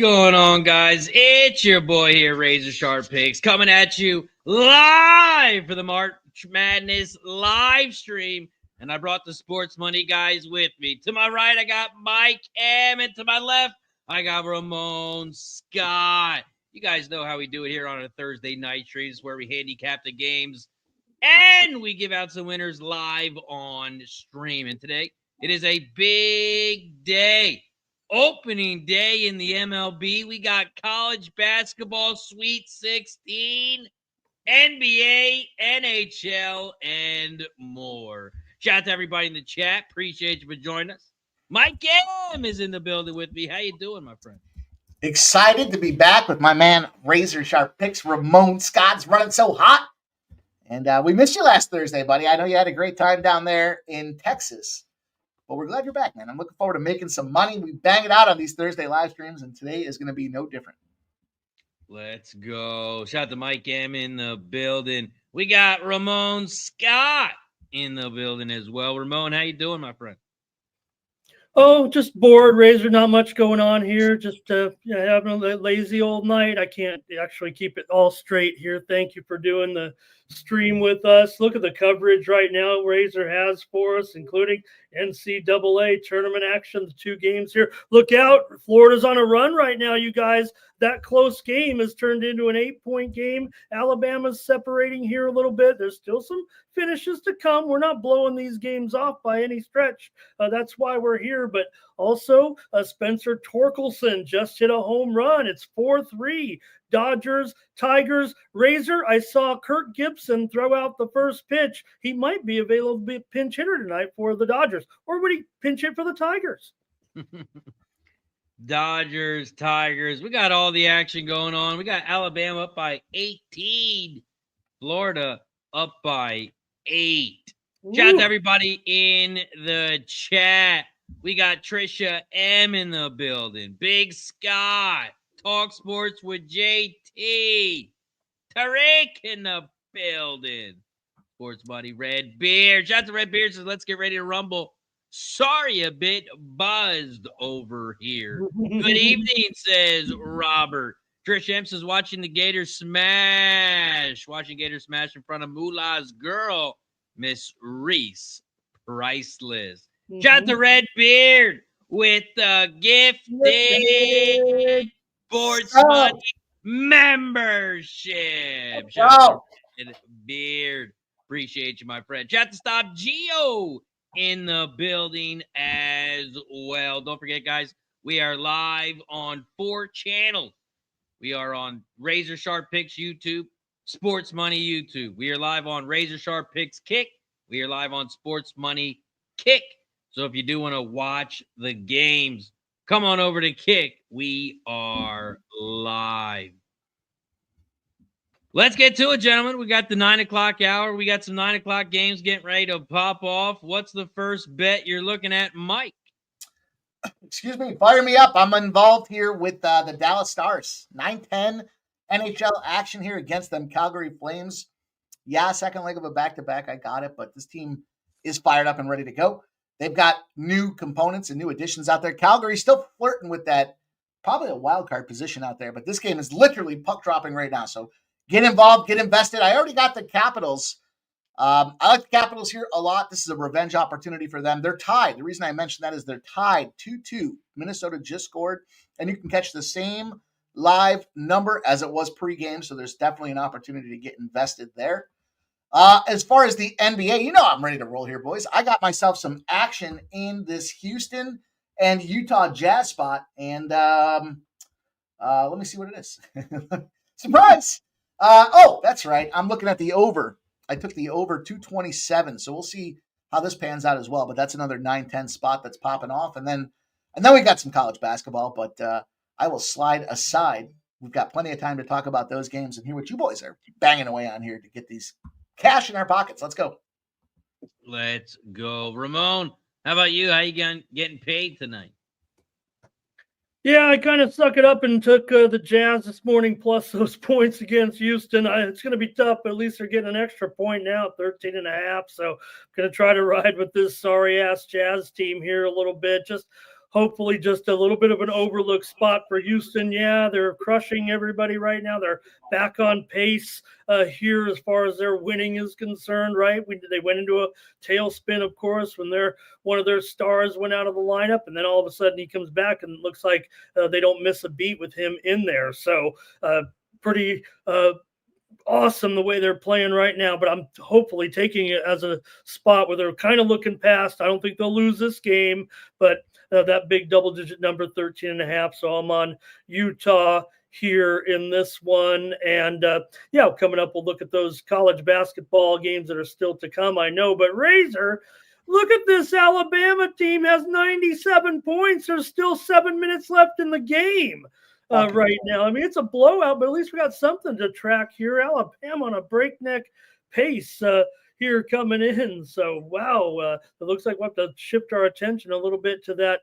going on, guys? It's your boy here, Razor Sharp Picks, coming at you live for the March Madness live stream. And I brought the sports money guys with me. To my right, I got Mike M. And to my left, I got Ramon Scott. You guys know how we do it here on a Thursday night stream, where we handicap the games and we give out some winners live on stream. And today, it is a big day. Opening day in the MLB. We got college basketball, Sweet 16, NBA, NHL, and more. Shout out to everybody in the chat. Appreciate you for joining us. Mike M is in the building with me. How you doing, my friend? Excited to be back with my man, Razor Sharp Picks. Ramon Scott's running so hot. And we missed you last Thursday, buddy. I know you had a great time down there in Texas. But we're glad you're back, man. I'm looking forward to making some money. We bang it out on these Thursday live streams, and today is going to be no different. Let's go. Shout out to Mike M in the building. We got Ramon Scott in the building as well. Ramon, how you doing, my friend? Oh, just bored, Razor. Not much going on here. Just having a lazy old night. I can't actually keep it all straight here. Thank you for doing the stream with us. Look at the coverage right now Razor has for us, including NCAA tournament action, the 2 games here. Look out. Florida's on a run right now, you guys. That close game has turned into an 8-point game. Alabama's separating here a little bit. There's still some finishes to come. We're not blowing these games off by any stretch. That's why we're here. But also, Spencer Torkelson just hit a home run. It's 4-3. Dodgers, Tigers, Razor. I saw Kirk Gibson throw out the first pitch. He might be available to be a pinch hitter tonight for the Dodgers. Or would he pinch hit for the Tigers? Dodgers, Tigers. We got all the action going on. We got Alabama up by 18. Florida up by 8. Ooh. Shout out to everybody in the chat. We got Trisha M in the building. Big Scott. Talk Sports with JT. Tariq in the building. Sports buddy Red Beard. Shout out to Red Beard. Says, let's get ready to rumble. Sorry, a bit buzzed over here. Good evening, says Robert. Trish M says, watching the Gators smash. Watching Gators smash in front of Moolah's girl, Miss Reese. Priceless. Shout out to Red Beard with the gifted Sports Money membership. Shout out to Beard. Appreciate you, my friend. Shout out to Stop Geo in the building as well. Don't forget, guys, we are live on 4 channels. We are on Razor Sharp Picks YouTube, Sports Money YouTube. We are live on Razor Sharp Picks Kick. We are live on Sports Money Kick. So if you do want to watch the games, come on over to Kick. We are live. Let's get to it, gentlemen. We got the 9 o'clock hour. We got some 9 o'clock games getting ready to pop off. What's the first bet you're looking at, Mike? Excuse me. Fire me up. I'm involved here with the Dallas Stars. 9-10 NHL action here against them Calgary Flames. Yeah, second leg of a back-to-back. I got it, but this team is fired up and ready to go. They've got new components and new additions out there. Calgary's still flirting with that, probably a wild card position out there, but this game is literally puck dropping right now. So get involved, get invested. I already got the Capitals. I like the Capitals here a lot. This is a revenge opportunity for them. They're tied. The reason I mention that is they're tied 2-2. Minnesota just scored, and you can catch the same live number as it was pregame, so there's definitely an opportunity to get invested there. As far as the NBA, you know I'm ready to roll here, boys. I got myself some action in this Houston and Utah Jazz spot, and let me see what it is. Surprise! That's right. I'm looking at the over. I took the over 227, so we'll see how this pans out as well. But that's another 9-10 spot that's popping off, and then we got some college basketball. But I will slide aside. We've got plenty of time to talk about those games and hear what you boys are banging away on here to get these cash in our pockets. Let's go. Let's go, Ramon. How about you? How you getting paid tonight? Yeah, I kind of suck it up and took the Jazz this morning plus those points against Houston. It's going to be tough, but at least they're getting an extra point now, 13.5. So I'm going to try to ride with this sorry-ass Jazz team here a little bit. Just hopefully just a little bit of an overlooked spot for Houston. Yeah, they're crushing everybody right now. They're back on pace here as far as their winning is concerned, right? They went into a tailspin, of course, when one of their stars went out of the lineup, and then all of a sudden he comes back and it looks like they don't miss a beat with him in there. So pretty awesome the way they're playing right now, but I'm hopefully taking it as a spot where they're kind of looking past. I don't think they'll lose this game, but that big double-digit number, 13.5. So I'm on Utah here in this one. And coming up, we'll look at those college basketball games that are still to come, I know. But Razor, look at this Alabama team, has 97 points. There's still 7 minutes left in the game right now. I mean, it's a blowout, but at least we got something to track here. Alabama on a breakneck pace here coming in. So, wow, it looks like we'll have to shift our attention a little bit to that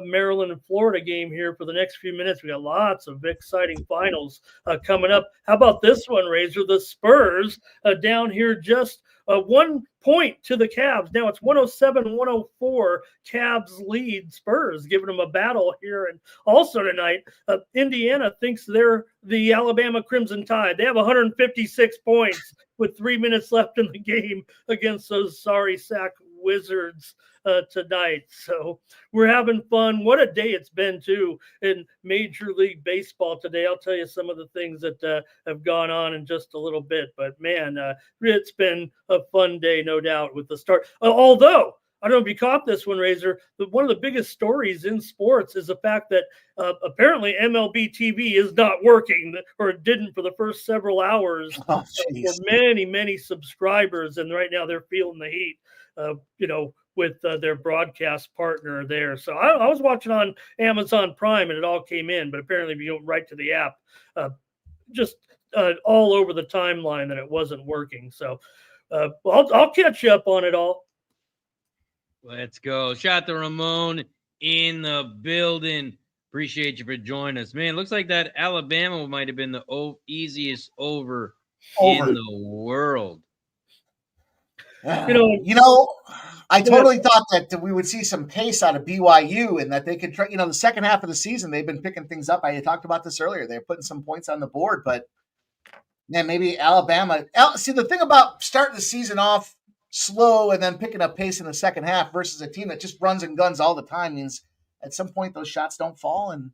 Maryland and Florida game here for the next few minutes. We got lots of exciting finals coming up. How about this one, Razor? The Spurs down here just 1 point to the Cavs. Now it's 107-104. Cavs lead. Spurs giving them a battle here. And also tonight, Indiana thinks they're the Alabama Crimson Tide. They have 156 points with 3 minutes left in the game against those sorry sack Wizards tonight. So we're having fun. What a day it's been too in Major League Baseball today. I'll tell you some of the things that have gone on in just a little bit, but man, it's been a fun day, no doubt, with the start. Although I don't know if you caught this one, Razor, but one of the biggest stories in sports is the fact that apparently MLB TV is not working, or it didn't for the first several hours for many subscribers. And right now they're feeling the heat, with their broadcast partner there. So I was watching on Amazon Prime and it all came in, but apparently if you go right to the app, just all over the timeline that it wasn't working. So I'll catch you up on it all. Let's go. Shout out to Ramon in the building. Appreciate you for joining us. Man, looks like that Alabama might have been the easiest over in the world. I totally thought that we would see some pace out of BYU and that they could try, the second half of the season, they've been picking things up. I talked about this earlier. They're putting some points on the board, but man, maybe Alabama. See, the thing about starting the season off slow and then picking up pace in the second half versus a team that just runs and guns all the time means at some point those shots don't fall. And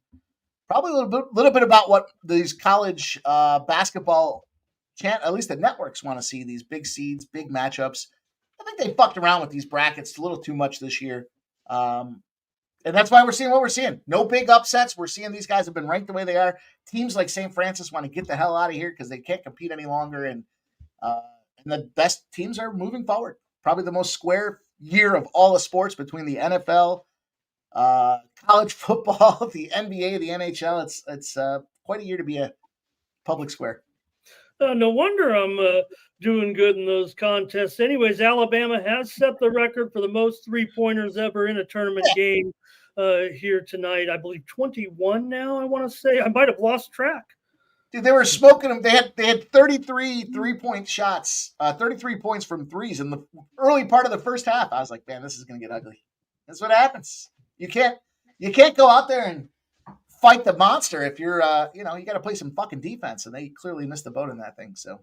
probably a little bit about what these college basketball at least the networks want to see, these big seeds, big matchups. I think they fucked around with these brackets a little too much this year. And that's why we're seeing what we're seeing. No big upsets. We're seeing these guys have been ranked the way they are. Teams like St. Francis want to get the hell out of here because they can't compete any longer. And the best teams are moving forward. Probably the most square year of all the sports between the NFL, college football, the NBA, the NHL. It's quite a year to be a public square. No wonder I'm doing good in those contests. Anyways, Alabama has set the record for the most three-pointers ever in a tournament game here tonight. I believe 21 now, I want to say. I might have lost track. Dude, they were smoking them. They had 33 three-point shots, 33 points from threes in the early part of the first half. I was like, man, this is going to get ugly. That's what happens. You can't go out there and fight the monster if you're, you got to play some fucking defense, and they clearly missed the boat in that thing. So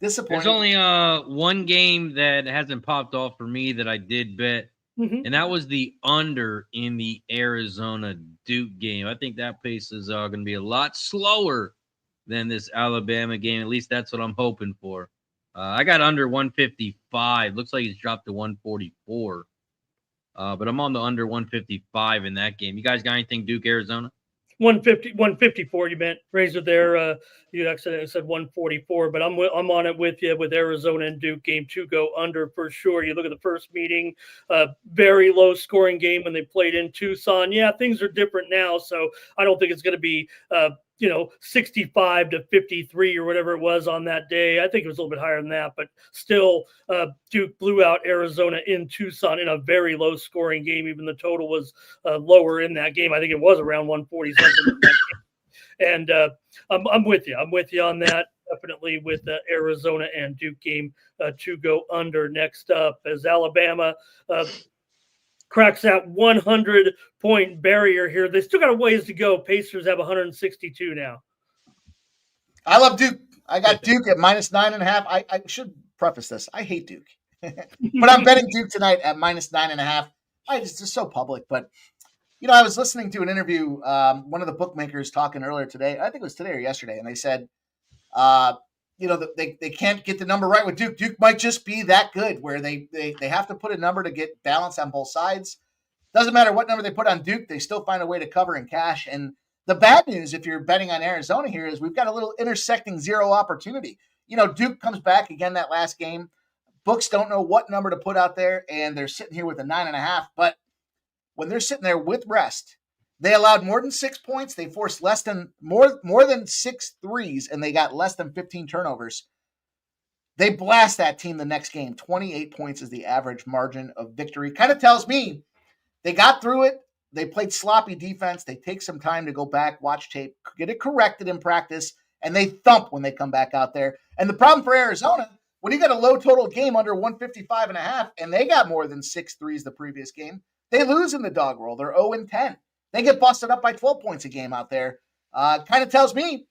disappointing. There's only one game that hasn't popped off for me that I did bet, and that was the under in the Arizona Duke game. I think that pace is going to be a lot slower than this Alabama game. At least that's what I'm hoping for. I got under 155. Looks like it's dropped to 144. But I'm on the under 155 in that game. You guys got anything Duke, Arizona? 154, you meant, Razor there. You accidentally said 144, but I'm on it with you with Arizona and Duke. Game 2 go under for sure. You look at the first meeting, very low scoring game when they played in Tucson. Yeah, things are different now, so I don't think it's going to be 65-53 or whatever it was on that day. I think it was a little bit higher than that, but still Duke blew out Arizona in Tucson in a very low scoring game. Even the total was lower in that game. I think it was around 140 something. And I'm with you. I'm with you on that. Definitely with Arizona and Duke game to go under. Next up as Alabama cracks that 100-point barrier here. They still got a ways to go. Pacers have 162 now. I love Duke. I got Duke at -9.5. I should preface this. I hate Duke. But I'm betting Duke tonight at -9.5. It's just so public. But, I was listening to an interview, one of the bookmakers talking earlier today. I think it was today or yesterday. And they said, they can't get the number right with Duke. Duke might just be that good where they have to put a number to get balance on both sides. Doesn't matter what number they put on Duke, they still find a way to cover and cash. And the bad news, if you're betting on Arizona here, is we've got a little intersecting zero opportunity. Duke comes back again that last game. Books don't know what number to put out there, and they're sitting here with a 9.5. But when they're sitting there with rest, they allowed more than 6 points. They forced more than 6 threes, and they got less than 15 turnovers. They blast that team the next game. 28 points is the average margin of victory. Kind of tells me they got through it. They played sloppy defense. They take some time to go back, watch tape, get it corrected in practice, and they thump when they come back out there. And the problem for Arizona, when you got a low total game under 155.5, and they got more than 6 threes the previous game, they lose in the dog roll. They're 0-10. They get busted up by 12 points a game out there. Kind of tells me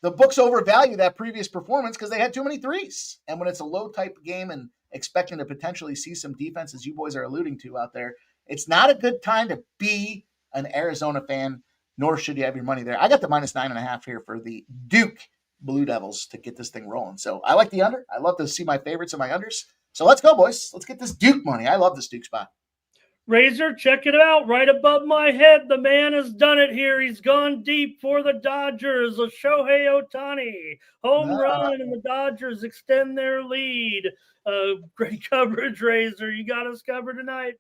the books overvalue that previous performance because they had too many threes. And when it's a low type game and expecting to potentially see some defense, as you boys are alluding to out there, it's not a good time to be an Arizona fan, nor should you have your money there. I got the -9.5 here for the Duke Blue Devils to get this thing rolling. So I like the under. I love to see my favorites and my unders. So let's go, boys. Let's get this Duke money. I love this Duke spot. Razor, check it out. Right above my head, the man has done it here. He's gone deep for the Dodgers. A Shohei Ohtani home run, and the Dodgers extend their lead. Great coverage, Razor. You got us covered tonight.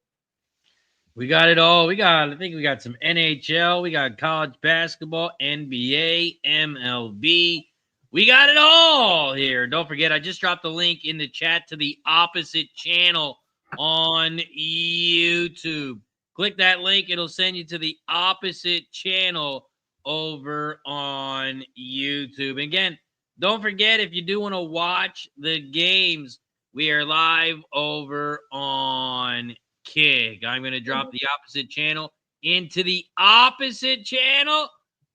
We got it all. I think we got some NHL. We got college basketball, NBA, MLB. We got it all here. Don't forget, I just dropped the link in the chat to the opposite channel on YouTube. Click that link. It'll send you to the opposite channel over on YouTube. And again, don't forget, if you do want to watch the games, we are live over on Kick. I'm going to drop the opposite channel into the opposite channel.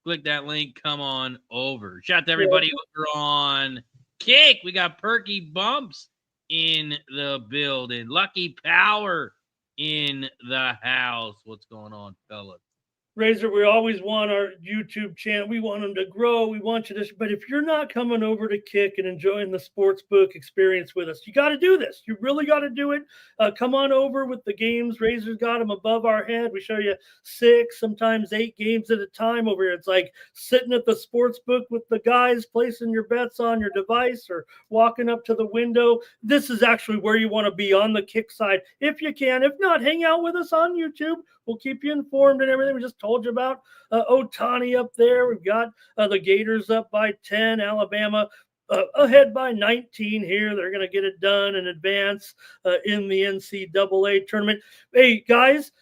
Click that link. Come on over. Shout out to everybody over on Kick. We got Perky Bumps in the building. Lucky Power in the house. What's going on, fellas? Razor, we always want our YouTube channel. We want them to grow. We want you to, but if you're not coming over to Kick and enjoying the sportsbook experience with us, you got to do this. You really got to do it. Come on over with the games. Razor's got them above our head. We show you 6, sometimes 8 games at a time over here. It's like sitting at the sportsbook with the guys, placing your bets on your device or walking up to the window. This is actually where you want to be, on the Kick side, if you can. If not, hang out with us on YouTube. We'll keep you informed and everything. We just told you about Ohtani up there. We've got the Gators up by 10. Alabama ahead by 19 here. They're going to get it done in advance in the NCAA tournament. Hey, guys,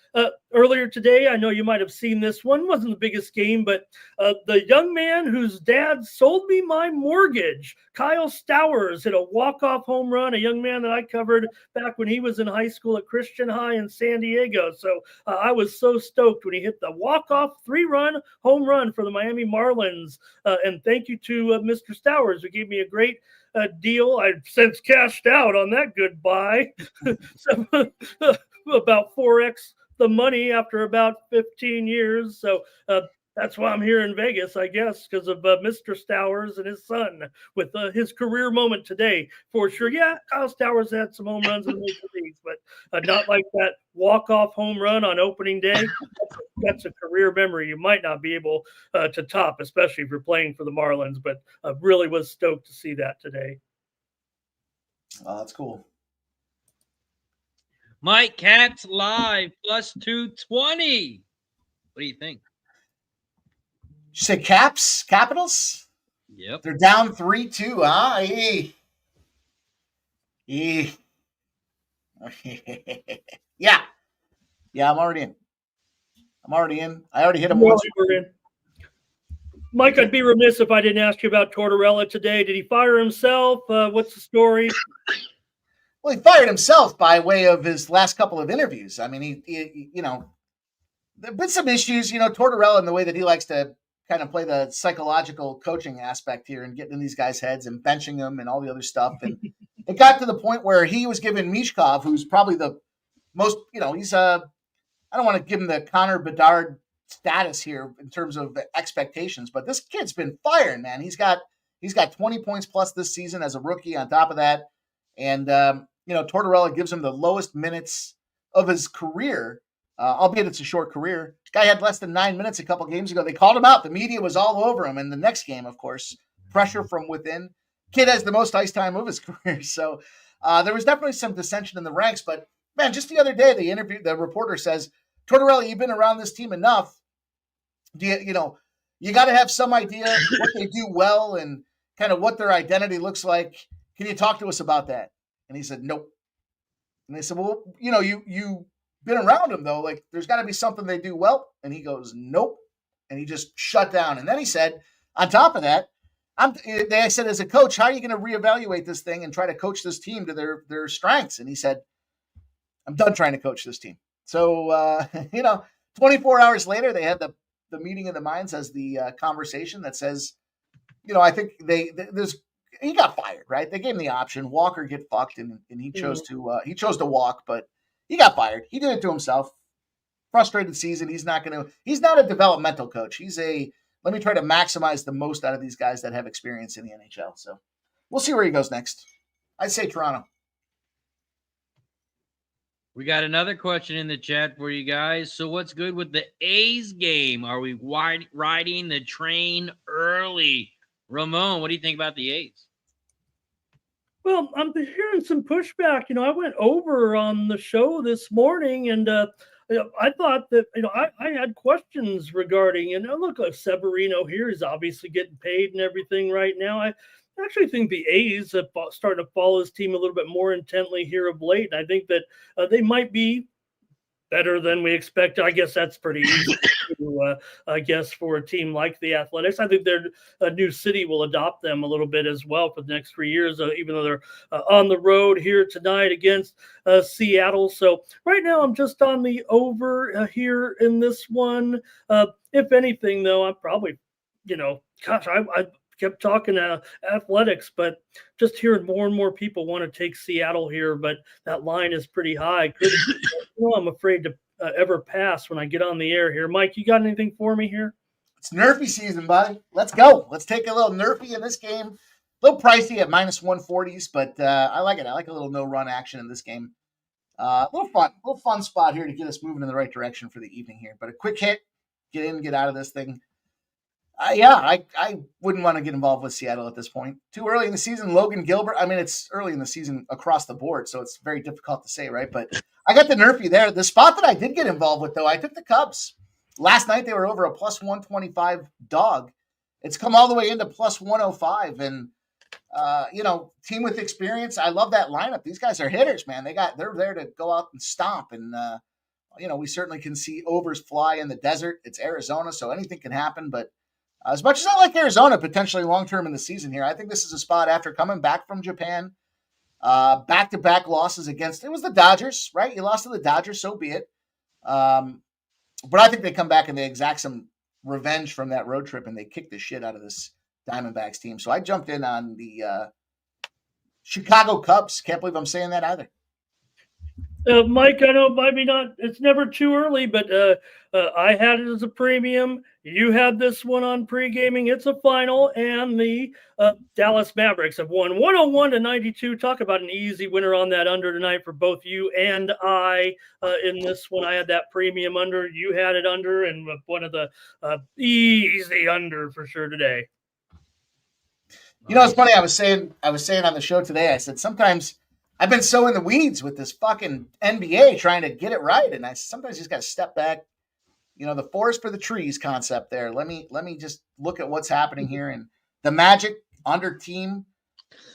earlier today, I know you might have seen this one. It wasn't the biggest game, but the young man whose dad sold me my mortgage, Kyle Stowers, hit a walk-off home run, a young man that I covered back when he was in high school at Christian High in San Diego. So I was so stoked when he hit the walk-off 3-run home run for the Miami Marlins. And thank you to Mr. Stowers, who gave me a great deal. I've since cashed out on that good buy. So, about 4x the money after about 15 years. So that's why I'm here in Vegas, I guess, because of Mr. Stowers and his son with his career moment today, for sure. Yeah, Kyle Stowers had some home runs in the major leagues, but not like that walk-off home run on opening day. That's a career memory you might not be able to top, especially if you're playing for the Marlins, but I really was stoked to see that today. Oh, that's cool. Mike Cats live plus 220. What do you think? You say Capitals? Yep. They're down 3-2, huh? Yeah. Yeah, I'm already in. I already hit him once. Mike, I'd be remiss if I didn't ask you about Tortorella today. Did he fire himself? What's the story? Well, he fired himself by way of his last couple of interviews. I mean, he you know, there have been some issues, you know, Tortorella, in the way that he likes to kind of play the psychological coaching aspect here and getting in these guys' heads and benching them and all the other stuff. And it got to the point where he was giving Mishkov, who's probably the most, you know, he's I don't want to give him the Connor Bedard status here in terms of expectations, but this kid's been firing, man. He's got 20 points plus this season as a rookie on top of that. And, you know, Tortorella gives him the lowest minutes of his career, albeit it's a short career. Guy had less than 9 minutes a couple games ago. They called him out. The media was all over him. And the next game, of course, pressure from within. Kid has the most ice time of his career. So there was definitely some dissension in the ranks. But, man, just the other day, the reporter says, Tortorella, you've been around this team enough. You got to have some idea what they do well and kind of what their identity looks like. Can you talk to us about that? And he said, nope. And they said, well, you know, you've been around them, though. Like, there's got to be something they do well. And he goes, nope. And he just shut down. And then he said, on top of that, I said, as a coach, how are you going to reevaluate this thing and try to coach this team to their strengths? And he said, I'm done trying to coach this team. So, 24 hours later, they had the meeting of the minds as the conversation that says, you know, I think he got fired, right? They gave him the option, walk or get fucked, and he chose to walk, but he got fired. He did it to himself. Frustrated season. He's not a developmental coach. Let me try to maximize the most out of these guys that have experience in the NHL. So we'll see where he goes next. I'd say Toronto. We got another question in the chat for you guys. So what's good with the A's game? Are we riding the train early? Ramon, what do you think about the A's? Well, I'm hearing some pushback. You know, I went over on the show this morning, and I thought that, you know, I had questions regarding, and look, Severino here is obviously getting paid and everything right now. I actually think the A's have started to follow his team a little bit more intently here of late. And I think that they might be better than we expect. I guess that's pretty easy to, for a team like the Athletics. I think their new city will adopt them a little bit as well for the next 3 years, even though they're on the road here tonight against Seattle. So right now I'm just on the over here in this one. If anything, though, I'm probably, I kept talking Athletics, but just hearing more and more people want to take Seattle here, but that line is pretty high. I'm afraid to ever pass when I get on the air here. Mike, you got anything for me here? It's Nerfy season, buddy. Let's go. Let's take a little Nerfy in this game. A little pricey at minus 140s, but I like it. I like a little no-run action in this game. A little fun spot here to get us moving in the right direction for the evening here. But a quick hit, get in, get out of this thing. I wouldn't want to get involved with Seattle at this point. Too early in the season. Logan Gilbert. I mean, it's early in the season across the board, so it's very difficult to say, right? But I got the Nerfy there. The spot that I did get involved with, though, I took the Cubs. Last night, they were over a plus 125 dog. It's come all the way into plus 105. And, team with experience. I love that lineup. These guys are hitters, man. They're there to go out and stomp. And, we certainly can see overs fly in the desert. It's Arizona, so anything can happen. But as much as I like Arizona potentially long-term in the season here, I think this is a spot after coming back from Japan, back-to-back losses against, it was the Dodgers, right? You lost to the Dodgers, so be it. But I think they come back and they exact some revenge from that road trip and they kick the shit out of this Diamondbacks team. So I jumped in on the Chicago Cubs. Can't believe I'm saying that either. Mike, I know maybe not. It's never too early, but I had it as a premium. You had this one on pre-gaming. It's a final, and the Dallas Mavericks have won 101-92. Talk about an easy winner on that under tonight for both you and I. In this one, I had that premium under. You had it under, and one of the easy under for sure today. You know, it's funny. I was saying on the show today. I said sometimes I've been so in the weeds with this fucking NBA trying to get it right, and I sometimes just got to step back. You know, the forest for the trees concept there. Let me just look at what's happening here. And the Magic under team,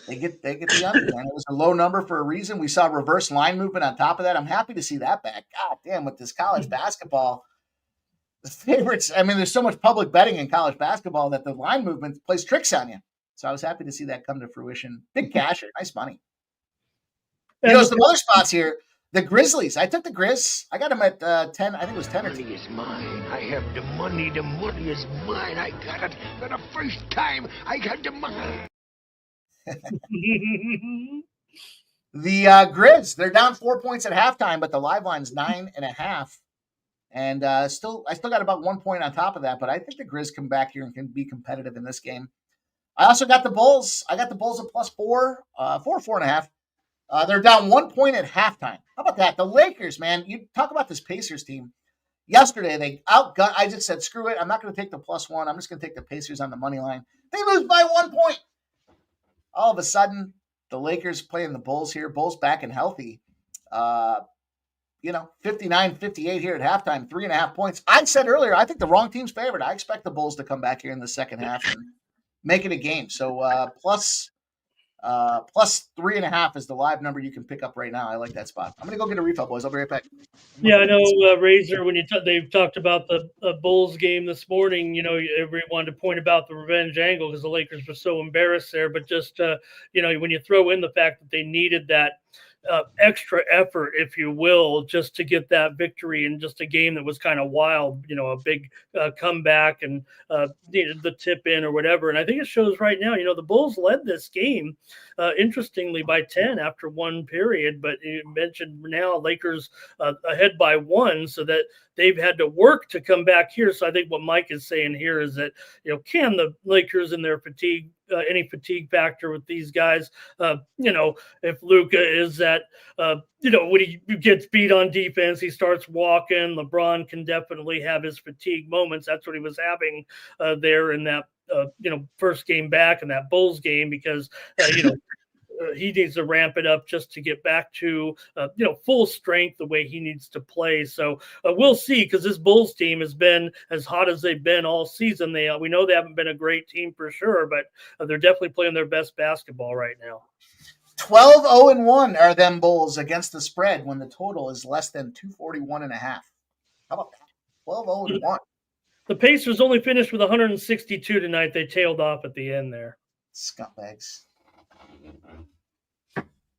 they get the under. And it was a low number for a reason. We saw reverse line movement on top of that. I'm happy to see that back. God damn, with this college basketball, the favorites. I mean, there's so much public betting in college basketball that the line movement plays tricks on you. So I was happy to see that come to fruition. Big casher, nice money. Some other spots here. The Grizzlies. I took the Grizz. I got them at 10. I think it was 10 or 10. Money is mine. I have the money. The money is mine. I got it for the first time. I got the money. The Grizz, they're down 4 points at halftime, but the live line's 9.5. And I still got about 1 point on top of that, but I think the Grizz come back here and can be competitive in this game. I also got the Bulls. I got the Bulls at +4, 4.5. They're down 1 point at halftime. How about that? The Lakers, man. You talk about this Pacers team. Yesterday, they outgunned. I just said, screw it. I'm not going to take the +1. I'm just going to take the Pacers on the money line. They lose by 1 point. All of a sudden, the Lakers playing the Bulls here. Bulls back and healthy. 59-58 here at halftime, 3.5 points. I said earlier, I think the wrong team's favored. I expect the Bulls to come back here in the second half and make it a game. So plus 3.5 is the live number you can pick up right now. I like that spot. I'm going to go get a refill, boys. I'll be right back. Yeah, I know, Razor, when they've talked about the Bulls game this morning, everybody wanted to point about the revenge angle because the Lakers were so embarrassed there. But just, when you throw in the fact that they needed that extra effort, if you will, just to get that victory in just a game that was kind of wild, a big comeback and needed the tip in or whatever. And I think it shows right now, the Bulls led this game, interestingly, by 10 after one period. But you mentioned now Lakers ahead by 1, so that they've had to work to come back here. So I think what Mike is saying here is that, can the Lakers in their fatigue, any fatigue factor with these guys, if Luka is that, when he gets beat on defense, he starts walking. LeBron can definitely have his fatigue moments. That's what he was having there in that, first game back in that Bulls game, because, he needs to ramp it up just to get back to, full strength the way he needs to play. So we'll see, because this Bulls team has been as hot as they've been all season. We know they haven't been a great team for sure, but they're definitely playing their best basketball right now. 12-0-1 are them Bulls against the spread when the total is less than 241.5. How about that? 12-0-1. The Pacers only finished with 162 tonight. They tailed off at the end there. Scumbags.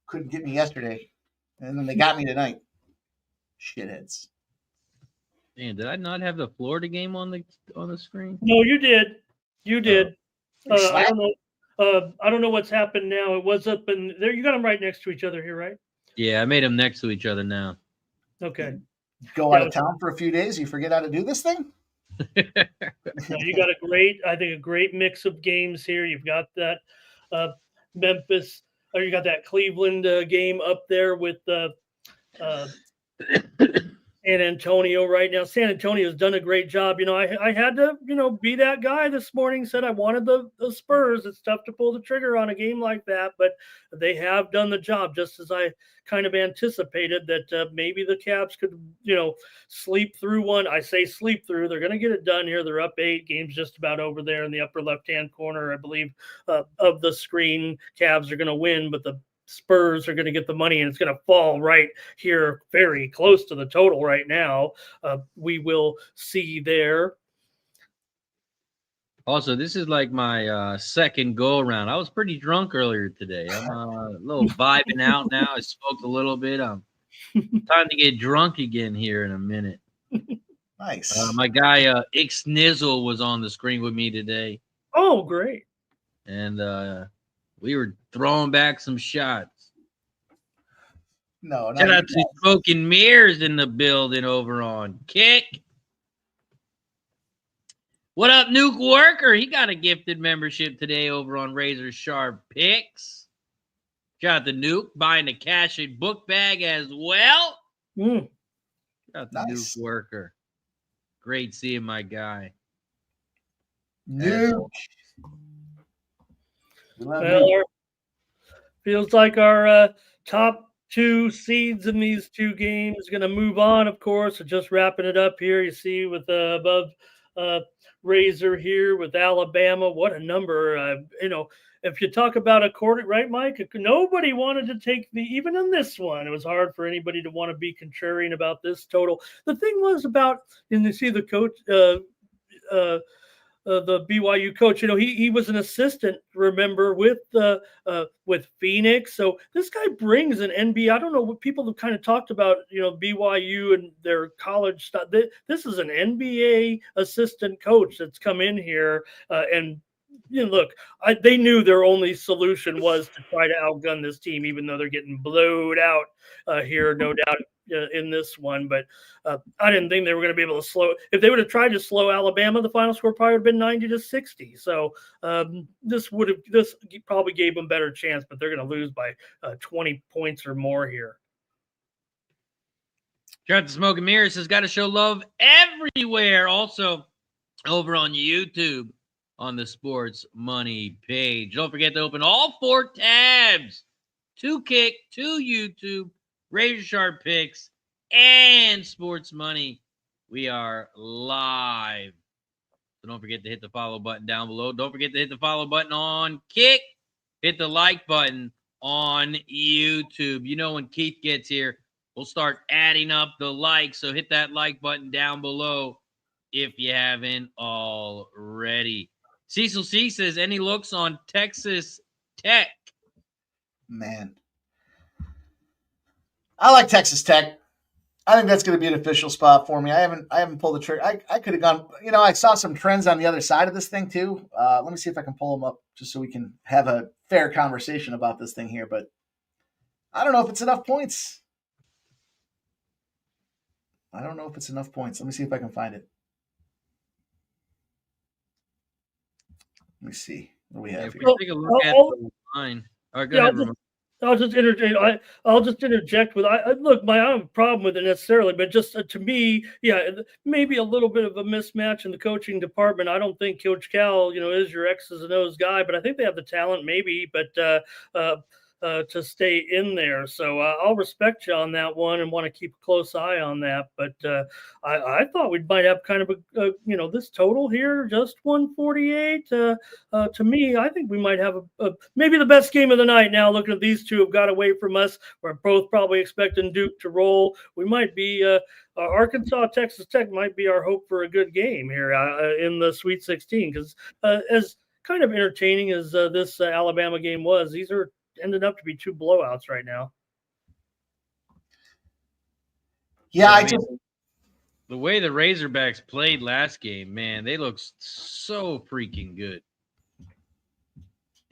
Couldn't get me yesterday, and then they got me tonight. Shitheads. Man, did I not have the Florida game on the screen? No, you did. You did. I don't know. I don't know what's happened now. It was up in there. You got them right next to each other here, right? Yeah, I made them next to each other now. Okay. Go out of town for a few days. You forget how to do this thing. You got a great mix of games here. You've got that Memphis. You got that Cleveland game up there with San Antonio right now. San Antonio's done a great job. I had to, be that guy this morning, said I wanted the Spurs. It's tough to pull the trigger on a game like that, but they have done the job, just as I kind of anticipated that maybe the Cavs could, sleep through one. I say sleep through. They're going to get it done here. They're up 8 games, just about over there in the upper left-hand corner, I believe, of the screen. Cavs are going to win, but the Spurs are going to get the money, and it's going to fall right here very close to the total right now. We will see there. Also, this is like my second go around. I was pretty drunk earlier today. I'm a little vibing out now. I smoked a little bit. Time to get drunk again here in a minute. Nice. My guy Ixnizzle was on the screen with me today. Oh, great. And we were throwing back some shots. No, shout out to Smoking Mirrors in the building over on Kick. What up, Nuke Worker? He got a gifted membership today over on Razor Sharp Picks. Shout out to Nuke buying a cash and book bag as well. Shout out to Nuke Worker. Great seeing my guy. Nuke. Well, feels like our top 2 seeds in these 2 games going to move on, of course. So just wrapping it up here, you see with above Razor here with Alabama. What a number. If you talk about a quarter, right, Mike? Nobody wanted to take even in this one. It was hard for anybody to want to be contrarian about this total. The thing was about, and you see the coach, the BYU coach. He was an assistant, remember, with Phoenix. So this guy brings an NBA. I don't know what people have kind of talked about, BYU and their college stuff. This is an NBA assistant coach that's come in here and. Look, they knew their only solution was to try to outgun this team, even though they're getting blowed out here, no doubt, in this one. But I didn't think they were going to be able to slow. If they would have tried to slow Alabama, the final score probably would have been 90-60. So this probably gave them a better chance, but they're going to lose by 20 points or more here. Got the Smoke and Mirrors has got to show love everywhere. Also over on YouTube on the Sports Money page. Don't forget to open all 4 tabs: 2 Kick, 2 YouTube, Razor Sharp Picks, and Sports Money. We are live. So don't forget to hit the follow button down below. Don't forget to hit the follow button on Kick. Hit the like button on YouTube. When Keith gets here, we'll start adding up the likes. So hit that like button down below if you haven't already. Cecil C says, any looks on Texas Tech? Man, I like Texas Tech. I think that's going to be an official spot for me. I haven't pulled the trigger. I could have gone. I saw some trends on the other side of this thing too. Let me see if I can pull them up just so we can have a fair conversation about this thing here. But I don't know if it's enough points. Let me see if I can find it. Let me see what we have here. Take a look at the line. All right, go ahead, Ramon. I'll just interject with. Look, I don't have a problem with it necessarily, but just to me, maybe a little bit of a mismatch in the coaching department. I don't think Coach Cal, is your X's and O's guy, but I think they have the talent, maybe, but to stay in there. So I'll respect you on that one and want to keep a close eye on that. But I thought we might have kind of a, this total here, just 148. To me, I think we might have maybe the best game of the night now. Looking at these two have got away from us. We're both probably expecting Duke to roll. We might be Arkansas, Texas Tech might be our hope for a good game here in the Sweet 16. Because as kind of entertaining as this Alabama game was, these are ended up to be 2 blowouts right now. Yeah, the way the Razorbacks played last game, man, they look so freaking good.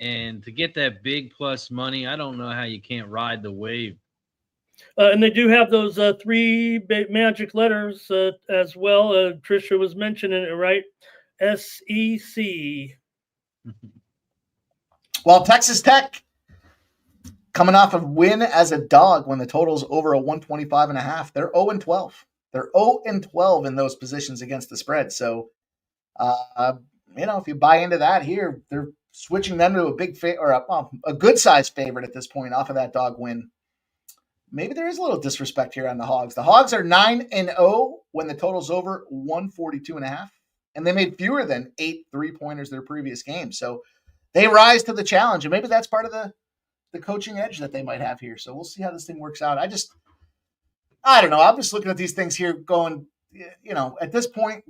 And to get that big plus money, I don't know how you can't ride the wave. And they do have those 3 magic letters as well. Trisha was mentioning it, right? SEC. Well, Texas Tech coming off a win as a dog when the total's over a 125.5. They're 0-12. They're 0-12 in those positions against the spread. So, if you buy into that here, they're switching them to a big a good sized favorite at this point off of that dog win. Maybe there is a little disrespect here on the Hogs. The Hogs are 9-0 when the total's over 142.5, and they made fewer than 8 3-pointers their previous game. So they rise to the challenge, and maybe that's part of the coaching edge that they might have here. So we'll see how this thing works out. I don't know. I'm just looking at these things here going, at this point,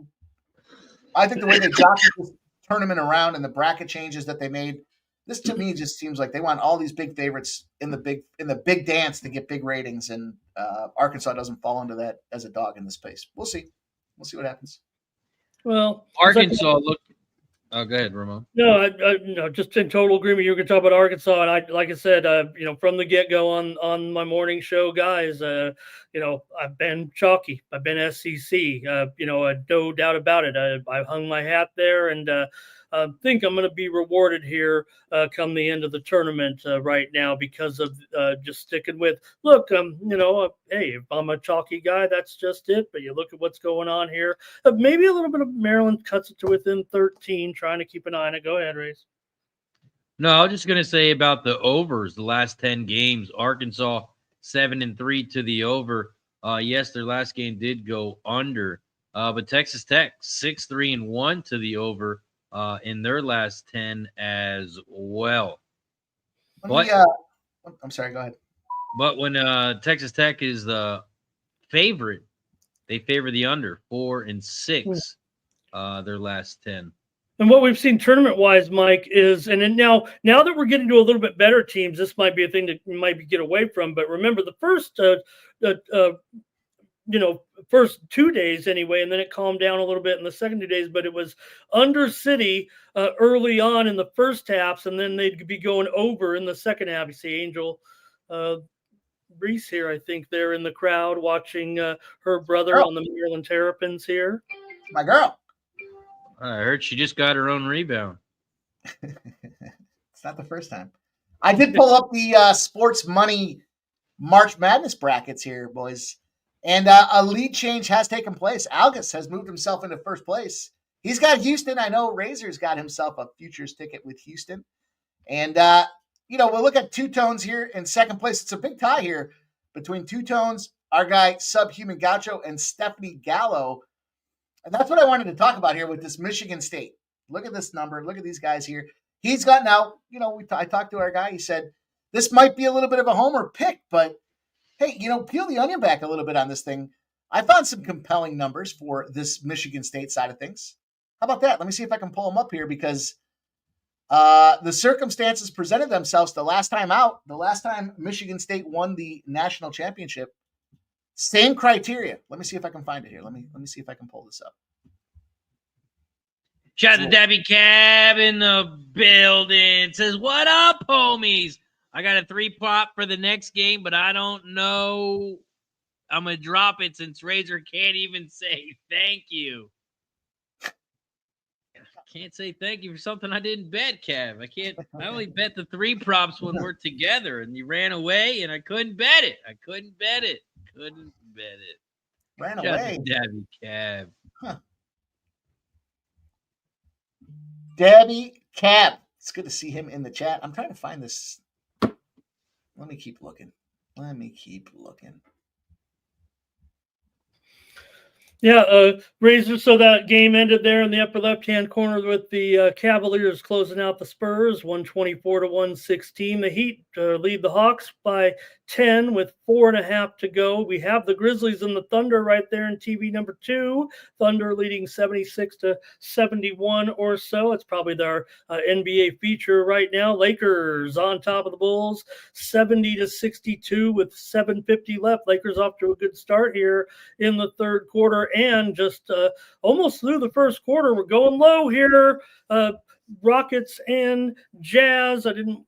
I think the way they jostled this tournament around and the bracket changes that they made, this to me just seems like they want all these big favorites in the big dance to get big ratings. And Arkansas doesn't fall into that as a dog in this space. We'll see. We'll see what happens. Well, Arkansas looked. Oh, go ahead, Ramon. No, no, just in total agreement. You were going to talk about Arkansas, and like I said, from the get-go on my morning show, guys, I've been chalky. I've been SEC. No doubt about it. I hung my hat there, and think I'm going to be rewarded here come the end of the tournament right now because of just sticking with. Look, hey, if I'm a chalky guy, that's just it. But you look at what's going on here. Maybe a little bit of Maryland cuts it to within 13, trying to keep an eye on it. Go ahead, Race. No, I was just going to say about the overs, the last 10 games. Arkansas 7-3 to the over. Yes, their last game did go under. But Texas Tech 6-3-1 to the over. In their last 10 as well. I'm sorry, go ahead. But when Texas Tech is the favorite, they favor the under 4-6 their last 10. And what we've seen tournament-wise, Mike, is, and then now that we're getting to a little bit better teams, this might be a thing that we might get away from. But remember, the first, first 2 days anyway, and then it calmed down a little bit in the second 2 days. But it was under City early on in the first halves, and then they'd be going over in the second half. You see Angel Reese here, I think they're in the crowd watching her brother on the Maryland Terrapins here. My girl. I heard she just got her own rebound. It's not the first time. I did pull up the sports money March Madness brackets here, boys. And a lead change has taken place. Algus has moved himself into first place. He's got Houston. I know Razor's got himself a futures ticket with Houston. And, we'll look at Two Tones here in second place. It's a big tie here between Two Tones, our guy Subhuman Gaucho, and Stephanie Gallo. And that's what I wanted to talk about here with this Michigan State. Look at this number. Look at these guys here. He's got now, I talked to our guy. He said, this might be a little bit of a homer pick, but hey, peel the onion back a little bit on this thing. I found some compelling numbers for this Michigan State side of things. How about that? Let me see if I can pull them up here because the circumstances presented themselves the last time out, the last time Michigan State won the national championship. Same criteria. Let me see if I can find it here. Let me see if I can pull this up. Shout out to Debbie Cab in the building. Says, what up, homies? I got a 3-pop for the next game, but I don't know. I'm going to drop it since Razor can't even say thank you. Can't say thank you for something I didn't bet, Cav. I only bet the 3 props when we're together, and you ran away, and I couldn't bet it. Ran away. Debbie Cab. Huh. Debbie Cab. It's good to see him in the chat. I'm trying to find this. Let me keep looking. Yeah, Razor, so that game ended there in the upper left-hand corner with the Cavaliers closing out the Spurs, 124-116. The Heat lead the Hawks by 10 with 4.5 to go. We have the Grizzlies and the Thunder right there in TV number 2. Thunder leading 76-71 or so. It's probably their NBA feature right now. Lakers on top of the Bulls, 70-62 with 7:50 left. Lakers off to a good start here in the third quarter. And just almost through the first quarter, we're going low here. Rockets and Jazz. I didn't.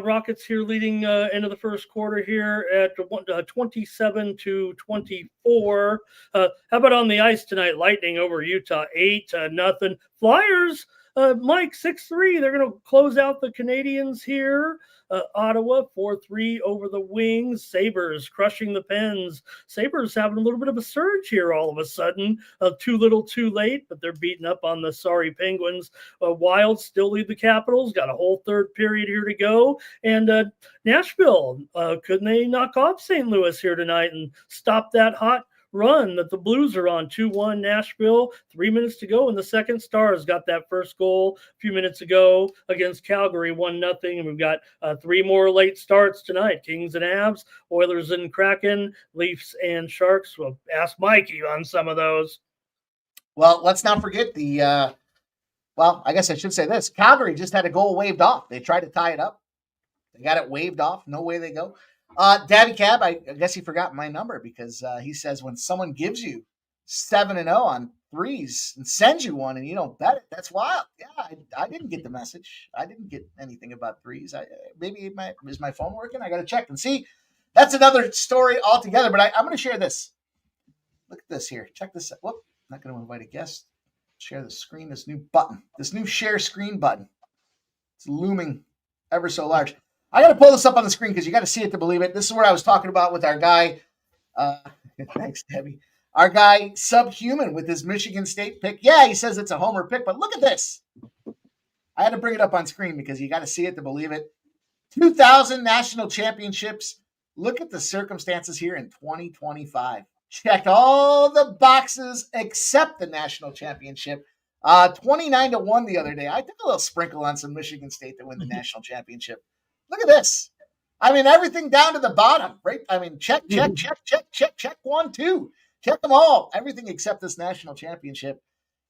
Rockets here leading end of the first quarter here at 27-24. How about on the ice tonight? Lightning over Utah, 8-0. Flyers. Mike, 6-3. They're going to close out the Canadians here. Ottawa, 4-3 over the Wings. Sabres crushing the Pens. Sabres having a little bit of a surge here all of a sudden. Too little, too late, but they're beating up on the sorry Penguins. Wild still lead the Capitals. Got a whole third period here to go. And Nashville, couldn't they knock off St. Louis here tonight and stop that hot run that the Blues are on? 2-1 Nashville, 3 minutes to go in the second. Stars got that first goal a few minutes ago against Calgary, 1-0, and we've got 3 more late starts tonight. Kings and Avs, Oilers and Kraken, Leafs and Sharks. Well, ask Mikey on some of those. Well, let's not forget I guess I should say this. Calgary just had a goal waved off. They tried to tie it up. They got it waved off. No way they go. Daddy Cab, I guess he forgot my number because he says when someone gives you 7-0 on threes and sends you one and you don't bet it, that's wild. Yeah, I didn't get the message. I didn't get anything about threes. Is my phone working? I got to check and see. That's another story altogether, but I'm going to share this. Look at this here. Check this out. Whoop, not going to invite a guest. Share the screen, this new button, this new share screen button. It's looming ever so large. I got to pull this up on the screen because you got to see it to believe it. This is what I was talking about with our guy. Thanks, Debbie. Our guy, Subhuman, with his Michigan State pick. Yeah, he says it's a homer pick, but look at this. I had to bring it up on screen because you got to see it to believe it. 2000 national championships. Look at the circumstances here in 2025. Checked all the boxes except the national championship. 29-1 the other day. I took a little sprinkle on some Michigan State to win the national championship. Look at this. I mean, everything down to the bottom, right? I mean, check, 1, 2. Check them all. Everything except this national championship.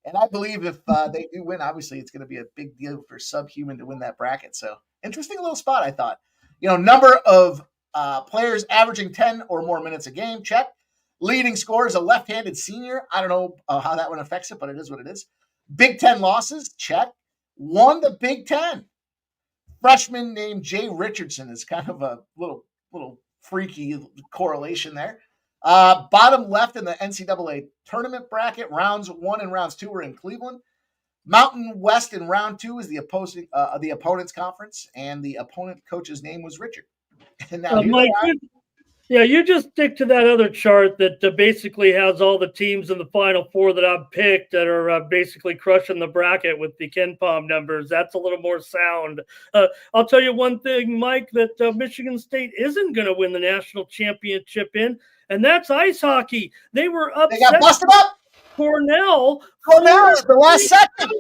And I believe if they do win, obviously it's going to be a big deal for Subhuman to win that bracket. So interesting little spot, I thought. Number of players averaging 10 or more minutes a game, check. Leading scorer is a left-handed senior. I don't know how that one affects it, but it is what it is. Big Ten losses, check. Won the Big Ten. Freshman named Jay Richardson is kind of a little freaky correlation there. Bottom left in the NCAA tournament bracket, rounds 1 and rounds 2 were in Cleveland. Mountain West in round 2 is the opponent's conference, and the opponent coach's name was Richard. And now Mike, you just stick to that other chart that basically has all the teams in the Final Four that I've picked that are basically crushing the bracket with the KenPom numbers. That's a little more sound. I'll tell you one thing, Mike, that Michigan State isn't going to win the national championship in, and that's ice hockey. They were upset. They got busted up. Cornell at the last second.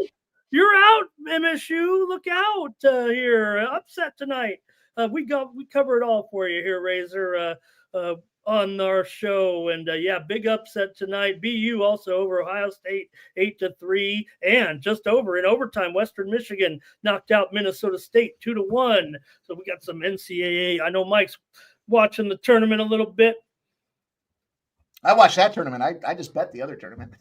You're out, MSU. Look out here. Upset tonight. We cover it all for you here, Razor. On our show, and big upset tonight. BU also over Ohio State 8-3, and just over in overtime, Western Michigan knocked out Minnesota State 2-1. So we got some NCAA. I know Mike's watching the tournament a little bit. I watched that tournament. I just bet the other tournament.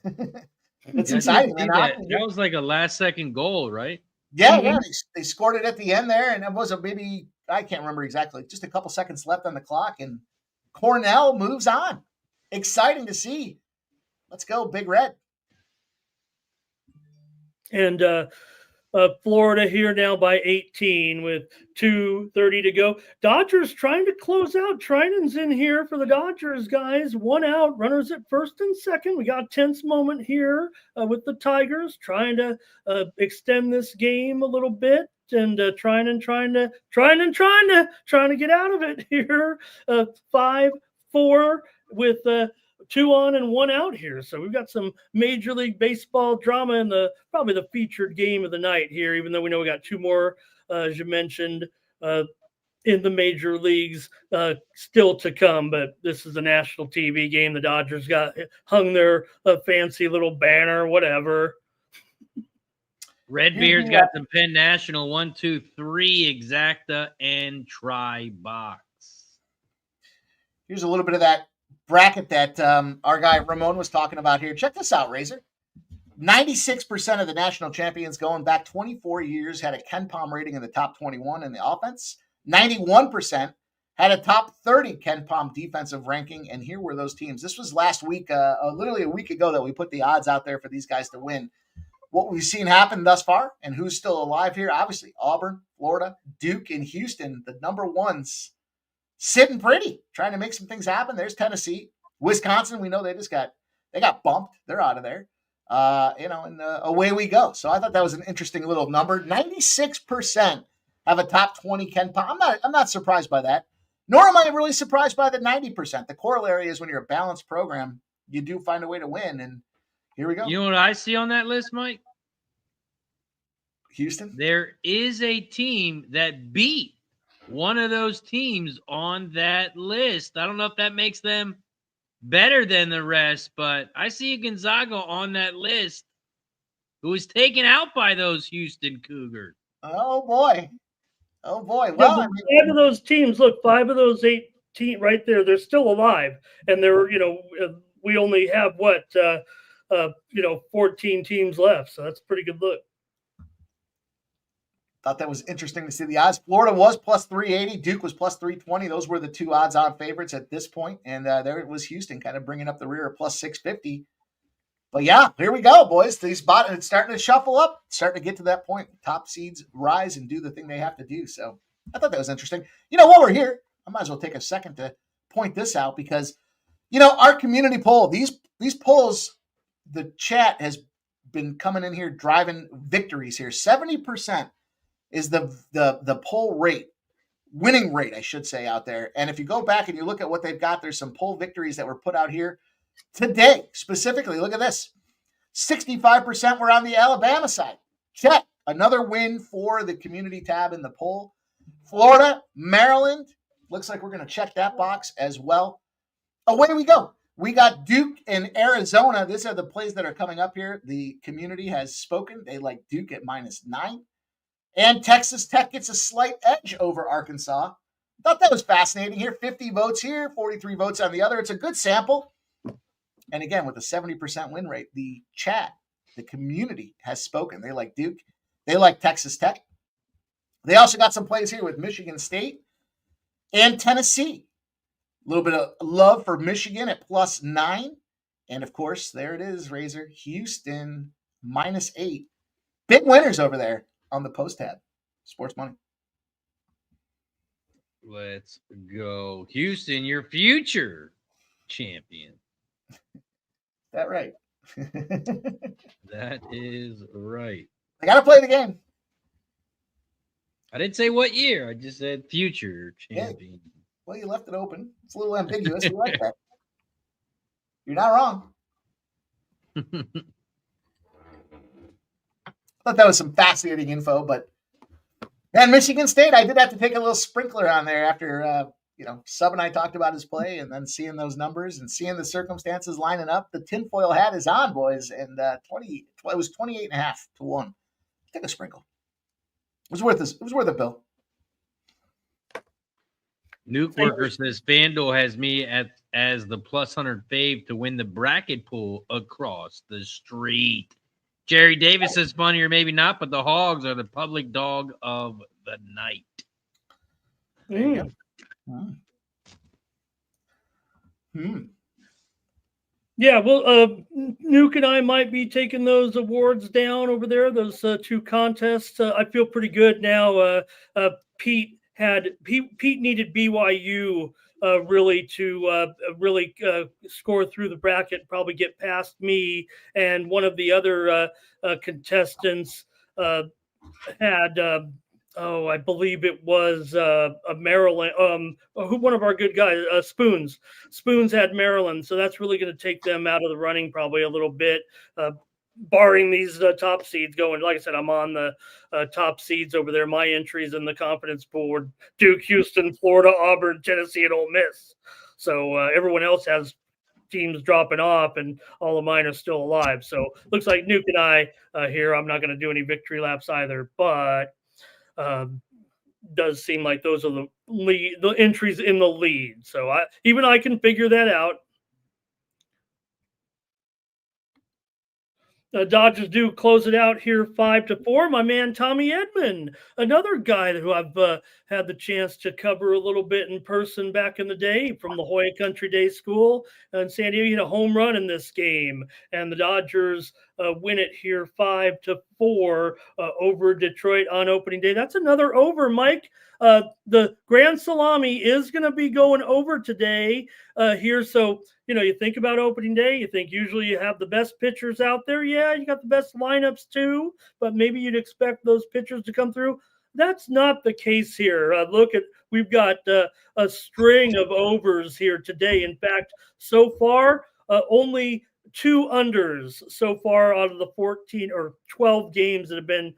It's exciting. That was like a last-second goal, right? Yeah. They scored it at the end there, and it was maybe I can't remember exactly. Just a couple seconds left on the clock, and Cornell moves on. Exciting to see. Let's go, Big Red. And Florida here now by 18 with 2:30 to go. Dodgers trying to close out. Trinan's in here for the Dodgers, guys. 1 out. Runners at first and second. We got a tense moment here with the Tigers trying to extend this game a little bit. And trying to get out of it here. 5-4 with 2 on and 1 out here. So we've got some Major League Baseball drama in probably the featured game of the night here, even though we know we got 2 more, as you mentioned, in the major leagues still to come. But this is a national TV game. The Dodgers hung their fancy little banner, whatever. Redbeard's got some Penn National 1, 2, 3 exacta and try box. Here's a little bit of that bracket that our guy Ramon was talking about here. Check this out, Razor. 96% of the national champions going back 24 years had a KenPom rating in the top 21 in the offense. 91% had a top 30 KenPom defensive ranking, and here were those teams. This was last week, literally a week ago, that we put the odds out there for these guys to win. What we've seen happen thus far, and who's still alive here, obviously Auburn, Florida, Duke, and Houston, the number ones, sitting pretty, trying to make some things happen. There's Tennessee. Wisconsin, we know they got bumped. They're out of there. And away we go. So I thought that was an interesting little number. 96% have a top 20 KenPom. I'm not surprised by that, nor am I really surprised by the 90%. The corollary is when you're a balanced program, you do find a way to win, and here we go. You know what I see on that list, Mike? Houston? There is a team that beat one of those teams on that list. I don't know if that makes them better than the rest, but I see Gonzaga on that list who was taken out by those Houston Cougars. Oh, boy. Well, yeah, 5 of those teams, look, 5 of those 8 teams right there, they're still alive. And they're, we only have 14 teams left. So that's a pretty good look. Thought that was interesting to see the odds. Florida was plus 380. Duke was plus 320. Those were the 2 odds-on favorites at this point. And there it was Houston kind of bringing up the rear at plus 650. But, yeah, here we go, boys. It's starting to shuffle up, starting to get to that point. Top seeds rise and do the thing they have to do. So I thought that was interesting. While we're here, I might as well take a second to point this out because, our community poll, these polls, the chat has been coming in here driving victories here. 70% is the poll rate, winning rate, I should say, out there. And if you go back and you look at what they've got, there's some poll victories that were put out here today. Specifically, look at this. 65% were on the Alabama side. Check. Another win for the community tab in the poll. Florida, Maryland. Looks like we're going to check that box as well. Away we go. We got Duke and Arizona. These are the plays that are coming up here. The community has spoken. They like Duke at -9. And Texas Tech gets a slight edge over Arkansas. Thought that was fascinating here. 50 votes here, 43 votes on the other. It's a good sample. And again, with a 70% win rate, the chat, the community has spoken. They like Duke. They like Texas Tech. They also got some plays here with Michigan State and Tennessee. A little bit of love for Michigan at +9. And of course, there it is, Razor. Houston -8. Big winners over there on the post tab. Sports money. Let's go. Houston, your future champion. Is that right? That is right. I got to play the game. I didn't say what year. I just said future champion. Yeah. Well, you left it open. It's a little ambiguous. We like that. You're not wrong. I thought that was some fascinating info, but man, Michigan State, I did have to take a little sprinkler on there after, Sub and I talked about his play and then seeing those numbers and seeing the circumstances lining up. The tinfoil hat is on, boys, and it was 28.5 to 1. Take a sprinkle. It was worth this. It was worth it, Bill. Nuke Worker says FanDuel has me as the +100 fave to win the bracket pool across the street. Jerry Davis says funny or maybe not, but the Hogs are the public dog of the night. There you go. Yeah, well, Nuke and I might be taking those awards down over there, those two contests. I feel pretty good now. Pete needed BYU really to score through the bracket, probably get past me, and one of the other contestants had I believe it was a Maryland. One of our good guys, Spoons. Spoons had Maryland, so that's really going to take them out of the running probably a little bit. Barring these top seeds going, like I said, I'm on the top seeds over there. My entries in the confidence pool: Duke, Houston, Florida, Auburn, Tennessee, and Ole Miss. So everyone else has teams dropping off, and all of mine are still alive. So looks like Nuke and I here. I'm not going to do any victory laps either, but does seem like those are the entries in the lead. So I can figure that out. Dodgers do close it out here 5-4. My man Tommy Edmond, another guy who I've had the chance to cover a little bit in person back in the day from La Jolla Country Day School in San Diego. He had a home run in this game, and the Dodgers win it here 5-4 over Detroit on opening day. That's another over, Mike. The Grand Salami is going to be going over today here. So, you think about opening day, you think usually you have the best pitchers out there. Yeah, you got the best lineups too, but maybe you'd expect those pitchers to come through. That's not the case here. We've got a string of overs here today. In fact, so far, only 2 unders so far out of the 14 or 12 games that have been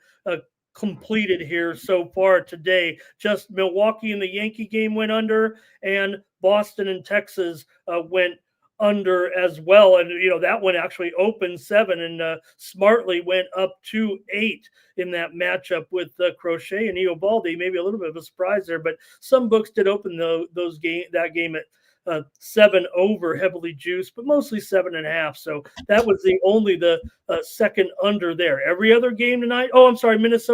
completed here so far today. Just Milwaukee and the Yankee game went under, and Boston and Texas went under as well. And, that one actually opened 7 and smartly went up to 8 in that matchup with Crochet and Eovaldi. Maybe a little bit of a surprise there, but some books did open that game at 7 over, heavily juiced, but mostly 7.5. So that was the second under there. Every other game tonight. Oh, I'm sorry, Mets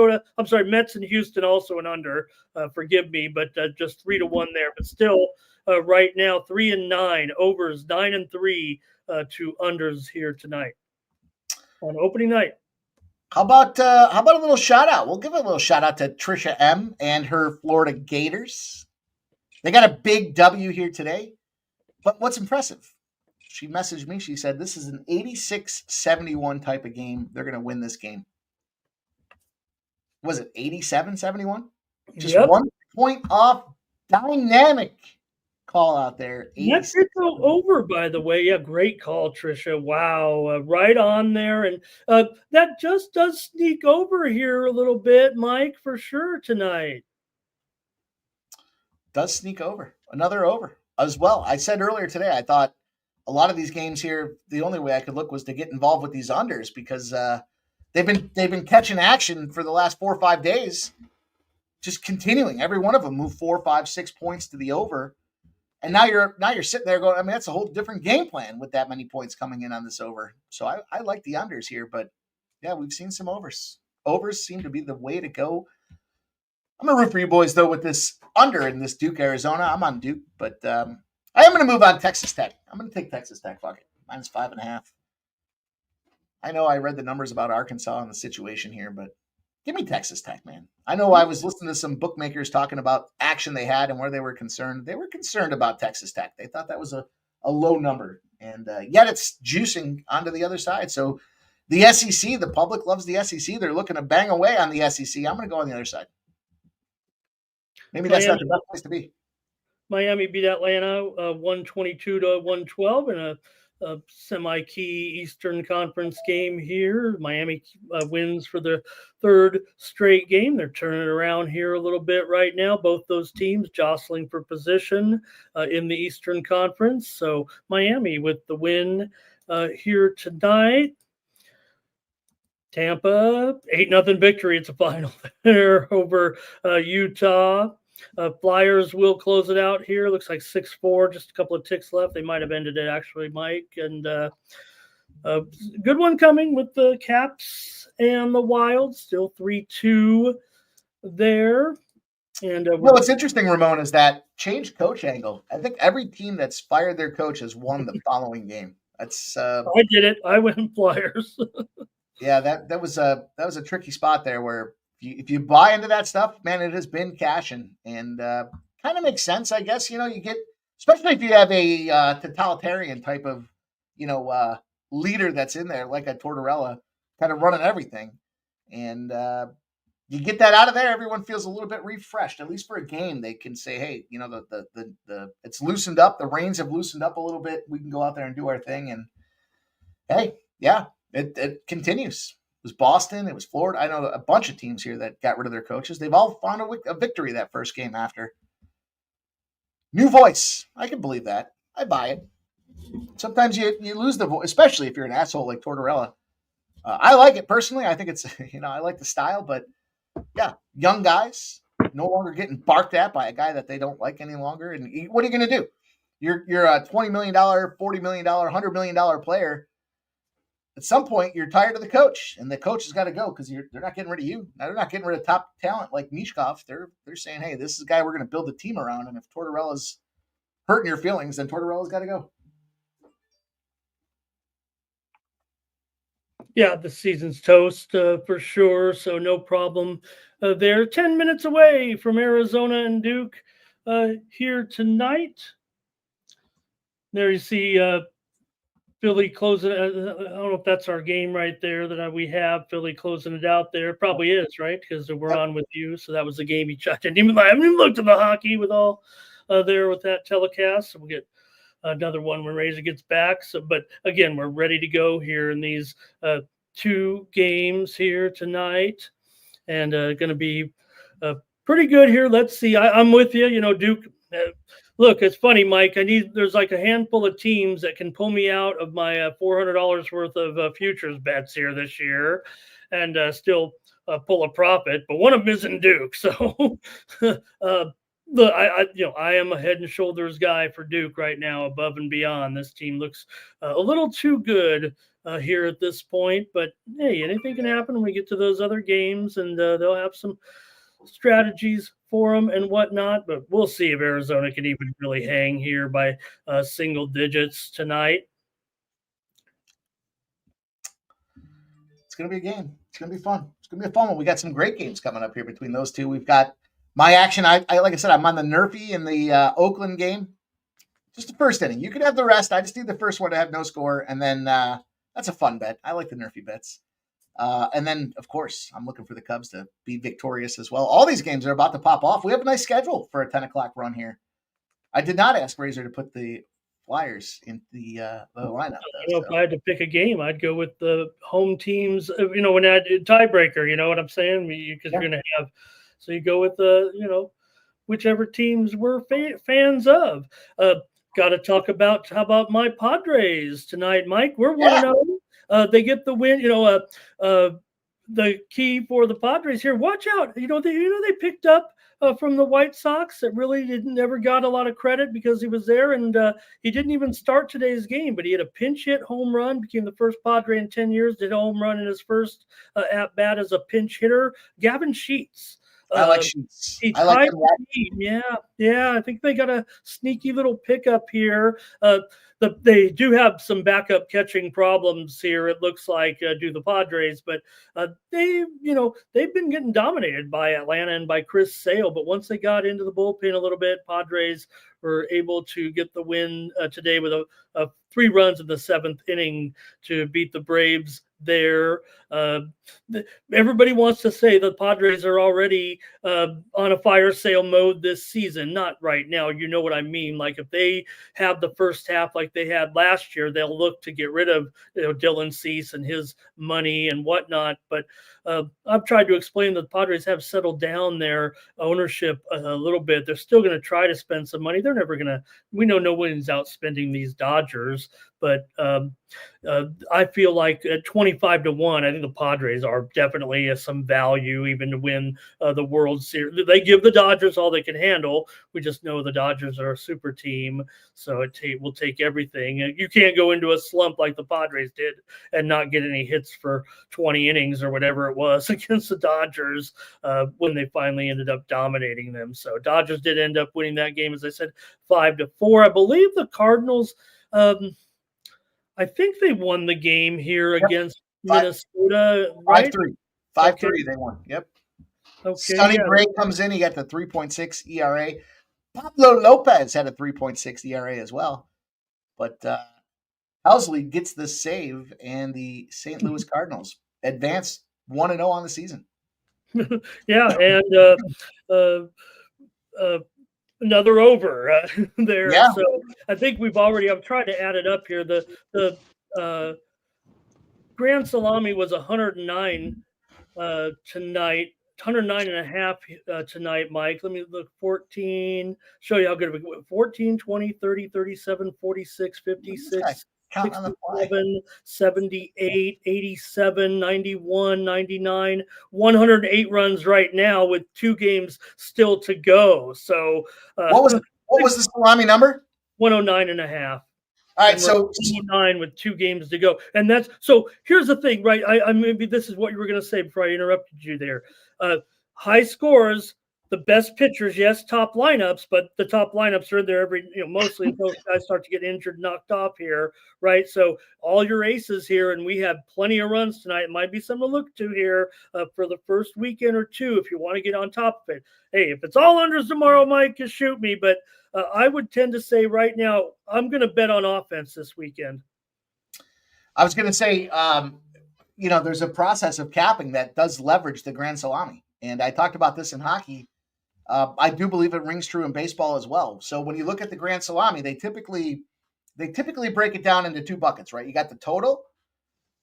and Houston also an under. Forgive me, but just 3-1 there. But still, right now 3-9 overs, 9-3 to unders here tonight on opening night. How about a little shout out? We'll give a little shout out to Trisha M and her Florida Gators. They got a big W here today. But what's impressive, she messaged me. She said, this is an 86-71 type of game. They're going to win this game. Was it 87-71? Just 1 point off. Dynamic call out there. That's it over, by the way. Yeah, great call, Trisha. Wow, right on there. And that just does sneak over here a little bit, Mike, for sure tonight. Does sneak over. Another over as well. I said earlier today, I thought a lot of these games here, the only way I could look was to get involved with these unders because they've been catching action for the last 4 or 5 days, just continuing. Every one of them move 4, 5, 6 points to the over. And now you're sitting there going, I mean, that's a whole different game plan with that many points coming in on this over. So I like the unders here, but yeah, we've seen some overs. Overs seem to be the way to go. I'm going to root for you boys, though, with this under in this Duke, Arizona. I'm on Duke, but I am going to move on Texas Tech. I'm going to take Texas Tech. Fuck it. -5.5. I know I read the numbers about Arkansas and the situation here, but give me Texas Tech, man. I know I was listening to some bookmakers talking about action they had and where they were concerned. They were concerned about Texas Tech. They thought that was a low number, and yet it's juicing onto the other side. So the SEC, the public loves the SEC. They're looking to bang away on the SEC. I'm going to go on the other side. Maybe that's not the best place to be. Miami beat Atlanta 122-112 in a semi-key Eastern Conference game here. Miami wins for the third straight game. They're turning it around here a little bit right now. Both those teams jostling for position in the Eastern Conference. So Miami with the win here tonight. Tampa, 8-0 victory. It's a final there over Utah. Flyers will close it out here. Looks like 6-4, just a couple of ticks left. They might have ended it actually, Mike. And good one coming with the Caps and the Wild. Still 3-2 there. And what's interesting, Ramon, is that change coach angle. I think every team that's fired their coach has won the following game. That's I did it. I went Flyers. Yeah, that was a tricky spot there where if you buy into that stuff, man, it has been cashing, and kind of makes sense, I guess. You get, especially if you have a totalitarian type of, leader that's in there, like a Tortorella, kind of running everything, and you get that out of there, everyone feels a little bit refreshed. At least for a game, they can say, hey, the it's loosened up, the reins have loosened up a little bit. We can go out there and do our thing, and hey, yeah. It continues. It was Boston. It was Florida. I know a bunch of teams here that got rid of their coaches. They've all found a victory that first game after. New voice. I can believe that. I buy it. Sometimes you lose the voice, especially if you're an asshole like Tortorella. I like it personally. I think it's, I like the style. But, yeah, young guys no longer getting barked at by a guy that they don't like any longer. And what are you going to do? You're a $20 million, $40 million, $100 million player. At some point, you're tired of the coach, and the coach has got to go because they're not getting rid of you. Now, they're not getting rid of top talent like Mishkov. They're saying, hey, this is a guy we're going to build a team around, and if Tortorella's hurting your feelings, then Tortorella's got to go. Yeah, the season's toast for sure, so no problem there. 10 minutes away from Arizona and Duke here tonight. There you see Philly closing. I don't know if that's our game right there that we have. Philly closing it out there. Probably is, right? Because we're on with you. So that was the game I haven't even looked at the hockey with all there with that telecast. So we'll get another one when Razor gets back. So, but again, we're ready to go here in these 2 games here tonight, and going to be pretty good here. Let's see. I'm with you. Duke. Look, it's funny, Mike. There's like a handful of teams that can pull me out of my $400 worth of futures bets here this year, and still pull a profit. But one of them isn't Duke, so I am a head and shoulders guy for Duke right now, above and beyond. This team looks a little too good here at this point, but hey, anything can happen when we get to those other games, and they'll have some strategies for them and whatnot, but we'll see if Arizona can even really hang here by single digits tonight. It's going to be a game. It's going to be fun. It's going to be a fun one. We got some great games coming up here between those two. We've got my action. I like I said, I'm on the Nerfy in the Oakland game. Just the first inning. You can have the rest. I just need the first one to have no score, and then that's a fun bet. I like the Nerfy bets. And then, of course, I'm looking for the Cubs to be victorious as well. All these games are about to pop off. We have a nice schedule for a 10 o'clock run here. I did not ask Razor to put the Flyers in the lineup. If I had to pick a game, I'd go with the home teams, when I did tiebreaker, you know what I'm saying? Because you're going to have – so you go with the, whichever teams we're fans of. got to talk about how about my Padres tonight, Mike? We're 1-0. They get the win. The key for the Padres here. Watch out. They picked up from the White Sox that really never got a lot of credit because he was there, and he didn't even start today's game, but he had a pinch hit home run, became the first Padre in 10 years, did a home run in his first at bat as a pinch hitter. Gavin Sheets. I like Sheets. He I like tied the team. Yeah. I think they got a sneaky little pickup here. They do have some backup catching problems here, it looks like, do the Padres, but they've been getting dominated by Atlanta and by Chris Sale. But once they got into the bullpen a little bit, Padres were able to get the win today with a 3 runs in the 7th inning to beat the Braves there. Everybody wants to say the Padres are already on a fire sale mode this season. Not right now. You know what I mean? Like if they have the first half like they had last year, they'll look to get rid of Dylan Cease and his money and whatnot. But I've tried to explain that the Padres have settled down their ownership a little bit. They're still going to try to spend some money. They're never going to. We know no one's out spending these Dodgers, but I feel like at 25-1, I think the Padres are definitely some value even to win the World Series. They give the Dodgers all they can handle. We just know the Dodgers are a super team, so it will take everything. You can't go into a slump like the Padres did and not get any hits for 20 innings or whatever it was against the Dodgers when they finally ended up dominating them. So Dodgers did end up winning that game, as I said, 5-4. I believe the Cardinals. I think they won the game here against Minnesota, right? 5-3. 5-3 they won. Yep. Okay. Sonny Gray comes in. He got the 3.6 ERA. Pablo Lopez had a 3.6 ERA as well. But Helsley gets the save, and the St. Louis Cardinals advance 1-0 on the season. Yeah, and another over there. Yeah. So I think I've tried to add it up here. The Grand Salami was 109 tonight, 109.5 tonight, Mike. Let me look. 14, show you how good of a 14, 20, 30, 37, 46, 56. 67, 78, 87, 91, 99, 108 runs right now with 2 games still to go. So what was the Salami number? 109.5. All right, so 9 with 2 games to go. And that's so here's the thing, right? I maybe this is what you were going to say before I interrupted you there. High scores, the best pitchers, yes, top lineups, but the top lineups are there mostly until guys start to get injured, knocked off here, right? So all your aces here, and we have plenty of runs tonight. It might be something to look to here for the first weekend or two if you want to get on top of it. Hey, if it's all unders tomorrow, Mike, just shoot me. But I would tend to say right now, I'm going to bet on offense this weekend. I was going to say, there's a process of capping that does leverage the Grand Salami. And I talked about this in hockey. I do believe it rings true in baseball as well. So when you look at the Grand Salami, they typically break it down into 2 buckets, right? You got the total,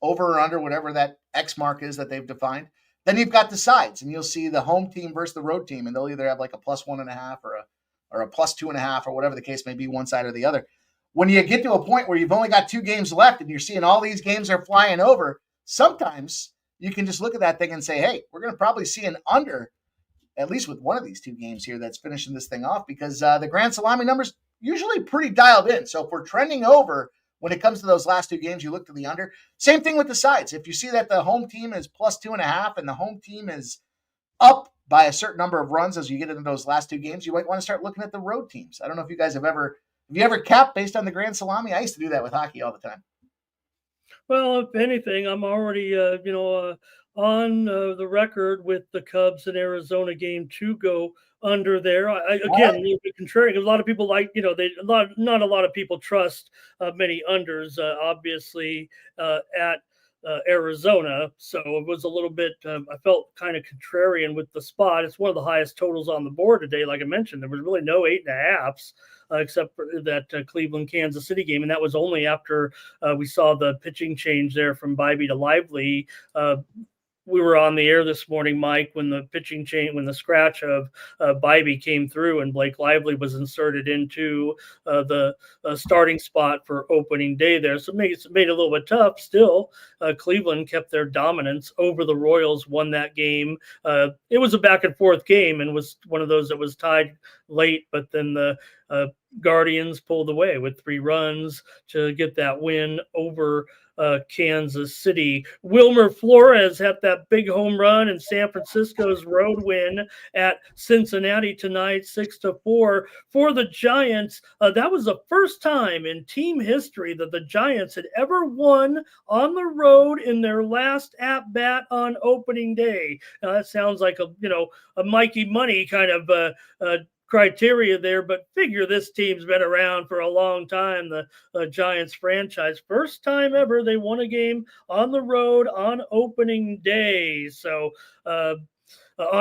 over or under, whatever that X mark is that they've defined. Then you've got the sides, and you'll see the home team versus the road team, and they'll either have like a +1.5 or a +2.5 or whatever the case may be, one side or the other. When you get to a point where you've only got 2 games left and you're seeing all these games are flying over, sometimes you can just look at that thing and say, hey, we're going to probably see an under, at least with one of these 2 games here that's finishing this thing off, because the Grand Salami numbers usually pretty dialed in. So if we're trending over when it comes to those last 2 games, you look to the under. Same thing with the sides. If you see that the home team is +2.5 and the home team is up by a certain number of runs as you get into those last 2 games, you might want to start looking at the road teams. I don't know if you guys have ever capped based on the Grand Salami? I used to do that with hockey all the time. Well, if anything, I'm already, on the record with the Cubs and Arizona game to go under there. Again, contrary, because a lot of people not a lot of people trust many unders, obviously, at Arizona. So it was a little bit, I felt kind of contrarian with the spot. It's one of the highest totals on the board today. Like I mentioned, there was really no 8.5s. Except for that Cleveland-Kansas City game. And that was only after we saw the pitching change there from Bybee to Lively. we were on the air this morning, Mike, when the when the scratch of Bybee came through and Blake Lively was inserted into the starting spot for opening day there. So it made it a little bit tough. Still, Cleveland kept their dominance over the Royals, won that game. It was a back and forth game and was one of those that was tied late, but then the Guardians pulled away with 3 runs to get that win over Kansas City. Wilmer Flores had that big home run in San Francisco's road win at Cincinnati tonight, 6-4 for the Giants. That was the first time in team history that the Giants had ever won on the road in their last at bat on opening day. Now that sounds like a Mikey Money kind of criteria there, but figure this team's been around for a long time. The Giants franchise, first time ever they won a game on the road on opening day. So on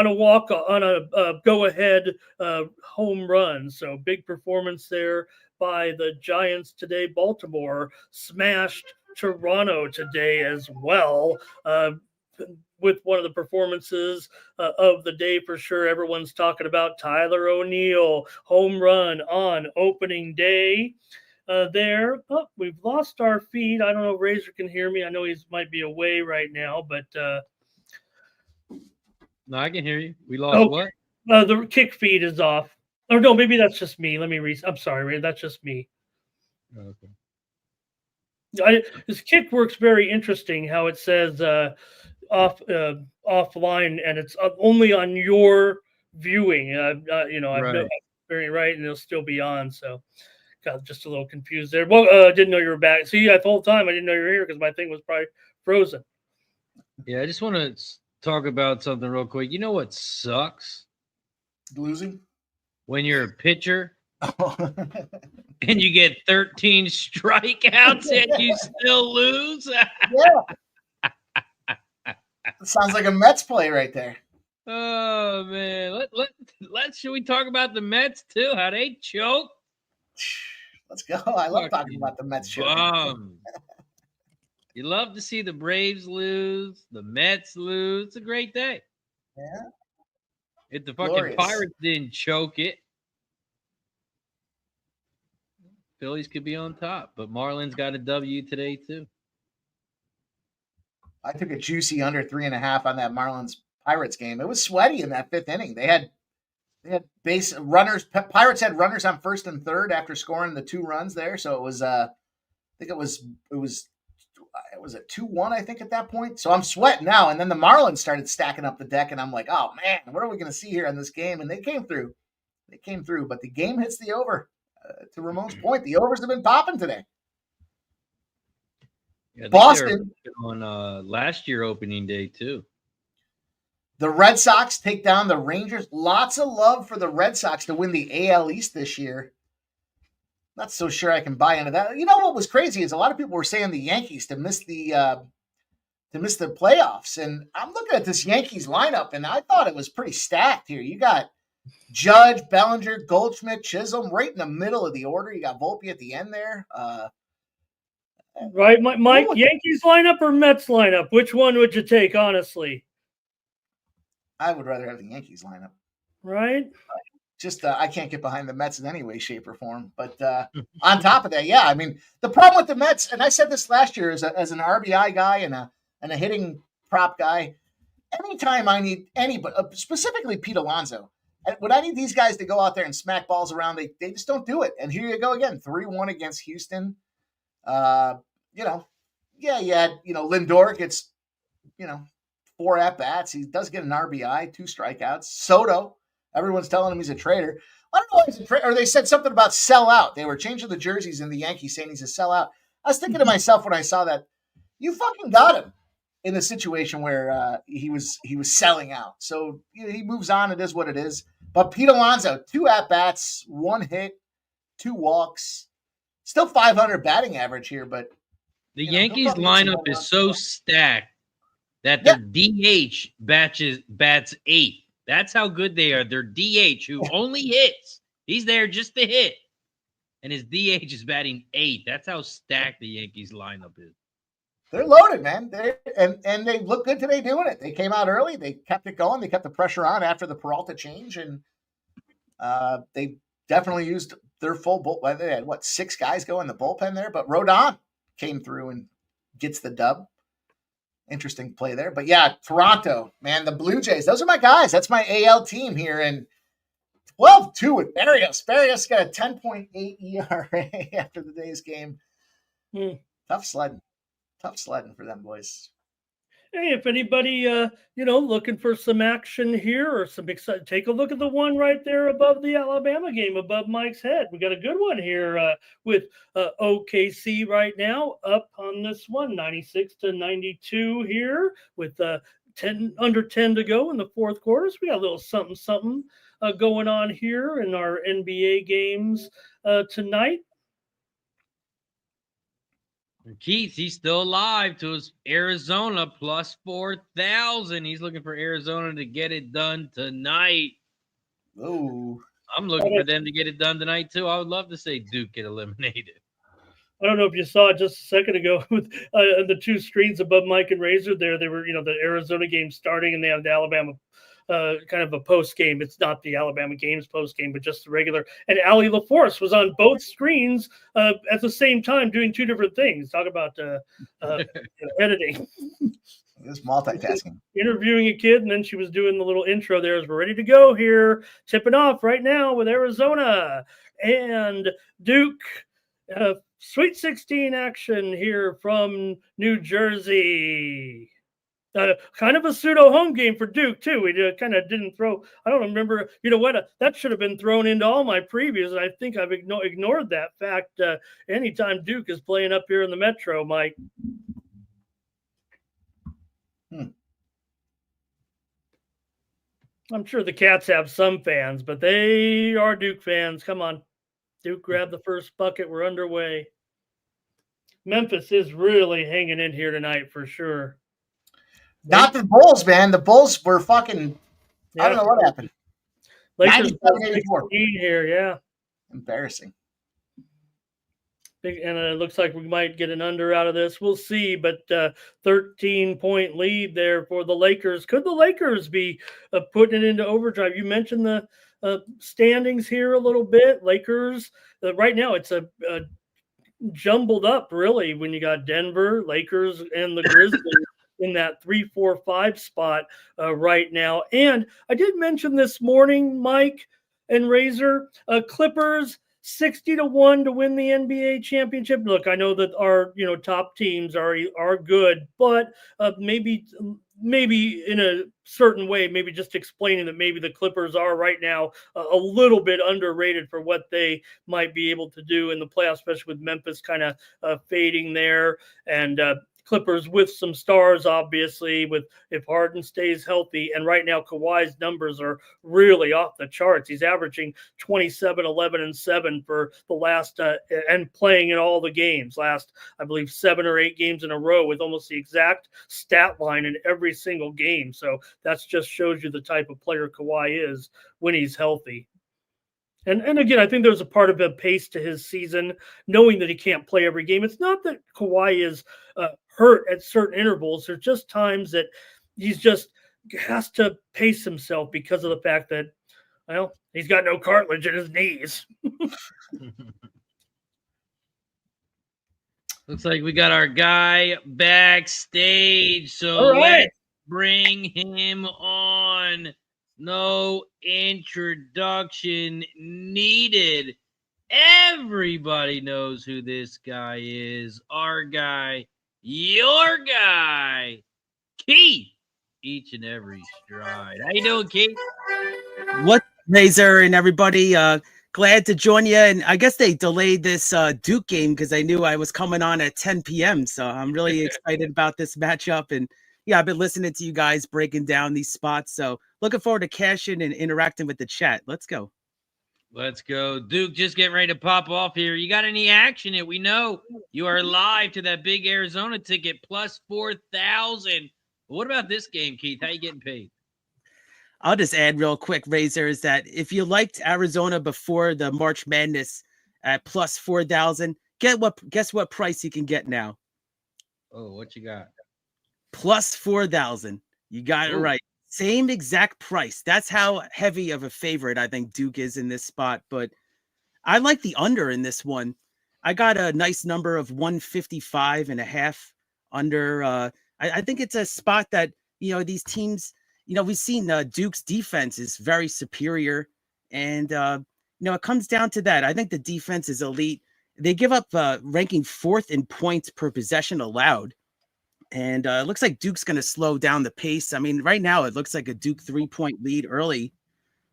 a go-ahead home run. So big performance there by the Giants today. Baltimore smashed Toronto today as well. With one of the performances of the day for sure. Everyone's talking about Tyler O'Neill, home run on opening day there. Oh, we've lost our feed. I don't know if Razor can hear me. I know he might be away right now, but no, I can hear you. We lost what? The kick feed is off. Or no, maybe that's just me. Let me I'm sorry, Ray. That's just me. Okay. This kick works very interesting how it says offline and it's only on your viewing. I've very right, and it'll still be on. So got just a little confused there. Well, didn't know you were back. See, the whole time I didn't know you were here because my thing was probably frozen. Yeah, I just want to talk about something real quick. You know what sucks? Losing? When you're a pitcher and you get 13 strikeouts and you still lose. Yeah. Sounds like a Mets play right there. Oh man, should we talk about the Mets too? How they choke? Let's go. I love talking about the Mets choking. You love to see the Braves lose, the Mets lose. It's a great day. Yeah. If the fucking Pirates didn't choke it, Phillies could be on top. But Marlins got a W today too. I took a juicy under 3.5 on that Marlins Pirates game. It was sweaty in that 5th inning. They had base runners. Pirates had runners on 1st and 3rd after scoring the 2 runs there. So it was I think it was a 2-1, I think, at that point. So I'm sweating now. And then the Marlins started stacking up the deck, and I'm like, oh man, what are we going to see here in this game? And they came through. But the game hits the over. To Ramon's point, the overs have been popping today. Yeah, Boston on last year opening day too. The Red Sox take down the Rangers. Lots of love for the Red Sox to win the AL East this year. Not so sure I can buy into that. You know what was crazy is a lot of people were saying the Yankees to miss the playoffs, and I'm looking at this Yankees lineup, and I thought it was pretty stacked here. You got Judge, Bellinger, Goldschmidt, Chisholm right in the middle of the order. You got Volpe at the end there. Right, Mike, Yankees lineup or Mets lineup? Which one would you take, honestly? I would rather have the Yankees lineup. Right? Just I can't get behind the Mets in any way, shape, or form. But on top of that, yeah, I mean, the problem with the Mets, and I said this last year as an RBI guy and a hitting prop guy, anytime I need anybody, specifically Pete Alonso, when I need these guys to go out there and smack balls around, they just don't do it. And here you go again, 3-1 against Houston. Lindor gets, 4 at-bats. He does get an RBI, 2 strikeouts. Soto, everyone's telling him he's a traitor. I don't know why he's a traitor. Or they said something about sell out. They were changing the jerseys in the Yankees saying he's a sellout. I was thinking to myself when I saw that, you fucking got him in the situation where he was selling out. So he moves on. It is what it is. But Pete Alonso, 2 at-bats, 1 hit, 2 walks. Still 500 batting average here, but the Yankees lineup is so stacked that their DH bats 8th. That's how good they are. Their DH, who only hits, he's there just to hit, and his DH is batting 8th. That's how stacked the Yankees lineup is. They're loaded, man. And they look good today doing it. They came out early. They kept it going. They kept the pressure on after the Peralta change, and they definitely used their full bullpen. They had, 6 guys go in the bullpen there, but Rodon came through and gets the dub. Interesting play there. But yeah, Toronto, man, the Blue Jays, those are my guys. That's my AL team here. And 12-2 with Barrios. Barrios got a 10.8 ERA after the day's game. Tough sledding for them boys. Hey, if anybody, looking for some action here or some excitement, take a look at the one right there above the Alabama game, above Mike's head. We got a good one here with OKC right now, up on this one, 96-92 here with under 10 to go in the fourth quarter. So we got a little something going on here in our NBA games tonight. Keith, he's still alive to his Arizona plus 4,000. He's looking for Arizona to get it done tonight. Ooh. I'm looking for them to get it done tonight, too. I would love to say Duke get eliminated. I don't know if you saw it just a second ago with the two screens above Mike and Razor there. They were, the Arizona game starting, and they had the Alabama kind of a post game. It's not the Alabama games post game, but just the regular. And Allie LaForce was on both screens at the same time doing two different things. Talk about editing. It's multitasking. Interviewing a kid, and then she was doing the little intro there as we're ready to go here. Tipping off right now with Arizona and Duke. Sweet 16 action here from New Jersey. Kind of a pseudo home game for Duke, too. We kind of didn't throw. I don't remember. You know what? That should have been thrown into all my previews. And I think I've ignored that fact anytime Duke is playing up here in the Metro, Mike. I'm sure the Cats have some fans, but they are Duke fans. Come on. Duke grabbed the first bucket. We're underway. Memphis is really hanging in here tonight for sure. Not the Bulls, man. The Bulls were fucking. I don't know what happened. Lakers 16 here, yeah. Embarrassing. And it looks like we might get an under out of this. We'll see, but 13-point lead there for the Lakers. Could the Lakers be putting it into overdrive? You mentioned the standings here a little bit. Lakers, right now it's a jumbled up, really, when you got Denver, Lakers, and the Grizzlies in that 3-4-5 spot right now. And I did mention this morning, Mike and Razor, Clippers 60-1 to win the NBA championship. Look, I know that our top teams are good, but maybe in a certain way, maybe just explaining that maybe the Clippers are right now a little bit underrated for what they might be able to do in the playoffs, especially with Memphis kind of fading there, and Clippers with some stars, obviously, with if Harden stays healthy. And right now, Kawhi's numbers are really off the charts. He's averaging 27, 11, and 7 for the last and playing in all the games. Last, I believe, 7 or 8 games in a row with almost the exact stat line in every single game. So that just shows you the type of player Kawhi is when he's healthy. And again, I think there's a part of a pace to his season, knowing that he can't play every game. It's not that Kawhi is hurt at certain intervals. There's just times that he's just has to pace himself because of the fact that, well, he's got no cartilage in his knees. Looks like we got our guy backstage, so let's bring him on. No introduction needed. Everybody knows who this guy is. Our guy, your guy, Keith. Each and every stride. How you doing, Keith? What, Razor and everybody? Glad to join you. And I guess they delayed this Duke game because I knew I was coming on at 10 p.m. So I'm really excited about this matchup. And yeah, I've been listening to you guys breaking down these spots. So looking forward to cashing and interacting with the chat. Let's go. Let's go. Duke, just getting ready to pop off here. You got any action yet? We know you are live to that big Arizona ticket, plus 4,000. What about this game, Keith? How you getting paid? I'll just add real quick, Razor, is that if you liked Arizona before the March Madness at plus 4,000, guess what price you can get now? Oh, what you got? Plus 4,000. You got it Ooh. right. Same exact price. That's how heavy of a favorite I think Duke is in this spot. But I like the under in this one. I got a nice number of 155.5 under. I think it's a spot that, these teams, we've seen Duke's defense is very superior. And, it comes down to that. I think the defense is elite. They give up ranking 4th in points per possession allowed. And it looks like Duke's going to slow down the pace. I mean, right now it looks like a Duke 3-point lead early.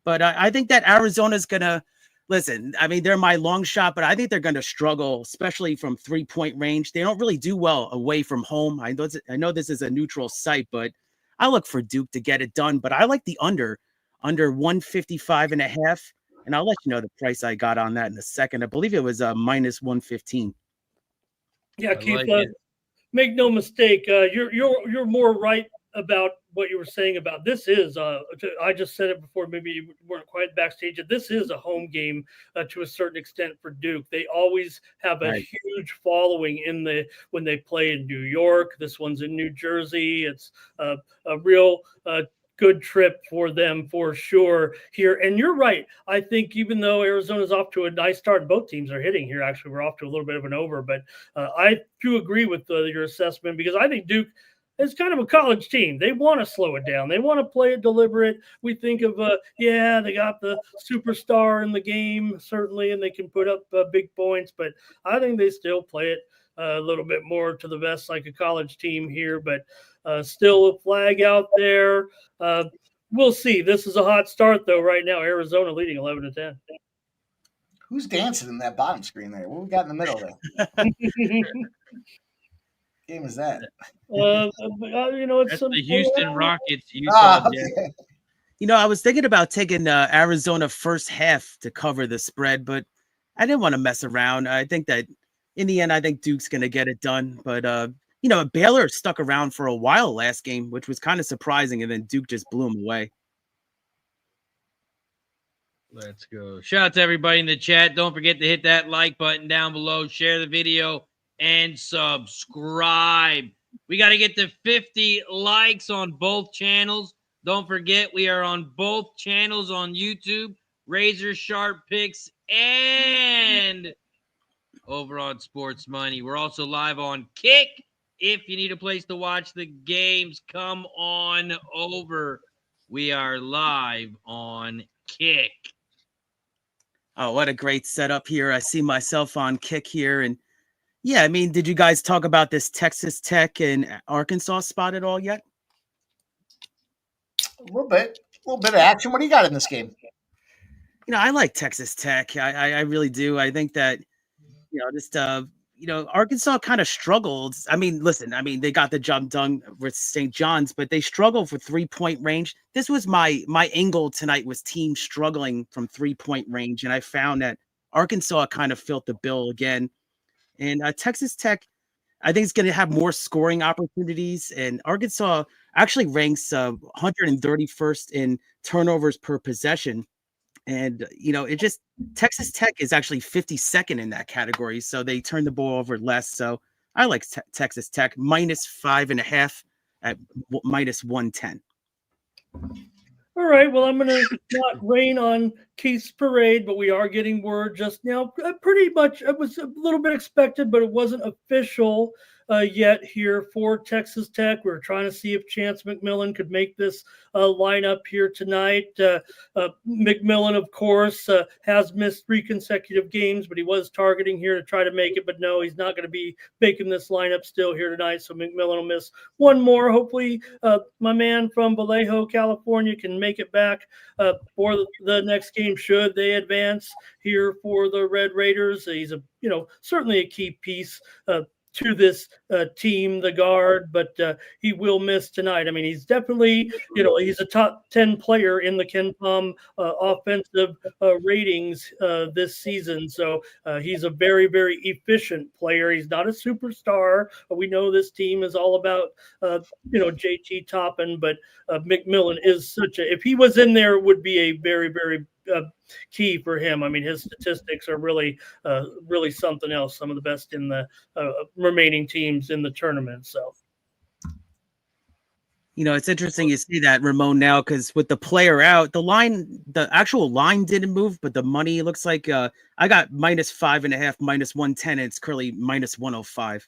But I think that Arizona's going to, listen, I mean, they're my long shot, but I think they're going to struggle, especially from 3-point range. They don't really do well away from home. I know this is a neutral site, but I look for Duke to get it done. But I like the under 155.5. And I'll let you know the price I got on that in a second. I believe it was minus 115. Yeah, Keith, make no mistake. You're more right about what you were saying about this is. I just said it before. Maybe you weren't quite backstage. This is a home game to a certain extent for Duke. They always have a huge following when they play in New York. This one's in New Jersey. It's a real good trip for them for sure here. And you're right. I think even though Arizona's off to a nice start, both teams are hitting here. Actually, we're off to a little bit of an over, but I do agree with your assessment, because I think Duke is kind of a college team. They want to slow it down. They want to play it deliberate. We think of, they got the superstar in the game, certainly, and they can put up big points, but I think they still play it a little bit more to the vest like a college team here, but still a flag out there. We'll see. This is a hot start, though, right now. Arizona leading 11-10. Who's dancing in that bottom screen there? What we got in the middle there? Game is that? It's That's the Houston Rockets. Okay. I was thinking about taking Arizona first half to cover the spread, but I didn't want to mess around. I think that in the end, I think Duke's going to get it done. But, Baylor stuck around for a while last game, which was kind of surprising, and then Duke just blew them away. Let's go. Shout out to everybody in the chat. Don't forget to hit that like button down below, share the video, and subscribe. We got to get to 50 likes on both channels. Don't forget, we are on both channels on YouTube, Razor Sharp Picks and over on Sports Money. We're also live on Kick. If you need a place to watch the games, come on over. We are live on Kick. Oh, what a great setup here. I see myself on Kick here. And yeah, I mean, did you guys talk about this Texas Tech and Arkansas spot at all yet? A little bit of action. What do you got in this game? I like Texas Tech. I really do. I think that, Arkansas kind of struggled. I mean, listen, they got the job done with St. John's, but they struggled for 3-point range. This was my angle tonight, was teams struggling from 3-point range. And I found that Arkansas kind of filled the bill again. And Texas Tech, I think, is going to have more scoring opportunities. And Arkansas actually ranks 131st in turnovers per possession. And, Texas Tech is actually 52nd in that category. So they turn the ball over less. So I like Texas Tech minus 5.5 at minus 110. All right. Well, I'm going to not rain on Keith's parade, but we are getting word just now. Pretty much, it was a little bit expected, but it wasn't official yet here for Texas Tech. We were trying to see if Chance McMillan could make this lineup here tonight. McMillan, of course, has missed 3 consecutive games, but he was targeting here to try to make it. But no, he's not going to be making this lineup still here tonight. So McMillan will miss one more. Hopefully, my man from Vallejo, California, can make it back for the next game should they advance here for the Red Raiders. He's certainly a key piece to this team, the guard, but he will miss tonight. I mean, he's definitely, he's a top 10 player in the KenPom offensive ratings this season. So he's a very, very efficient player. He's not a superstar. We know this team is all about, JT Toppin, but McMillan is if he was in there, it would be a very, very key for him. I mean, his statistics are really something else. Some of the best in the remaining teams in the tournament. So. It's interesting you see that, Ramon, now, because with the player out, the actual line didn't move, but the money looks like I got -5.5, -110, and it's currently -105.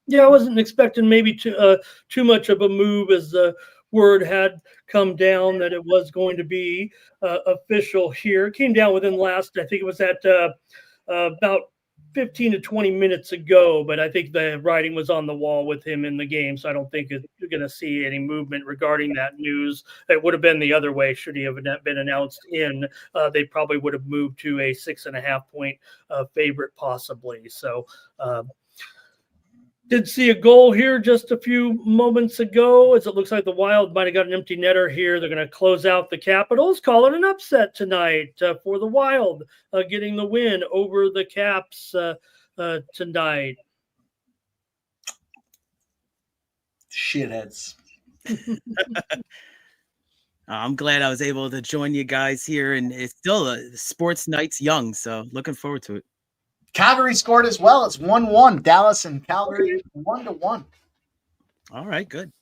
Yeah, I wasn't expecting maybe too much of a move, as the word had come down that it was going to be official here. It came down within I think it was at about 15 to 20 minutes ago, but I think the writing was on the wall with him in the game, so I don't think you're going to see any movement regarding that news. It would have been the other way should he have been announced in. They probably would have moved to a 6.5 point favorite possibly. So did see a goal here just a few moments ago, as it looks like the Wild might have got an empty netter here. They're going to close out the Capitals, call it an upset tonight for the Wild, getting the win over the Caps tonight. Shitheads. I'm glad I was able to join you guys here, and it's still sports night's young, so looking forward to it. Calgary scored as well. It's 1-1. Dallas and Calgary 1-1. All right, good.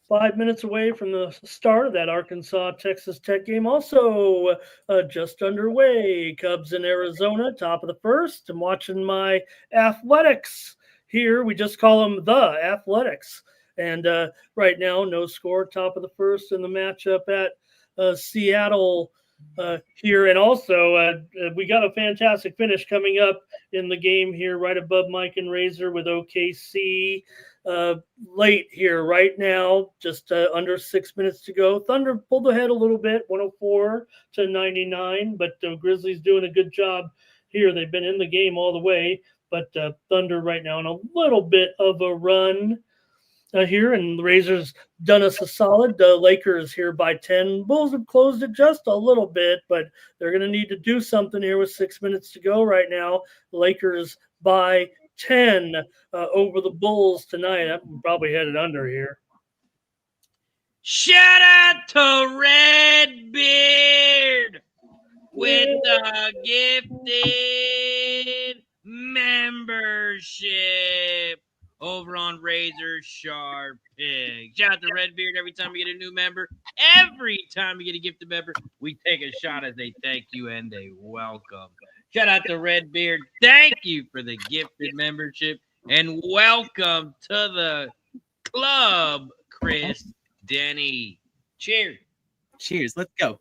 5 minutes away from the start of that Arkansas-Texas Tech game. Also just underway. Cubs in Arizona, top of the first. I'm watching my Athletics here. We just call them the Athletics. And right now, no score, top of the first in the matchup at Seattle here. And also, we got a fantastic finish coming up in the game here right above Mike and Razor with OKC late here right now, just under 6 minutes to go. Thunder pulled ahead a little bit, 104-99, but Grizzlies doing a good job here. They've been in the game all the way, but Thunder right now in a little bit of a run here, and the Razors done us a solid. The Lakers here by 10. Bulls have closed it just a little bit, but they're going to need to do something here with 6 minutes to go right now. Lakers by 10 over the Bulls tonight. I'm probably headed under here. Shout out to Redbeard with the gifted membership over on Razor Sharp Pig. Shout out to Redbeard every time we get a new member. Every time we get a gifted member, we take a shot as they thank you and they welcome. Shout out to Redbeard. Thank you for the gifted membership and welcome to the club, Chris Denny. Cheers. Cheers. Let's go.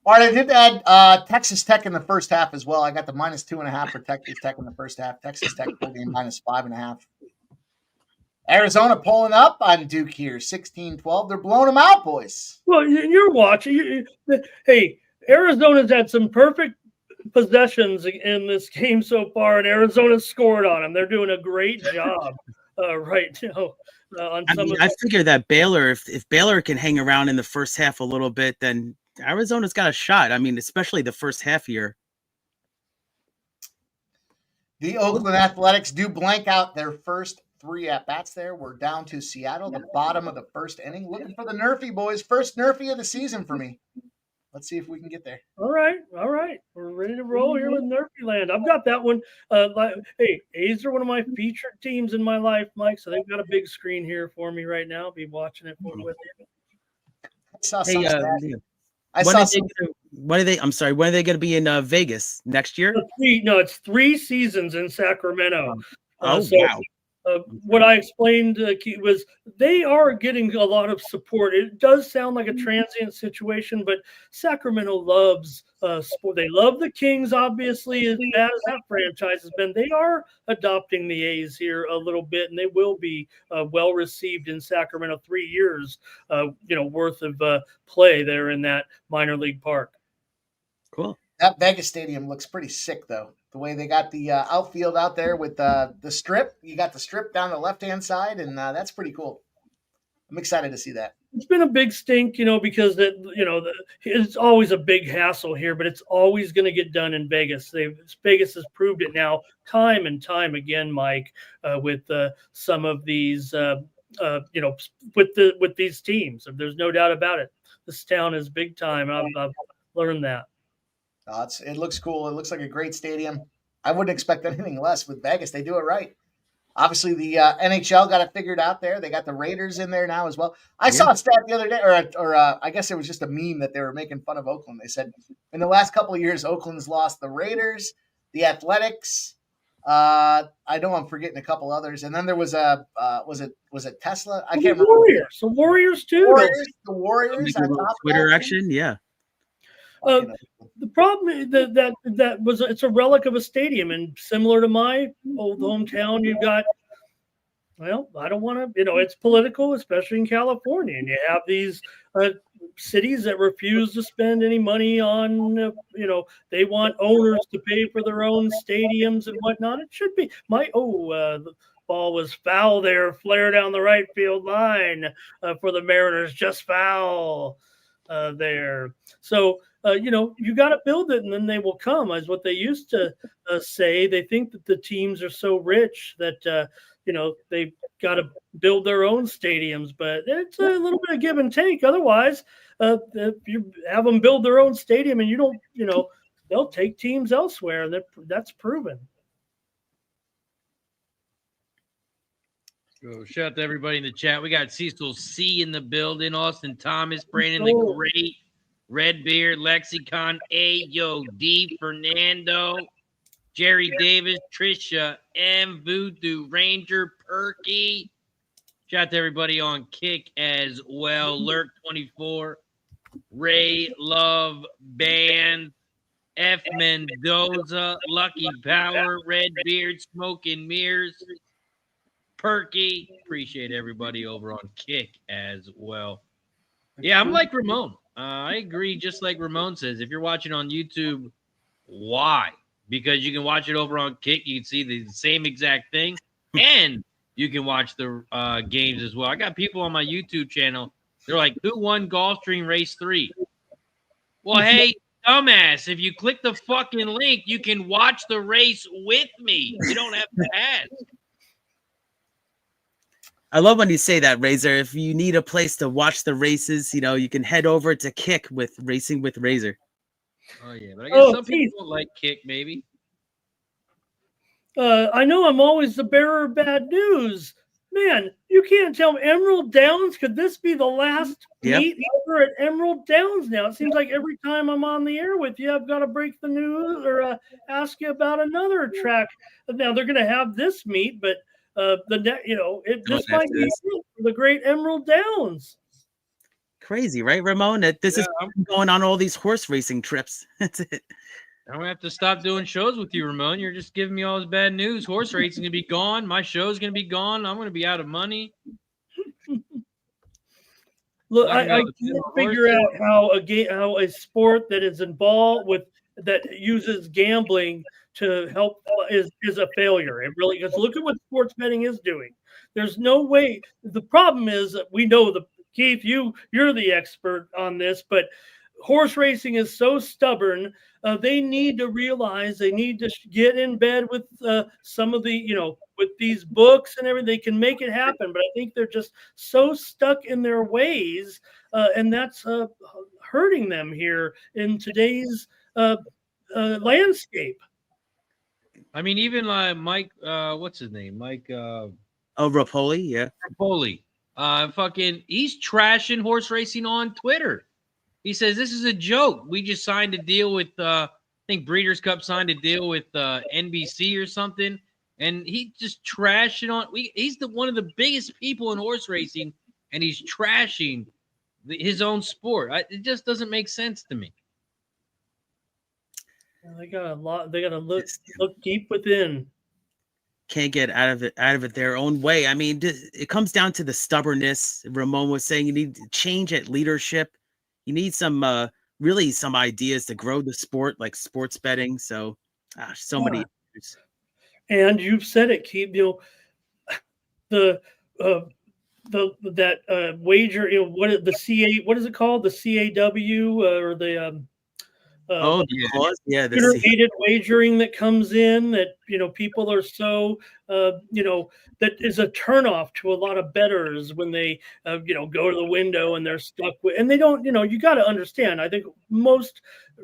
All right, I did add Texas Tech in the first half as well. I got the -2.5 for Texas Tech in the first half. Texas Tech pulled in -5.5. Arizona pulling up on Duke here, 16-12. They're blowing them out, boys. Well, you're watching. Hey, Arizona's had some perfect possessions in this game so far, and Arizona scored on them. They're doing a great job right now. I figure that Baylor, if Baylor can hang around in the first half a little bit, then Arizona's got a shot. I mean, especially the first half here. The Oakland Athletics do blank out their first 3 at-bats there. We're down to Seattle, the bottom of the first inning. Looking for the Nerfy, boys. First Nerfy of the season for me. Let's see if we can get there. All right. We're ready to roll here with Nerfy Land. I've got that one. Hey, A's are one of my featured teams in my life, Mike, so they've got a big screen here for me right now. I'll be watching it with you. I saw some when are they going to be in Vegas next year? It's 3 seasons in Sacramento. Wow. What I explained was they are getting a lot of support. It does sound like a transient situation, but Sacramento loves sport. They love the Kings, obviously, as bad as that franchise has been. They are adopting the A's here a little bit, and they will be well received in Sacramento. 3 years, worth of play there in that minor league park. Cool. That Vegas stadium looks pretty sick, though. The way they got the outfield out there with the strip. You got the strip down the left-hand side, and that's pretty cool. I'm excited to see that. It's been a big stink, because it's always a big hassle here, but it's always going to get done in Vegas. Vegas has proved it now time and time again, Mike, with some of these with these teams. There's no doubt about it. This town is big time. I've learned that. It looks cool. It looks like a great stadium. I wouldn't expect anything less with Vegas. They do it right. Obviously, the NHL got it figured out there. They got the Raiders in there now as well. I saw a stat the other day, or I guess it was just a meme that they were making fun of Oakland. They said in the last couple of years, Oakland's lost the Raiders, the Athletics. I know I'm forgetting a couple others, and then there was was it Tesla? I can't remember. Warriors, the Warriors too. The Warriors. Twitter action, yeah. The problem is that it's a relic of a stadium, and similar to my old hometown, you've got. Well, I don't want to. It's political, especially in California, and you have these cities that refuse to spend any money on. They want owners to pay for their own stadiums and whatnot. It should be the ball was foul there, flare down the right field line for the Mariners, just foul there. So. You got to build it and then they will come, is what they used to say. They think that the teams are so rich that, they've got to build their own stadiums, but it's a little bit of give and take. Otherwise, if you have them build their own stadium and you don't, they'll take teams elsewhere. That's proven. So shout out to everybody in the chat. We got Cecil C in the building, Austin Thomas, Brandon the Great, Redbeard, Lexicon, Ayo, D, Fernando, Jerry Davis, Trisha, M, Voodoo, Ranger, Perky. Shout out to everybody on Kick as well. Lurk24, Ray, Love, Band, F, Mendoza, Lucky Power, Redbeard, Smoking Mirrors, Perky. Appreciate everybody over on Kick as well. Yeah, I'm like Ramon. I agree. Just like Ramon says, if you're watching on YouTube, why? Because you can watch it over on Kick. You can see the same exact thing, and you can watch the games as well. I got people on my YouTube channel. They're like, who won Gulfstream Race 3? Well, hey, dumbass, if you click the fucking link, you can watch the race with me. You don't have to ask. I love when you say that, Razor. If you need a place to watch the races, you can head over to Kick with Racing with Razor. Oh, yeah. But I guess some people don't like Kick, maybe. I know I'm always the bearer of bad news. Man, you can't tell me Emerald Downs. Could this be the last meet over at Emerald Downs now? It seems like every time I'm on the air with you, I've got to break the news or ask you about another track. Now, they're going to have this meet, but this might be the great Emerald Downs. Crazy, right, Ramon? This is going on all these horse racing trips. That's it. I'm going to have to stop doing shows with you, Ramon. You're just giving me all this bad news. Horse racing going to be gone. My show's going to be gone. I'm going to be out of money. Look, I can't figure out how a sport that is involved that uses gambling to help is a failure. It really is. Look at what sports betting is doing. There's no way. The problem is that we know Keith, you're the expert on this, but horse racing is so stubborn. They need to realize they need to get in bed with some of the, with these books and everything. They can make it happen, but I think they're just so stuck in their ways, and that's hurting them here in today's landscape. I mean, even Mike, what's his name? Mike. Rapoli, yeah. Rapoli. He's trashing horse racing on Twitter. He says this is a joke. We just signed a deal with, I think Breeders' Cup signed a deal with NBC or something, and he just trashing on. He's one of the biggest people in horse racing, and he's trashing his own sport. It just doesn't make sense to me. They got a lot. They got to look deep within. Can't get out of it their own way. I mean, it comes down to the stubbornness. Ramon was saying you need to change at leadership. You need some ideas to grow the sport, like sports betting. So, many issues. And you've said it, Keith. That wager. What is the CA? What is it called? The CAW or the the integrated wagering that comes in that people are so, that is a turnoff to a lot of bettors when they, go to the window and they're stuck with, and they don't, you got to understand. I think most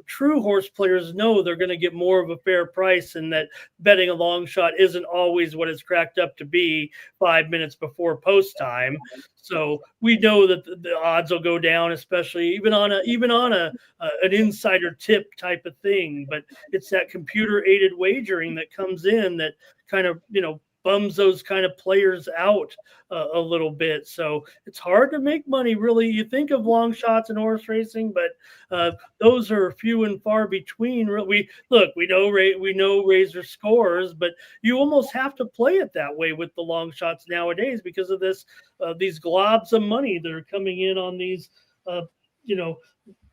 true horse players know they're going to get more of a fair price, and that betting a long shot isn't always what it's cracked up to be 5 minutes before post time. So we know that the odds will go down, especially even on an insider tip type of thing. But it's that computer aided wagering that comes in that kind of, bums those kind of players out a little bit. So it's hard to make money, really. You think of long shots in horse racing, but those are few and far between. We know Razor scores, but you almost have to play it that way with the long shots nowadays because of these globs of money that are coming in on these,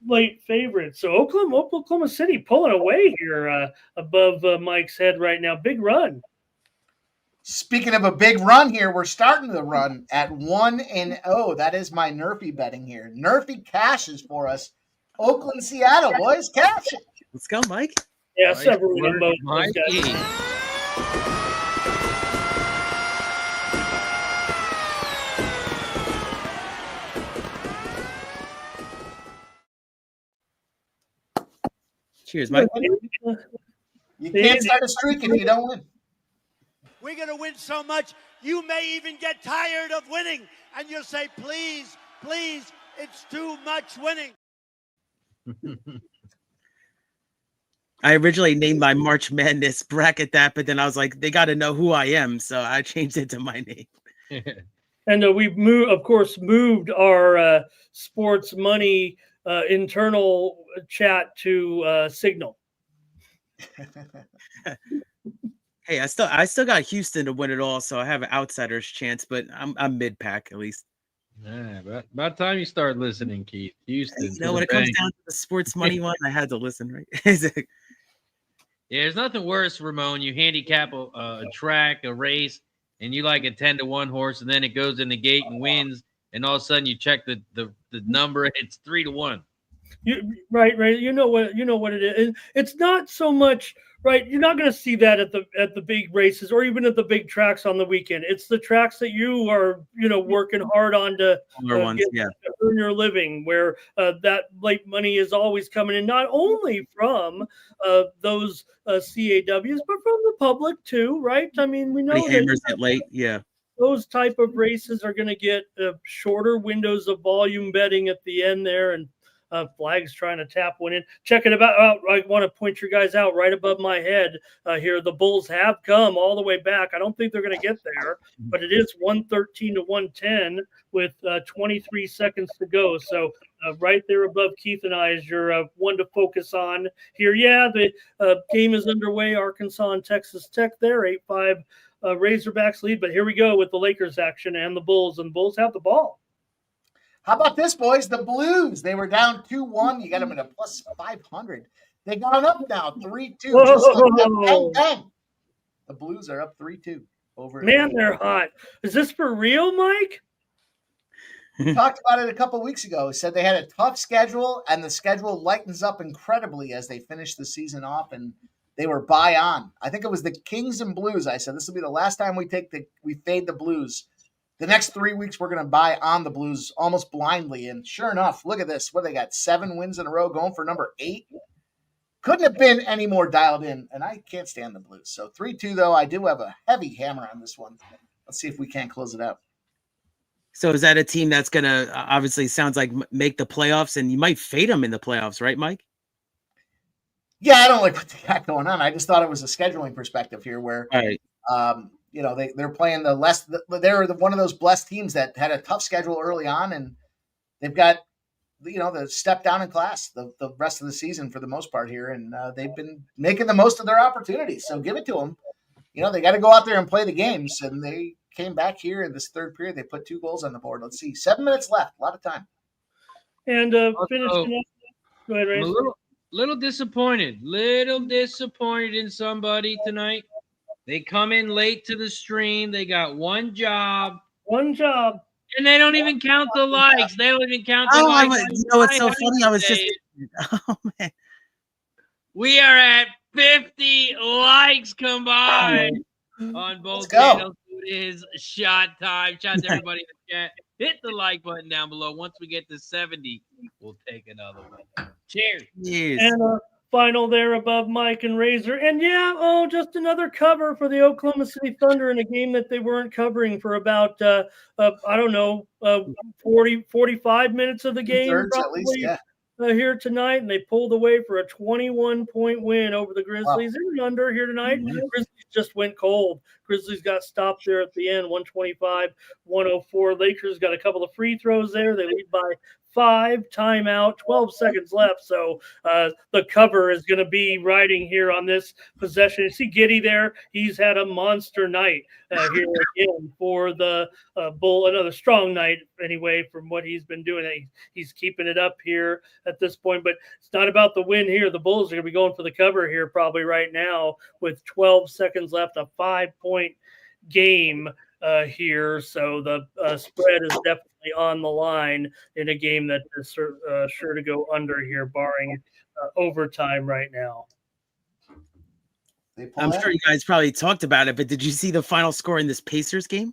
late favorites. So Oklahoma City pulling away here above Mike's head right now. Big run. Speaking of a big run here, we're starting the run at 1-0. That is my Nerfy betting here. Nerfy cashes for us. Oakland, Seattle, boys, cash it. Let's go, Mike. Yeah, several of them both. Mikey. Cheers, Mike. You can't start a streak if you don't win. We're going to win so much, you may even get tired of winning. And you'll say, please, please, it's too much winning. I originally named my March Madness bracket that, but then I was like, they got to know who I am. So I changed it to my name. And we've moved our sports money internal chat to Signal. Hey, I still got Houston to win it all, so I have an outsider's chance, but I'm mid pack at least. Yeah, about time you start listening, Keith. Houston. When it comes down to the sports money one, I had to listen, right? Yeah, there's nothing worse, Ramon. You handicap a track, a race, and you like a 10-1 horse, and then it goes in the gate and wins, and all of a sudden you check the number, and it's 3-1. Right. You know what it is. It's not so much. Right, you're not going to see that at the big races or even at the big tracks on the weekend. It's the tracks that you are, working hard on to earn your living, where that late money is always coming in, not only from those CAWs, but from the public too, right? I mean, we know hammers it late, yeah. Those type of races are going to get shorter windows of volume betting at the end there, and Flag's trying to tap one in. Check it out. I want to point your guys out right above my head here. The Bulls have come all the way back. I don't think they're going to get there, but it is 113 to 110 with 23 seconds to go. So right there above Keith and I is your one to focus on here. Yeah, the game is underway. Arkansas and Texas Tech there, 8-5 Razorbacks lead. But here we go with the Lakers action and the Bulls, and the Bulls have the ball. How about this, boys? The Blues. They were down 2-1. You got them at a plus 500. They got up now 3-2. Just like that. Bang, bang. The Blues are up 3-2 over. Man, they're hot. Is this for real, Mike? We talked about it a couple of weeks ago. We said they had a tough schedule, and the schedule lightens up incredibly as they finish the season off, and they were buy on. I think it was the Kings and Blues. I said this will be the last time we fade the Blues. The next 3 weeks, we're going to buy on the Blues almost blindly. And sure enough, look at this. What, they got 7 wins in a row going for number 8? Couldn't have been any more dialed in, and I can't stand the Blues. So 3-2, though, I do have a heavy hammer on this one. Let's see if we can't close it out. So is that a team that's going to, obviously sounds like, make the playoffs, and you might fade them in the playoffs, right, Mike? Yeah, I don't like what they got going on. I just thought it was a scheduling perspective here where right. They're playing they're one of those blessed teams that had a tough schedule early on, and they've got, the step down in class the rest of the season for the most part here. And they've been making the most of their opportunities. So give it to them. They got to go out there and play the games, and they came back here in this third period. They put 2 goals on the board. Let's see, 7 minutes left, a lot of time. And finishing up. Go ahead, Ray. I'm a little disappointed in somebody tonight. They come in late to the stream. They got one job. And they don't even count the likes. They don't even count the likes. It's so funny. I was just, oh man. We are at 50 likes combined on both Let's go. channels. It is shot time. Shout out to everybody in the chat. Hit the like button down below. Once we get to 70, we'll take another one. Cheers. Yes. And final there above Mike and Razor. And yeah, just another cover for the Oklahoma City Thunder in a game that they weren't covering for about, 45 minutes of the game. Two-thirds at least, yeah. Here tonight, and they pulled away for a 21-point win over the Grizzlies. Wow. And under here tonight, Grizzlies just went cold. Grizzlies got stopped there at the end, 125-104. Lakers got a couple of free throws there. They lead by 5, timeout, 12 seconds left. So the cover is going to be riding here on this possession. You see Giddy there. He's had a monster night here again for the Bull. Another strong night anyway from what he's been doing. He's keeping it up here at this point, but it's not about the win here. The Bulls are going to be going for the cover here probably right now with 12 seconds left, a 5-point game here. So the spread is definitely on the line in a game that is sure to go under here, barring overtime right now. I'm sure you guys probably talked about it, but did you see the final score in this Pacers game?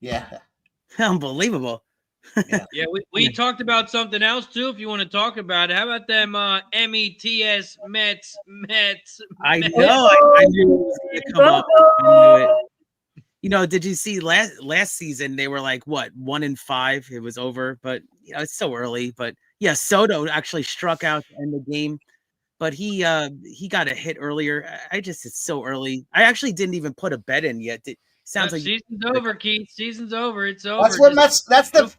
Yeah. Unbelievable. Yeah, we talked about something else too. If you want to talk about it, how about them METS Mets? I know. I knew it was going to come up. I knew it. You know, did you see last season they were like what 1-5? It was over, but you know it's so early. But yeah, Soto actually struck out to end the game, but he got a hit earlier. It's so early. I actually didn't even put a bet in yet. Sounds like season's over, Keith. Season's over. It's over. That's what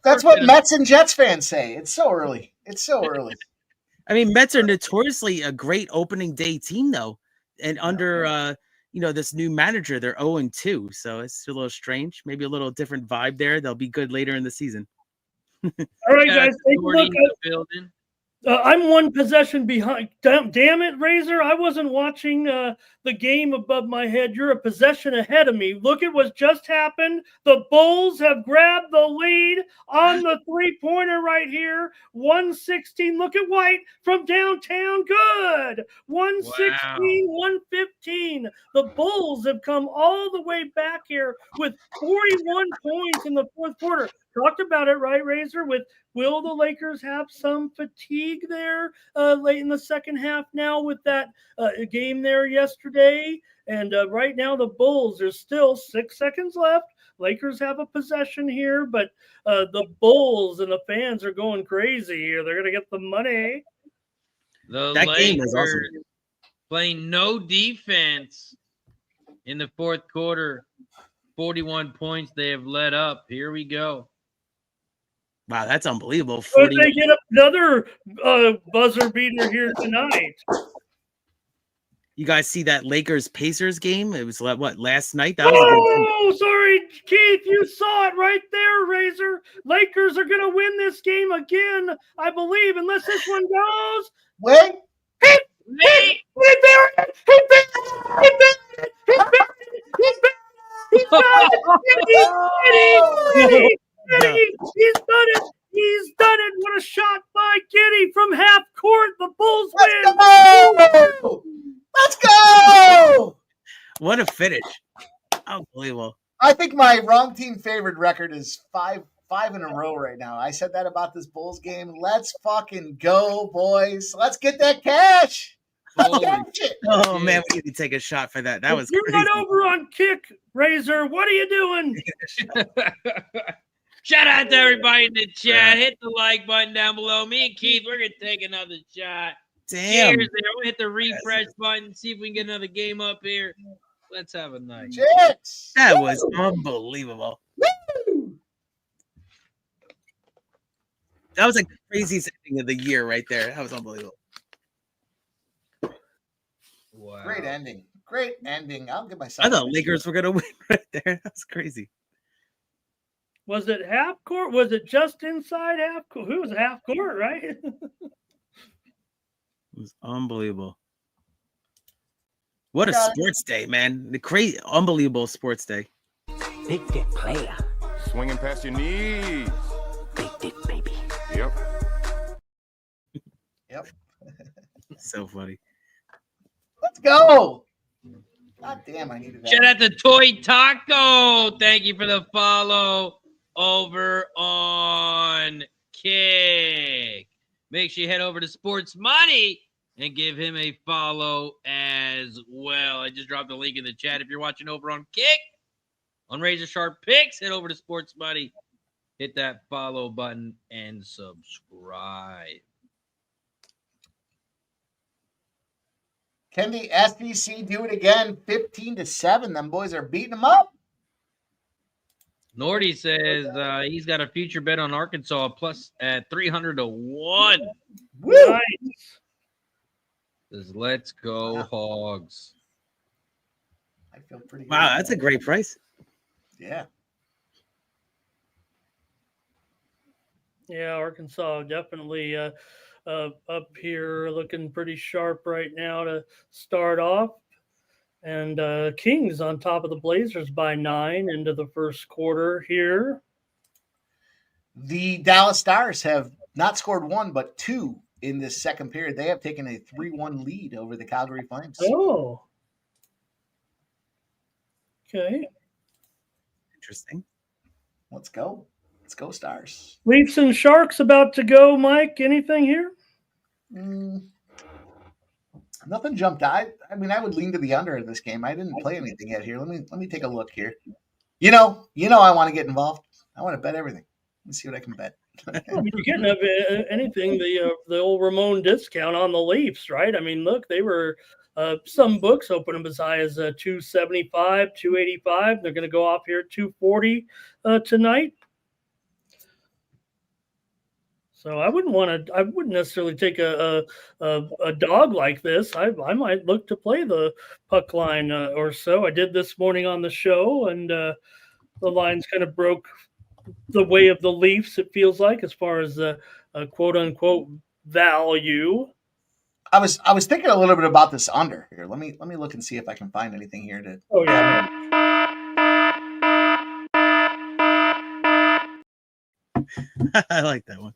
That's what Mets and Jets fans say. It's so early. It's so early. I mean, Mets are notoriously a great opening day team, though, and under this new manager, they're 0-2, so it's a little strange. Maybe a little different vibe there. They'll be good later in the season. All right, guys, take a look at I'm one possession behind. Damn it, Razor. I wasn't watching the game above my head. You're a possession ahead of me. Look at what just happened. The Bulls have grabbed the lead on the three-pointer right here. 116. Look at White from downtown. Good. 116, 115. The Bulls have come all the way back here with 41 points in the fourth quarter. Talked about it, right, Razor? Will the Lakers have some fatigue there late in the second half now with that game there yesterday? And right now the Bulls, there's still 6 seconds left. Lakers have a possession here, but the Bulls and the fans are going crazy here. They're going to get the money. The that Lakers game was awesome. Playing no defense in the fourth quarter. 41 points they have led up. Here we go. Wow, that's unbelievable. But they get another buzzer beater here tonight. You guys see that Lakers-Pacers game? It was what, last night? That was sorry, Keith. You saw it right there, Razor. Lakers are going to win this game again, I believe, unless this one goes. Wait. He's done it. What a shot by Giddy from half court. The Bulls win. Let's go. What a finish. Unbelievable. I think my wrong team favorite record is five in a row right now. I said that about this Bulls game. Let's fucking go, boys. Let's get that cash. Oh man, we need to take a shot for that. That was you're crazy. not over on kick, Razor. What are you doing? Shout out to everybody in the chat. Hit the like button down below. Me and Keith, we're gonna take another shot. Damn. Cheers there. We'll hit the refresh button, see if we can get another game up here. Let's have a night. Cheers. That was unbelievable. Woo! That was like the craziest ending of the year right there. That was unbelievable. Wow. Great ending. Great ending. I'll give myself. I thought Lakers were gonna win right there. That's crazy. Was it half court? Was it just inside half court? Who was half court, right? It was unbelievable. What a sports day, man. The crazy, unbelievable sports day. Big dick player. Swinging past your knees. Big dick baby. Yep. Yep. So funny. go. God damn, I needed that. Shout out to Toy Taco. Thank you for the follow over on Kick. Make sure you head over to Sports Money and give him a follow as well. I just dropped a link in the chat. If you're watching over on Kick, on Razor Sharp Picks, head over to Sports Money. Hit that follow button and subscribe. Can the SEC do it again? 15-7. Them boys are beating them up. Nordy says he's got a future bet on Arkansas plus at 300-1. Woo! Nice. Says, let's go Hogs. I feel pretty good. Wow, that's a great price. Yeah. Yeah, Arkansas definitely up here, looking pretty sharp right now to start off. And Kings on top of the Blazers by 9 into the first quarter here. The Dallas Stars have not scored 1, but 2 in this second period. They have taken a 3-1 lead over the Calgary Flames. Oh. Okay. Interesting. Let's go. Let's go, Stars. Leafs and Sharks about to go, Mike. Anything here? Nothing jumped out. I mean, I would lean to the under in this game. I didn't play anything yet here. Let me take a look here. You know, I want to get involved. I want to bet everything. Let's see what I can bet. Well, you can't have anything. The old Ramon discount on the Leafs, right? I mean, look, they were some books open them as high as 275, 285. They're going to go off here at 240 tonight. So I wouldn't necessarily take a dog like this. I might look to play the puck line or so. I did this morning on the show, and the lines kind of broke the way of the Leafs, it feels like, as far as the quote unquote value. I was thinking a little bit about this under here. Let me look and see if I can find anything here to. Oh yeah. I like that one.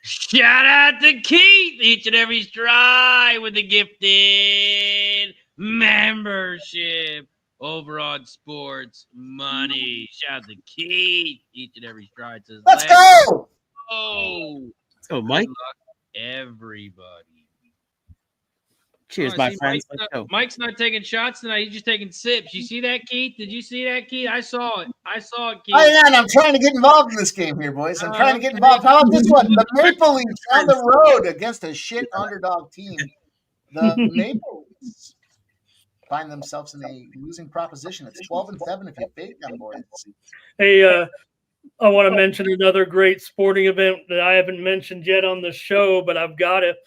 Shout out to Keith, each and every stride with the gifted membership over on Sports Money. Shout out to Keith, each and every stride. Says, Let's go! Oh, Let's go, Mike. good luck, everybody. Cheers, Oh, my see, friends. Let's go. Mike's not taking shots tonight. He's just taking sips. You see that, Keith? Did you see that, Keith? I saw it, Keith. Hang on, I'm trying to get involved in this game here, boys. I'm trying to get involved. How about this one? The Maple Leafs on the road against a shit underdog team. The Maple Leafs find themselves in a losing proposition. It's 12-7 if you fake them, boys. Hey, I want to mention another great sporting event that I haven't mentioned yet on the show, but I've got it.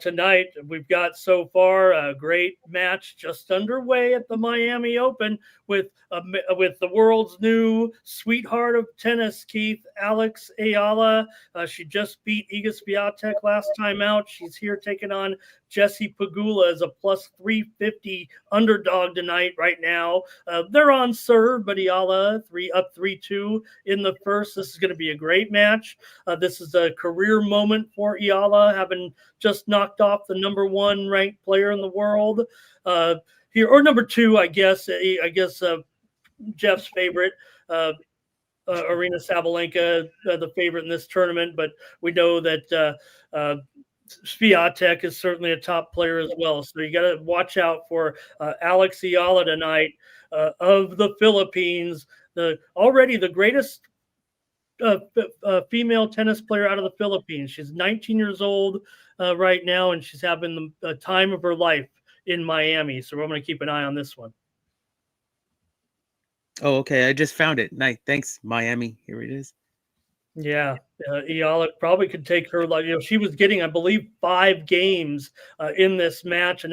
Tonight, we've got so far a great match just underway at the Miami Open with the world's new sweetheart of tennis, Keith, Alex Ayala. She just beat Iga Swiatek last time out. She's here taking on Jessie Pegula as a plus 350 underdog tonight right now. They're on serve, but Ayala up 3-2 in the first. This is going to be a great match. This is a career moment for Ayala, having just knocked off the number 1 ranked player in the world here, or number 2, I guess. Jeff's favorite, Arina Sabalenka, the favorite in this tournament. But we know that Swiatek is certainly a top player as well. So you got to watch out for Alex Ayala tonight of the Philippines. Already the greatest female tennis player out of the Philippines. She's 19 years old right now, and she's having the time of her life in Miami. So we're going to keep an eye on this one. Oh, okay. I just found it. Nice. Thanks, Miami. Here it is. Yeah, Ayala probably could take her. She was getting, I believe, 5 games in this match.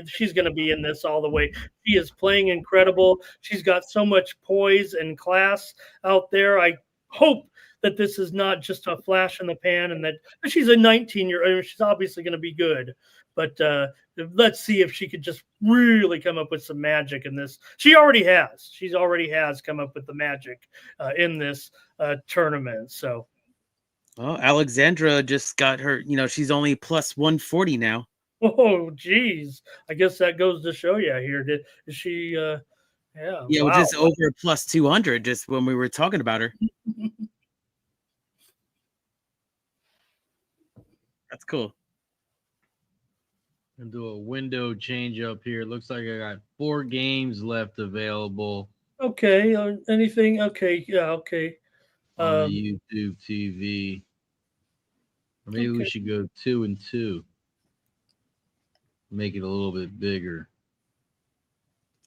She's going to be in this all the way. She is playing incredible. She's got so much poise and class out there. I hope that this is not just a flash in the pan, and that she's a 19-year-old. She's obviously going to be good, but let's see if she could just really come up with some magic in this. She already has. She's already has come up with the magic in this tournament. So, well, Alexandra just got her. She's only plus 140 now. Oh, geez. I guess that goes to show you here. Is she? Yeah. Yeah, Wow. just over plus 200 just when we were talking about her. That's cool. And do a window change up here. Looks like I got 4 games left available Okay. Anything? Okay. Yeah. Okay. on the YouTube TV. Or maybe we Okay. should go 2 and 2. Make it a little bit bigger.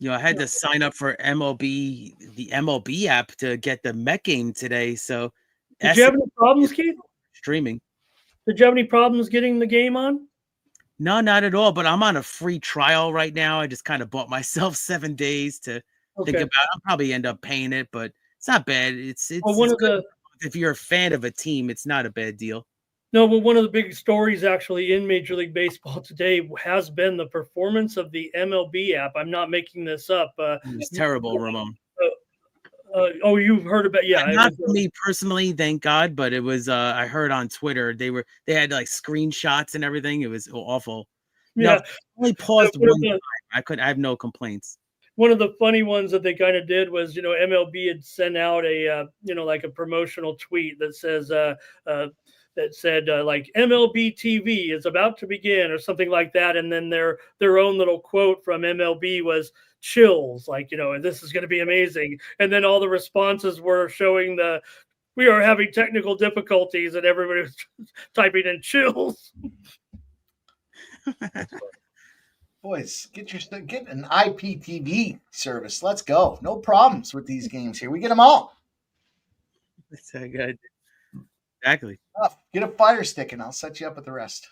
I had to sign up for MLB, the MLB app to get the Met game today. So Did you have any problems, Keith? streaming. Did you have any problems getting the game on? No, not at all. But I'm on a free trial right now. I just kind of bought myself 7 days to think about. I'll probably end up paying it, but it's not bad. It's good. If you're a fan of a team, it's not a bad deal. No, but one of the big stories actually in Major League Baseball today has been the performance of the MLB app. I'm not making this up. It's terrible, Ramon. You've heard about Not for me personally, thank God, but it was. I heard on Twitter they had like screenshots and everything. It was awful. Yeah, no, only paused one time. I have no complaints. One of the funny ones that they kind of did was, MLB had sent out a like a promotional tweet that says like MLB TV is about to begin or something like that, and then their own little quote from MLB was chills, like, and this is going to be amazing, and then all the responses were showing we are having technical difficulties, and everybody was typing in chills. Boys, get an IPTV service. Let's go. No problems with these games here. We get them all. That's so good. Exactly. Get a Fire Stick, and I'll set you up with the rest.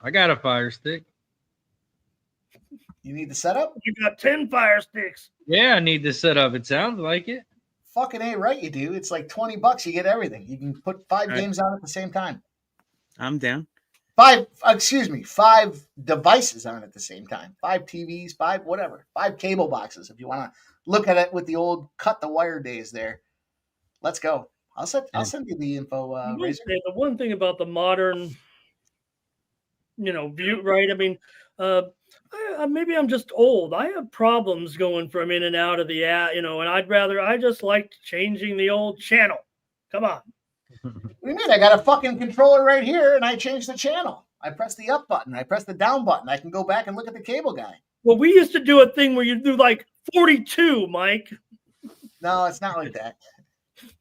I got a Fire Stick. You need the setup? You got 10 Fire Sticks. Yeah, I need the setup. It sounds like it. Fucking A right, you do. It's like $20. You get everything. You can put 5 games on at the same time. I'm down. 5 devices on at the same time. 5 TVs, 5 whatever. 5 cable boxes if you want to look at it with the old cut the wire days there. Let's go. I'll send you the info, Razor. The one thing about the modern, view, right? I mean, maybe I'm just old. I have problems going from in and out of the app, and I just like changing the old channel. Come on. What do you mean? I got a fucking controller right here, and I change the channel. I press the up button. I press the down button. I can go back and look at the cable guy. Well, we used to do a thing where you do like 42, Mike. No, it's not like that.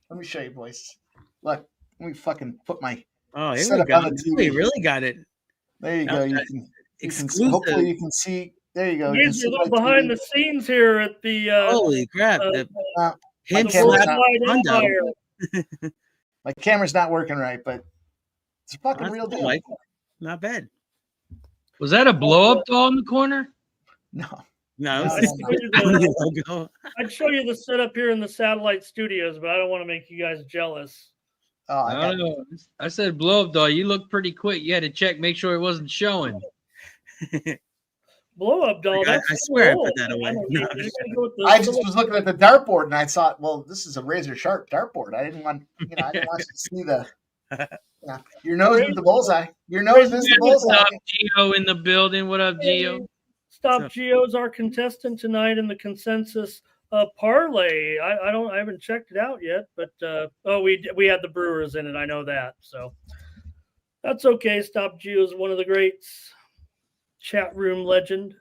Let me show you, boys. Look, let me fucking put my setup on the TV. We really got it. There you go. You can hopefully you can see. There you go. You can see a little behind the scenes here at the. Holy crap! My camera's not working right, but it's a fucking real deal. Like, not bad. Was that a blow up doll in the corner? No. I'd show you the setup here in the satellite studios, but I don't want to make you guys jealous. Oh, I don't know. I said blow up doll. You look pretty quick. You had to check, make sure it wasn't showing. Blow up doll. I swear I put that away. I just was looking at the dartboard and I thought, well, this is a razor sharp dartboard. I didn't want you to see the. Your nose is the bullseye. Your nose is the bullseye. Stop Gio in the building. What up, Gio? Stop Gio's our contestant tonight in the consensus parlay. I haven't checked it out yet, but we had the Brewers in it. I know that, so that's okay. Stop Gio is one of the greats. Chat room legend.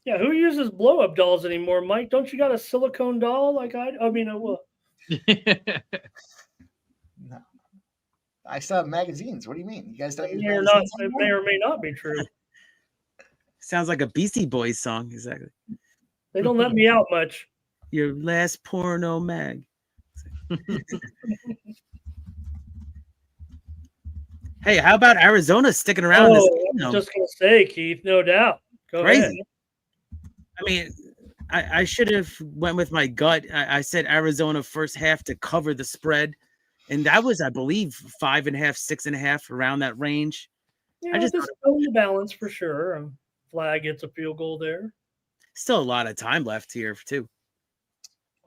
Yeah, who uses blow up dolls anymore, Mike? Don't you got a silicone doll like I will. No. I still have magazines. What do you mean? You guys don't use magazines anymore? It may or may not be true. Sounds like a Beastie Boys song, exactly. They don't let me out much. Your last porno mag. Hey, how about Arizona sticking around? I was just going to say, Keith, no doubt. Go ahead. I mean, I should have went with my gut. I said Arizona first half to cover the spread. And that was, I believe, 5.5, 6.5 around that range. Yeah, I just still in the balance for sure. Flag gets a field goal there. Still a lot of time left here, too.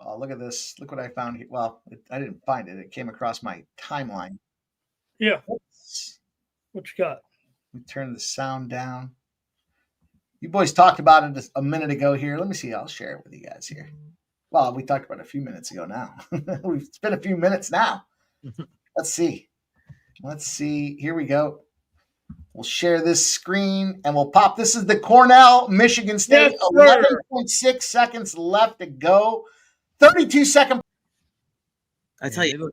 Oh, look at this. Look what I found here. Well, I didn't find it. It came across my timeline. Yeah. What you got? Let me turn the sound down. You boys talked about it just a minute ago here. Let me see. I'll share it with you guys here. Well, we talked about it a few minutes ago now. It's been a few minutes now. Let's see. Here we go. We'll share this screen and we'll pop. This is the Cornell, Michigan State. Yes, 11.6 seconds left to go. 32-second. I tell you,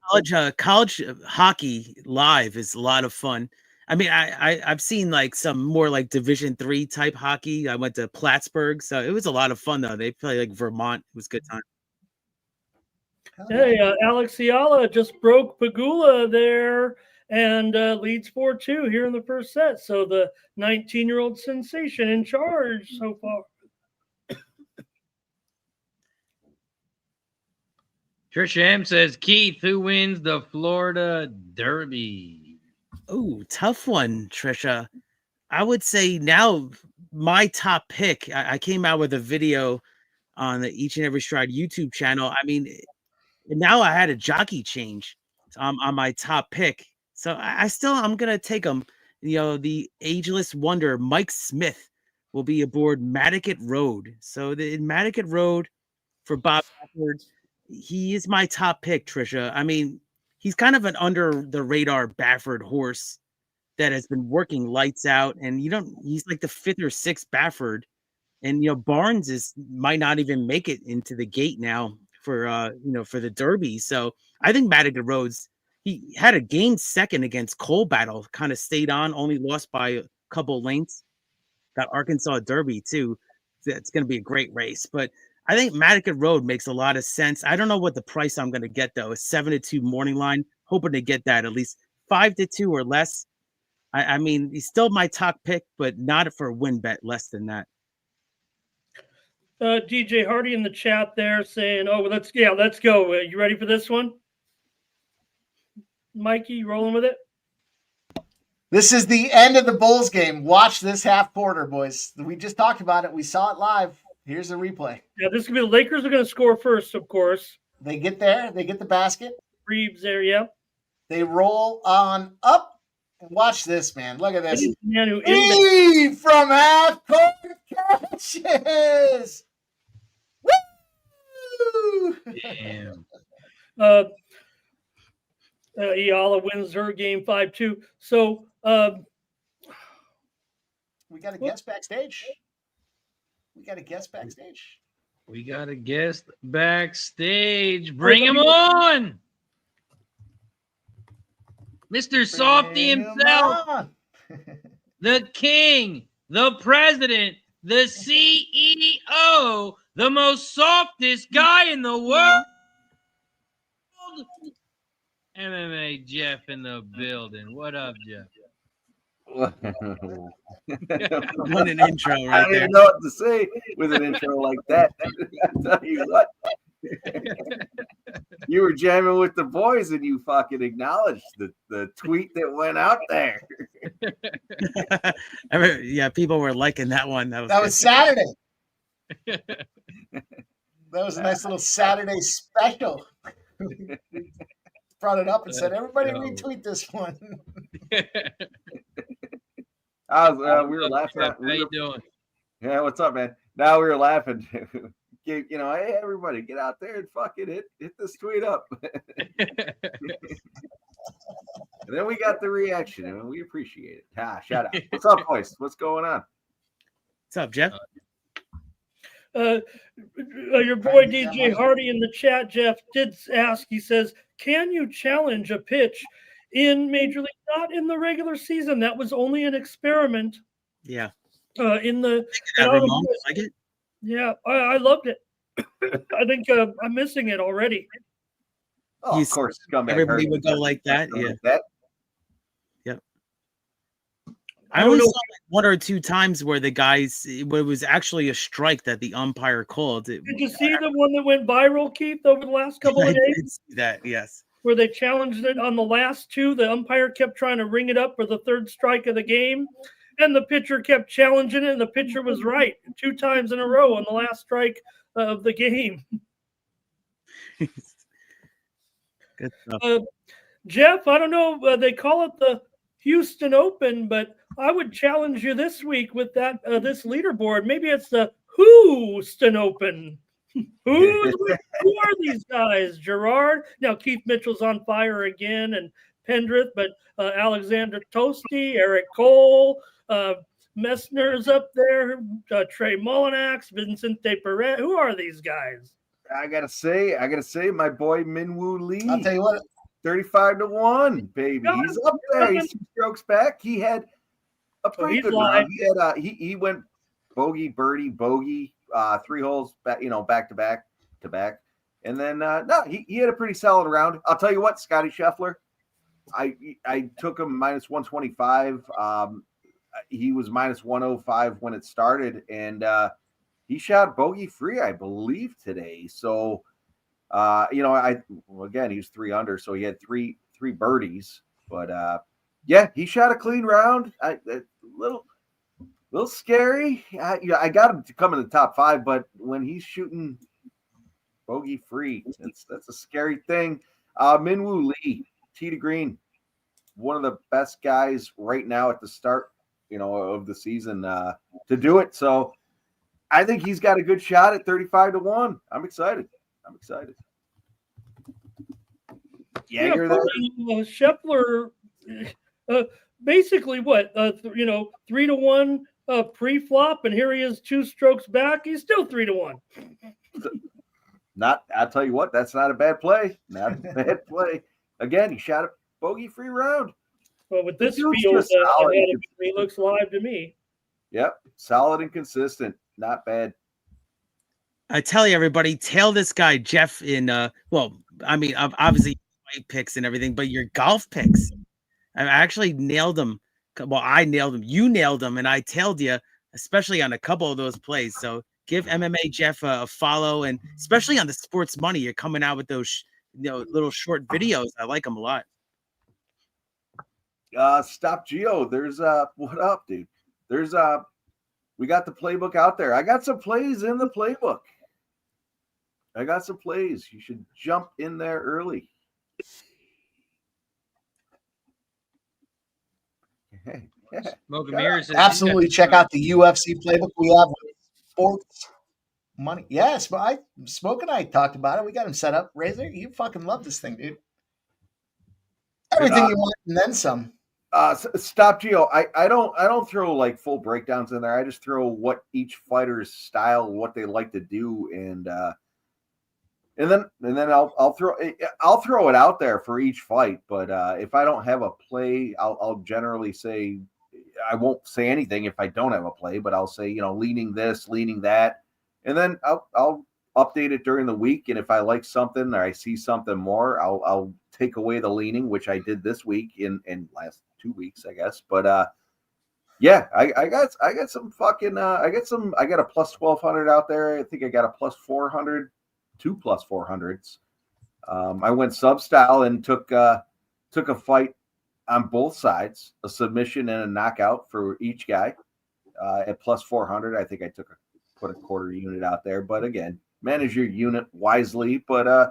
college hockey live is a lot of fun. I mean, I've seen like some more like Division III type hockey. I went to Plattsburgh, so it was a lot of fun though. They play like Vermont. It was a good time. Hey, Alex Fiala just broke Pagula there and leads 4-2 here in the first set. So the 19-year-old sensation in charge so far. Trisha M says, Keith, who wins the Florida Derby? Oh, tough one, Trisha. I would say now my top pick. I came out with a video on the Each and Every Stride YouTube channel. I mean, now I had a jockey change on my top pick. So I'm going to take him. You know, the ageless wonder, Mike Smith, will be aboard Matticat Road. So the Matticat Road for Bob Baffert, he is my top pick, Trisha. I mean, he's kind of an under the radar Baffert horse that has been working lights out, and he's like the 5th or 6th Baffert, and Barnes might not even make it into the gate now for the Derby. So I think Matticat Road's, he had a game second against Coal Battle, kind of stayed on, only lost by a couple lengths. Got Arkansas Derby too. It's going to be a great race, but I think Matticat Road makes a lot of sense. I don't know what the price I'm going to get though. It's 7-2 morning line. Hoping to get that at least 5-2 or less. I mean, he's still my top pick, but not for a win bet less than that. DJ Hardy in the chat there saying, "Oh, let's go." You ready for this one, Mikey? You rolling with it? This is the end of the Bulls game. Watch this half quarter, boys. We just talked about it. We saw it live. Here's the replay. Yeah, this could be the Lakers are going to score first, of course. They get there. They get the basket. Reeves there, yeah. They roll on up. And watch this, man. Look at this. Eve from half court catches. Woo! Damn. Iala wins her game 5-2. So we got a guest backstage. Bring him on. Mr. Softy himself. The king, the president, the CEO, the most softest guy in the world. MMA Jeff in the building. What up, Jeff? What an intro right I don't even know what to say with an intro like that. I tell you what. You were jamming with the boys and you fucking acknowledged the tweet that went out there. Yeah, people were liking that one. That was Saturday. That was a nice little Saturday special. Brought it up and said, "Everybody retweet this one." We were laughing. How you doing? Yeah, what's up, man? Now we were laughing. Hey, everybody, get out there and fucking hit this tweet up. And then we got the reaction, and we appreciate it. Shout out. What's up, boys? What's going on? What's up, Jeff? Your boy DJ Hardy in the chat, Jeff, did ask, he says, "Can you challenge a pitch in Major League, not in the regular season? That was only an experiment." Yeah. In the like it? Yeah, I loved it. I think I'm missing it already. Oh, of course, everybody would go like that. Yeah. Like that. Yep. I only saw like 1 or 2 times where it was actually a strike that the umpire called. Did you see the one that went viral, Keith, over the last couple of days? I did see that, yes. Where they challenged it on the last 2. The umpire kept trying to ring it up for the 3rd strike of the game. And the pitcher kept challenging it, and the pitcher was right 2 times in a row on the last strike of the game. Good stuff. Jeff, I don't know. They call it the Houston Open, but I would challenge you this week with that this leaderboard. Maybe it's the Houston Open. Who are these guys? Gerard. Now Keith Mitchell's on fire again, and Pendrith, but Alexander Toasty, Eric Cole, Messner's up there, Trey Mullinax, Vincente Perez. Who are these guys? I gotta say, my boy Minwoo Lee. I'll tell you what, 35-1, baby. He's up there. He's 2 strokes back. He had a pretty good round. He had he went bogey, birdie, bogey, 3 holes back, back to back. And then he had a pretty solid round. I'll tell you what, Scotty Scheffler, I took him minus 125. He was minus 105 when it started, and he shot bogey free, I believe, today. So again, he was 3 under, so he had three birdies. But he shot a clean round. A little scary. I got him to come in the top 5, but when he's shooting bogey free, that's a scary thing. Minwoo Lee, tee to green, one of the best guys right now at the start, of the season to do it. So I think he's got a good shot at 35-1. I'm excited. Scheffler, basically what, 3-1 pre-flop, and here he is 2 strokes back. He's still 3-1. I'll tell you what, that's not a bad play. Not a bad play. Again, he shot a bogey-free round. Well, with this field, he looks live to me. Yep, solid and consistent. Not bad. I tell you, everybody, tail this guy Jeff in. Obviously white picks and everything, but your golf picks, I actually nailed them. Well, I nailed them. You nailed them, and I tailed you, especially on a couple of those plays. So give MMA Jeff a follow, and especially on the sports money, you're coming out with those little short videos. I like them a lot. Stop Geo. There's what up, dude? There's we got the playbook out there. I got some plays in the playbook. You should jump in there early. Absolutely check out the UFC playbook we have with sports money. Yes, but Smoke and I talked about it. We got him set up. Razor, you fucking love this thing, dude. Everything you want and then some. Stop Geo. I don't throw like full breakdowns in there. I just throw what each fighter's style, what they like to do, and then I'll throw it out there for each fight. But if I don't have a play, I'll generally say I won't say anything if I don't have a play, but I'll say leaning this, leaning that, and then I'll update it during the week. And if I like something or I see something more, I'll take away the leaning, which I did this week in last 2 weeks, I guess. But I got some fucking I got a plus 1,200 out there. I think I got a plus 400, 2 plus 400s. I went sub style and took a fight on both sides, a submission and a knockout for each guy at plus 400. I think I put a quarter unit out there, but again, manage your unit wisely. But I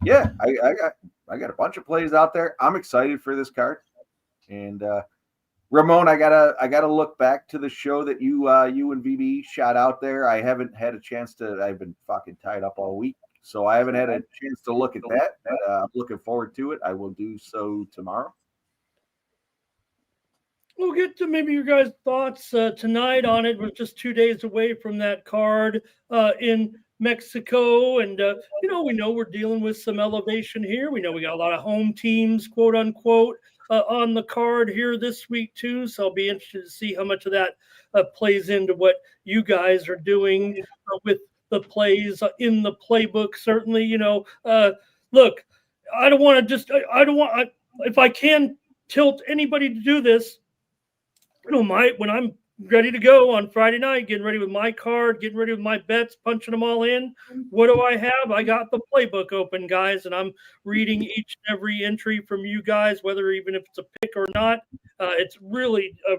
got a bunch of plays out there. I'm excited for this card. And Ramon, I gotta look back to the show that you and VB shot out there. I haven't had a chance to. I've been fucking tied up all week, so I haven't had a chance to look at that. But I'm looking forward to it. I will do so tomorrow. We'll get to maybe your guys' thoughts tonight on it. We're just 2 days away from that card in Mexico, and we know we're dealing with some elevation here. We know we got a lot of home teams, quote unquote, on the card here this week too. So I'll be interested to see how much of that plays into what you guys are doing with the plays in the playbook. Certainly, look, I don't want to if I can tilt anybody to do this, when I'm ready to go on Friday night, getting ready with my card, getting ready with my bets, punching them all in. What do I have? I got the playbook open, guys, and I'm reading each and every entry from you guys, whether even if it's a pick or not. It's really a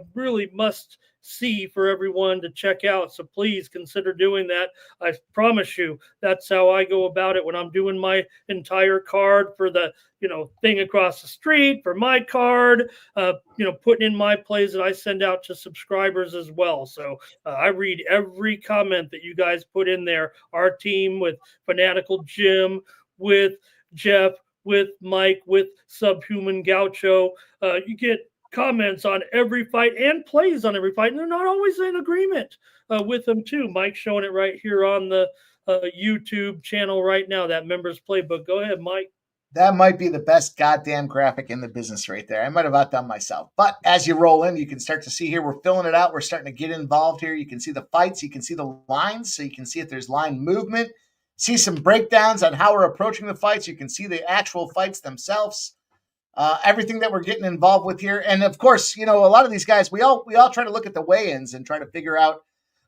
must see for everyone to check out. So please consider doing that. I promise you, that's how I go about it when I'm doing my entire card for the, thing across the street, for my card, putting in my plays that I send out to subscribers as well. So I read every comment that you guys put in there. Our team with Fanatical Jim, with Jeff, with Mike, with Subhuman Gaucho, you get comments on every fight and plays on every fight, and they're not always in agreement with them too. Mike's showing it right here on the YouTube channel right now, that members playbook. Go ahead, Mike. That might be the best goddamn graphic in the business right there. I might have outdone myself. But as you roll in, you can start to see here, we're filling it out. We're starting to get involved here. You can see the fights. You can see the lines. So you can see if there's line movement. See some breakdowns on how we're approaching the fights. You can see the actual fights themselves. Everything that we're getting involved with here. And of course, a lot of these guys, we all try to look at the weigh-ins and try to figure out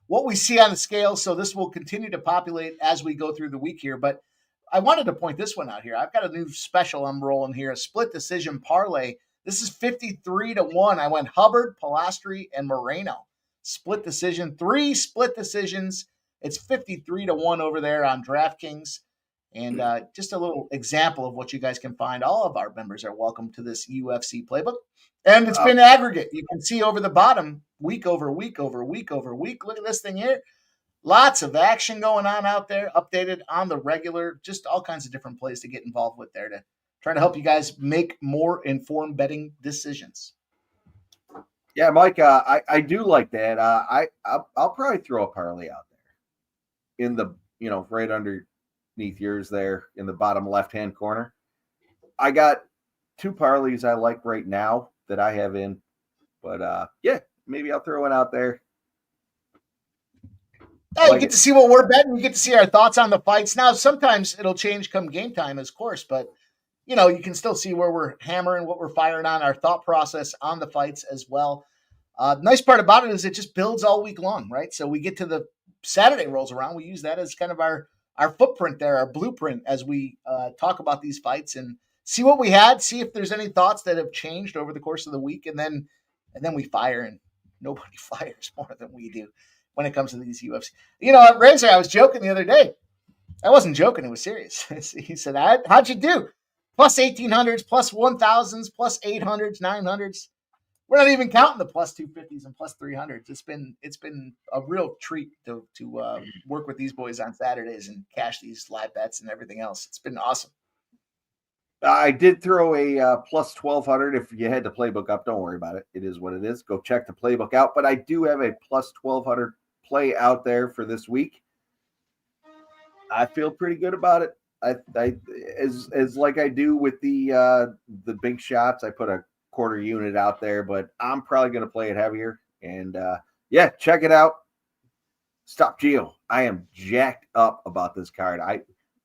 what we see on the scale. So this will continue to populate as we go through the week here. But I wanted to point this one out here. I've got a new special I'm rolling here, a split decision parlay. This is 53-1. I went Hubbard, Pilastri, and Moreno. Split decision, 3 split decisions. It's 53-1 over there on DraftKings. And just a little example of what you guys can find. All of our members are welcome to this UFC playbook. And it's been aggregate. You can see over the bottom, week over week over week over week. Look at this thing here. Lots of action going on out there, updated on the regular, just all kinds of different plays to get involved with there to try to help you guys make more informed betting decisions. Yeah, Mike, I do like that. I'll probably throw a parlay out there in the, right underneath yours there in the bottom left-hand corner. I got 2 parlays I like right now that I have in, but maybe I'll throw one out there. Oh, you get to see what we're betting. You get to see our thoughts on the fights. Now, sometimes it'll change come game time, of course, but you can still see where we're hammering, what we're firing on, our thought process on the fights as well. Nice part about it is it just builds all week long, right? So we get to the Saturday rolls around. We use that as kind of our footprint there, our blueprint as we talk about these fights and see what we had, see if there's any thoughts that have changed over the course of the week, and then we fire, and nobody fires more than we do when it comes to these UFC. Razor, I was joking the other day. I wasn't joking. It was serious. He said, how'd you do? Plus 1800s, plus 1000s, plus 800s, 900s. We're not even counting the plus 250s and plus 300s. It's been a real treat to work with these boys on Saturdays and cash these live bets and everything else. It's been awesome. I did throw a plus 1200. If you had the playbook up, don't worry about it. It is what it is. Go check the playbook out. But I do have a plus 1200 play out there for this week. I feel pretty good about it. As like I do with the big shots, I put a quarter unit out there, but I'm probably going to play it heavier. And check it out. Stop Geo. I am jacked up about this card.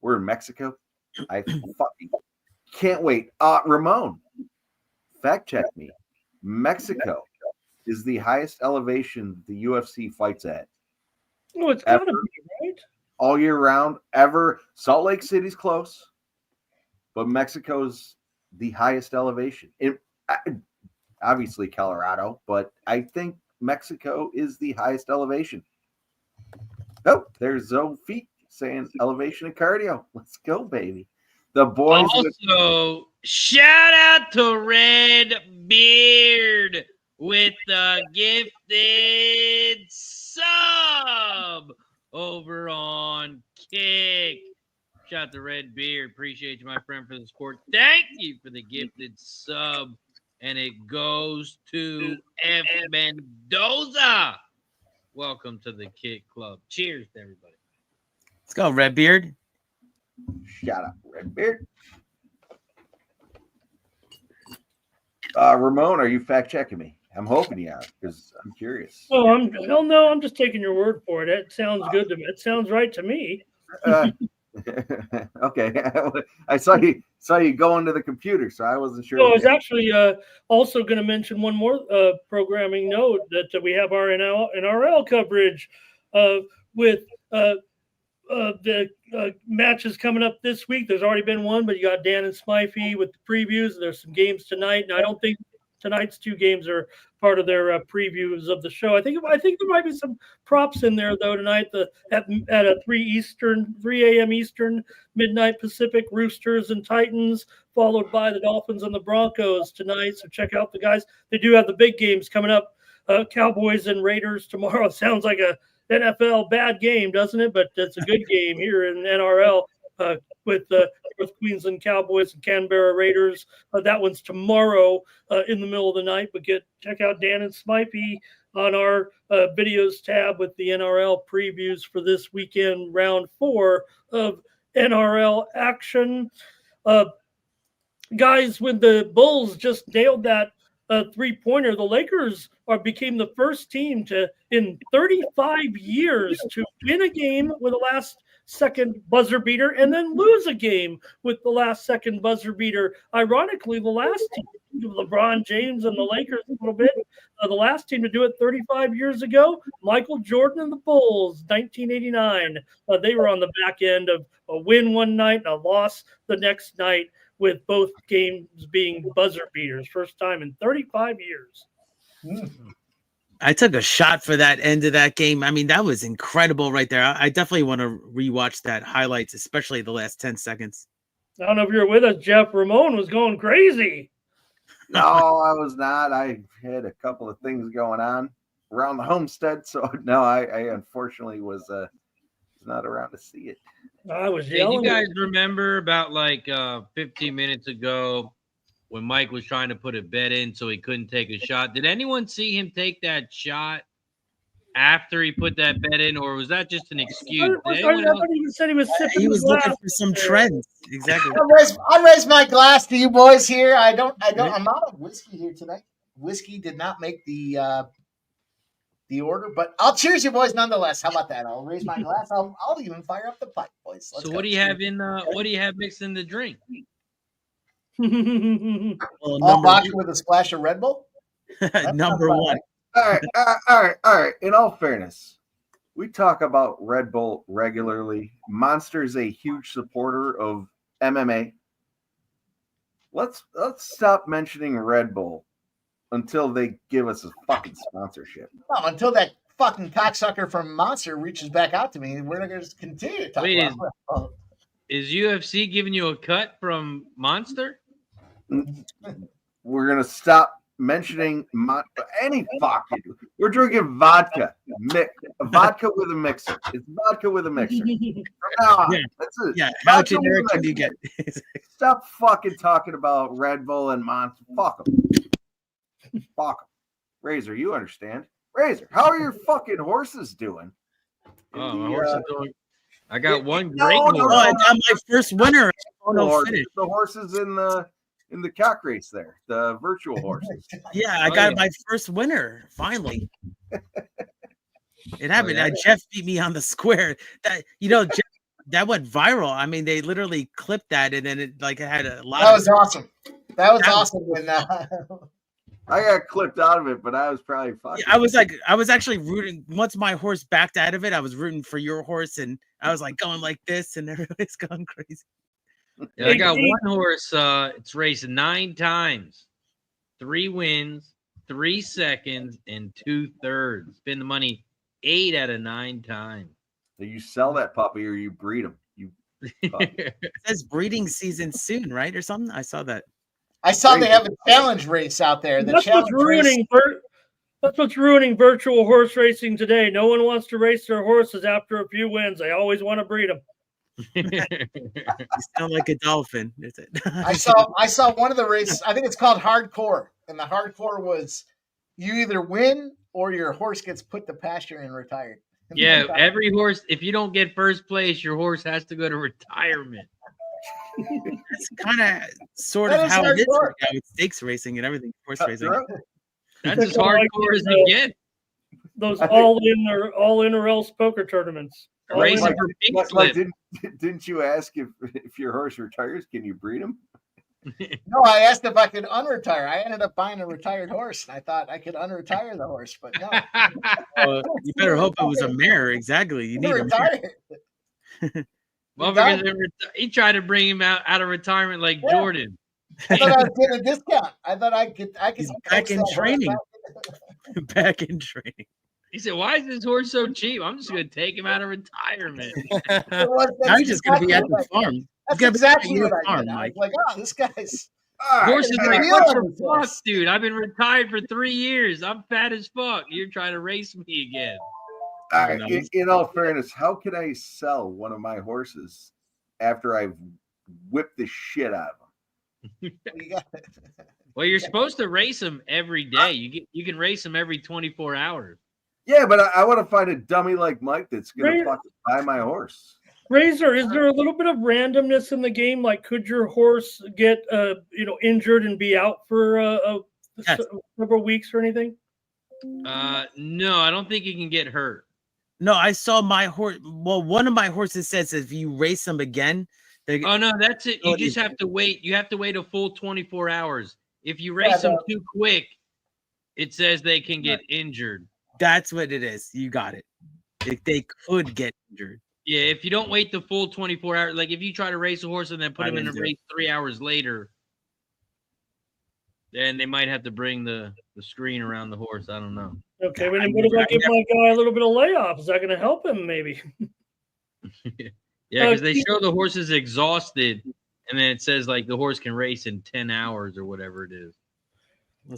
We're in Mexico. I fucking can't wait. Ramon, fact check me. Mexico is the highest elevation the UFC fights at. Oh, it's got to be, right? All year round, ever. Salt Lake City's close, but Mexico's the highest elevation. Obviously Colorado, but I think Mexico is the highest elevation. Oh, there's Zoe Feet saying elevation and cardio. Let's go, baby. The boys. Also, shout out to Red Beard with the gifted sub over on Kick. Shout out to Red Beard. Appreciate you, my friend, for the support. Thank you for the gifted sub. And it goes to F. Mendoza. Welcome to the Kick Club. Cheers to everybody. Let's go, Redbeard. Shout out, Redbeard. Ramon, are you fact checking me? I'm hoping you are because I'm curious. Oh, hell no, I'm just taking your word for it. It sounds good to me. It sounds right to me. Okay. I saw you go into the computer, so I wasn't sure. I was actually also going to mention one more programming note that we have our NRL coverage with the matches coming up this week. There's already been one, but you got Dan and Smythe with the previews. There's some games tonight, and I don't think tonight's 2 games are part of their previews of the show. I think there might be some props in there though tonight. At a 3 a.m. Eastern, midnight Pacific, Roosters and Titans, followed by the Dolphins and the Broncos tonight. So check out the guys. They do have the big games coming up. Cowboys and Raiders tomorrow. Sounds like a NFL bad game, doesn't it? But it's a good game here in NRL with Queensland Cowboys and Canberra Raiders. That one's tomorrow in the middle of the night. But check out Dan and Smipey on our videos tab with the NRL previews for this weekend, round 4 of NRL action. Guys, when the Bulls just nailed that 3-pointer, the Lakers became the first team in 35 years to win a game with a last-second buzzer beater and then lose a game with the last-second buzzer beater. Ironically, the last team, LeBron James and the Lakers a little bit, the last team to do it 35 years ago, Michael Jordan and the Bulls, 1989. They were on the back end of a win one night and a loss the next night, with both games being buzzer beaters. First time in 35 years. I took a shot for that end of that game. I mean, that was incredible right there. I definitely want to rewatch that highlights, especially the last 10 seconds. I don't know if you're with us, Jeff. Ramon was going crazy. No, I was not. I had a couple of things going on around the homestead. So, no, I unfortunately was not around to see it. I was Did yelling. you guys remember about 15 minutes ago when Mike was trying to put a bet in so he couldn't take a shot? Did anyone see him take that shot after he put that bet in, or was that just an excuse? I thought he said he was sipping. He was looking for some trends. Exactly. I raise my glass to you boys here. I'm out of whiskey here tonight. Whiskey did not make the order, but I'll cheers you boys nonetheless. How about that? I'll raise my glass. I'll even fire up the pipe, boys. So what do you have what do you have mixed in the drink? All vodka with a splash of Red Bull. Number 1. All right. In all fairness, we talk about Red Bull regularly. Monster's a huge supporter of MMA. Let's stop mentioning Red Bull until they give us a fucking sponsorship. No, until that fucking cocksucker from Monster reaches back out to me, we're going to continue to talk about Red Bull. Is UFC giving you a cut from Monster? We're going to stop mentioning any fucking. We're drinking vodka. Vodka with a mixer. It's vodka with a mixer. From now on. Yeah. That's it. Yeah. How generic can you get? Stop fucking talking about Red Bull and Monster. Fuck them. Fuck them. Razor, you understand. Razor, how are your fucking horses doing? Oh, my horse is doing. I got one great horse. Oh, I got my first winner. The horses in the cock race there, the virtual horses. Yeah, I got my first winner finally. It happened. Jeff beat me on the square. Jeff, that went viral. I mean, they literally clipped that, and then it had a lot. That was awesome. That was awesome. When I got clipped out of it, but I was probably fucking. I was actually rooting. Once my horse backed out of it, I was rooting for your horse, and I was going like this, and everybody's going crazy. Yeah, I got one horse. It's raced 9 times, 3 wins, 3 seconds, and 2/3. Spend the money 8 out of 9 times. So you sell that puppy or you breed him. It says breeding season soon, right, or something. I saw that. I saw they have a challenge race out there. That's what's ruining virtual horse racing today. No one wants to race their horses after a few wins. They always want to breed them. You sound like a dolphin. Is it? I saw one of the races. I think it's called hardcore, and the hardcore was you either win or your horse gets put to pasture and retired. Yeah, every horse. If you don't get first place, your horse has to go to retirement. That's kind of sort of how it is right now with stakes racing and everything, horse racing. That's as hardcore as it gets. Those all-in or else poker tournaments. Racing for pink slip. Didn't you ask if your horse retires, can you breed him? No, I asked if I could unretire. I ended up buying a retired horse, and I thought I could unretire the horse, but no. You better hope it was a mare. Exactly. You need a mare. Well, because he tried to bring him out of retirement like Jordan. I thought I was getting a discount. I thought I could He's back in training. Back in training. He said, "Why is this horse so cheap? I'm just going to take him out of retirement." Now he's just going to be at the farm. That's exactly what I did. I was like, oh, this guy's Horse is like, Deal what on the this fuck, horse. dude? I've been retired for 3 years. I'm fat as fuck. You're trying to race me again. All right, in all fairness, how can I sell one of my horses after I've whipped the shit out of them? Well, you're supposed to race them every day. You can race them every 24 hours. Yeah, but I want to find a dummy like Mike that's going Right. to fucking buy my horse. Razor, is there a little bit of randomness in the game? Like, could your horse get injured and be out for Yes. several weeks or anything? No, I don't think you can get hurt. No, I saw my horse. Well, one of my horses says if you race them again, Oh no, that's it. You just have to wait. You have to wait a full 24 hours. If you race them too quick, it says they can get injured. that's what it is. You got it. They could get injured. Yeah, if you don't wait the full 24 hours, like if you try to race a horse and then put I him in a didn't do race 3 hours later, then they might have to bring the screen around the horse. I don't know. Okay, but what if I give my guy a little bit of layoff? Is that going to help him? Maybe. Yeah, because they show the horse is exhausted, and then it says like the horse can race in 10 hours or whatever it is.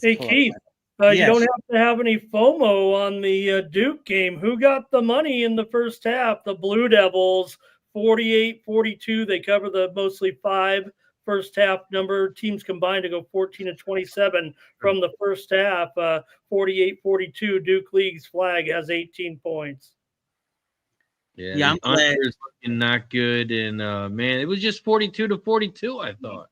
Hey Keith, you don't have to have any FOMO on the Duke game. Who got the money in the first half? The Blue Devils, 48-42. They cover the mostly 5 first half number. Teams combined to go 14-27 from the first half. 48-42. Duke leagues flag has 18 points. Yeah, I'm glad. Under is looking not good, and man, it was just 42-42. I thought.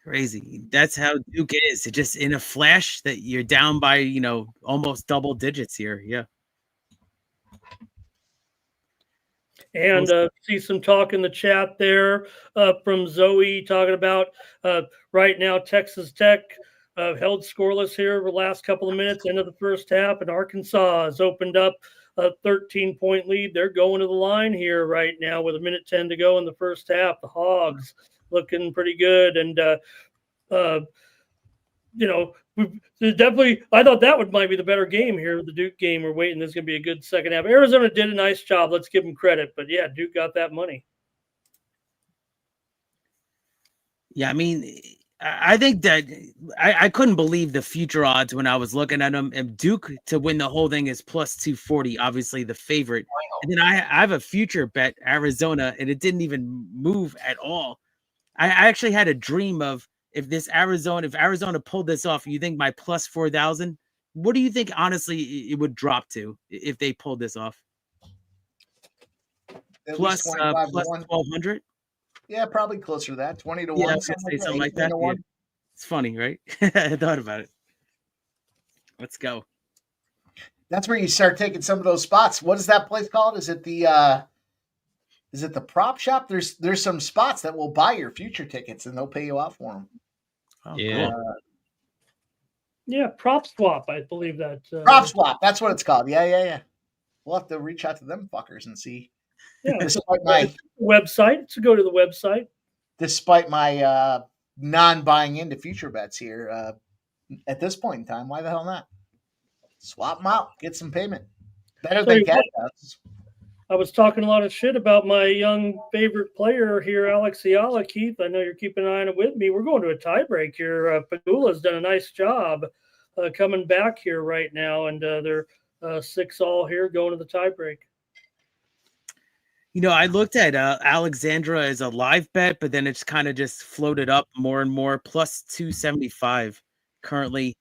Crazy. That's how Duke is. It just in a flash that you're down by, almost double digits here. Yeah. And see some talk in the chat there from Zoe talking about right now Texas Tech held scoreless here for the last couple of minutes, end of the first half, and Arkansas has opened up a 13-point lead. They're going to the line here right now with 1:10 to go in the first half. The Hogs looking pretty good, and definitely, I thought that might be the better game here. The Duke game, we're waiting. This is going to be a good second half. Arizona did a nice job. Let's give them credit. But yeah, Duke got that money. Yeah, I mean, I think that I couldn't believe the future odds when I was looking at them. And Duke to win the whole thing is plus 240, obviously the favorite. And then I have a future bet, Arizona, and it didn't even move at all. I actually had a dream of if Arizona pulled this off, you think my plus 4,000? What do you think, honestly, it would drop to if they pulled this off? Plus 1,200? Yeah, probably closer to that. 20 to 1. Yeah, I was gonna say something like that. Yeah. It's funny, right? I thought about it. Let's go. That's where you start taking some of those spots. What is that place called? Is it the prop shop? There's some spots that will buy your future tickets and they'll pay you off for them. Oh, yeah. Cool. Yeah, prop swap, I believe that. Prop swap. That's what it's called. Yeah. We'll have to reach out to them fuckers and see. Yeah, Despite my website. So go to the website. Despite my non-buying into future bets here at this point in time, why the hell not? Swap them out, get some payment. Better than cash outs. I was talking a lot of shit about my young favorite player here, Alex Ayala. Keith, I know you're keeping an eye on it with me. We're going to a tiebreak here. Pagula's done a nice job coming back here right now, and they're 6-all here going to the tiebreak. I looked at Alexandra as a live bet, but then it's kind of just floated up more and more, plus 275 currently.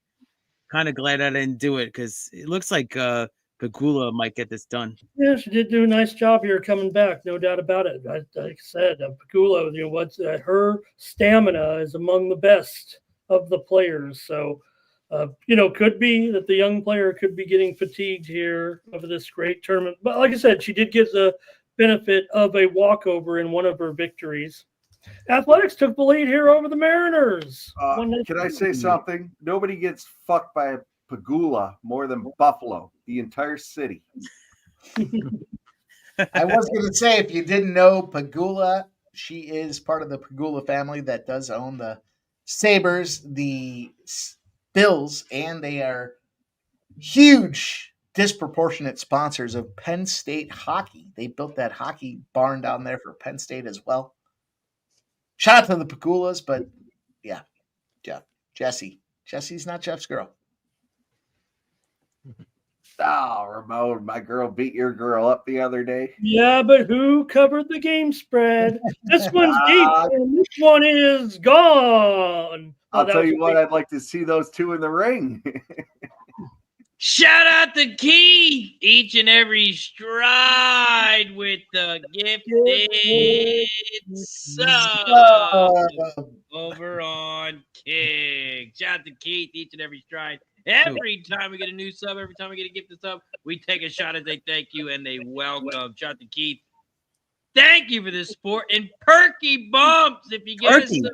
Kind of glad I didn't do it because it looks like Pagula might get this done. Yeah, she did do a nice job here coming back, no doubt about it. Like I said, Pagula, her stamina is among the best of the players. So, could be that the young player could be getting fatigued here over this great tournament. But like I said, she did get the benefit of a walkover in one of her victories. Athletics took the lead here over the Mariners. Can I say something? Nobody gets fucked by a Pagula more than Buffalo, the entire city. I was going to say, if you didn't know, Pagula She is part of the Pegula family that does own the Sabres, the Bills, and they are huge, disproportionate sponsors of Penn State hockey. They built that hockey barn down there for Penn State as well. Shout out to the Pegulas, but yeah, Jesse's not Jeff's girl. Oh, Ramon, my girl beat your girl up the other day. Yeah, but who covered the game spread? This one's deep, and this one is gone. I'll tell you what, I'd like to see those two in the ring. Shout out to Keith, each and every stride with the gifted sub over on King. Shout out to Keith, each and every stride. Every time we get a new sub, every time we get a gifted sub, we take a shot as they thank you and they welcome. Shout out to Keith. Thank you for the support. And Perky Bumps, if you get a sub,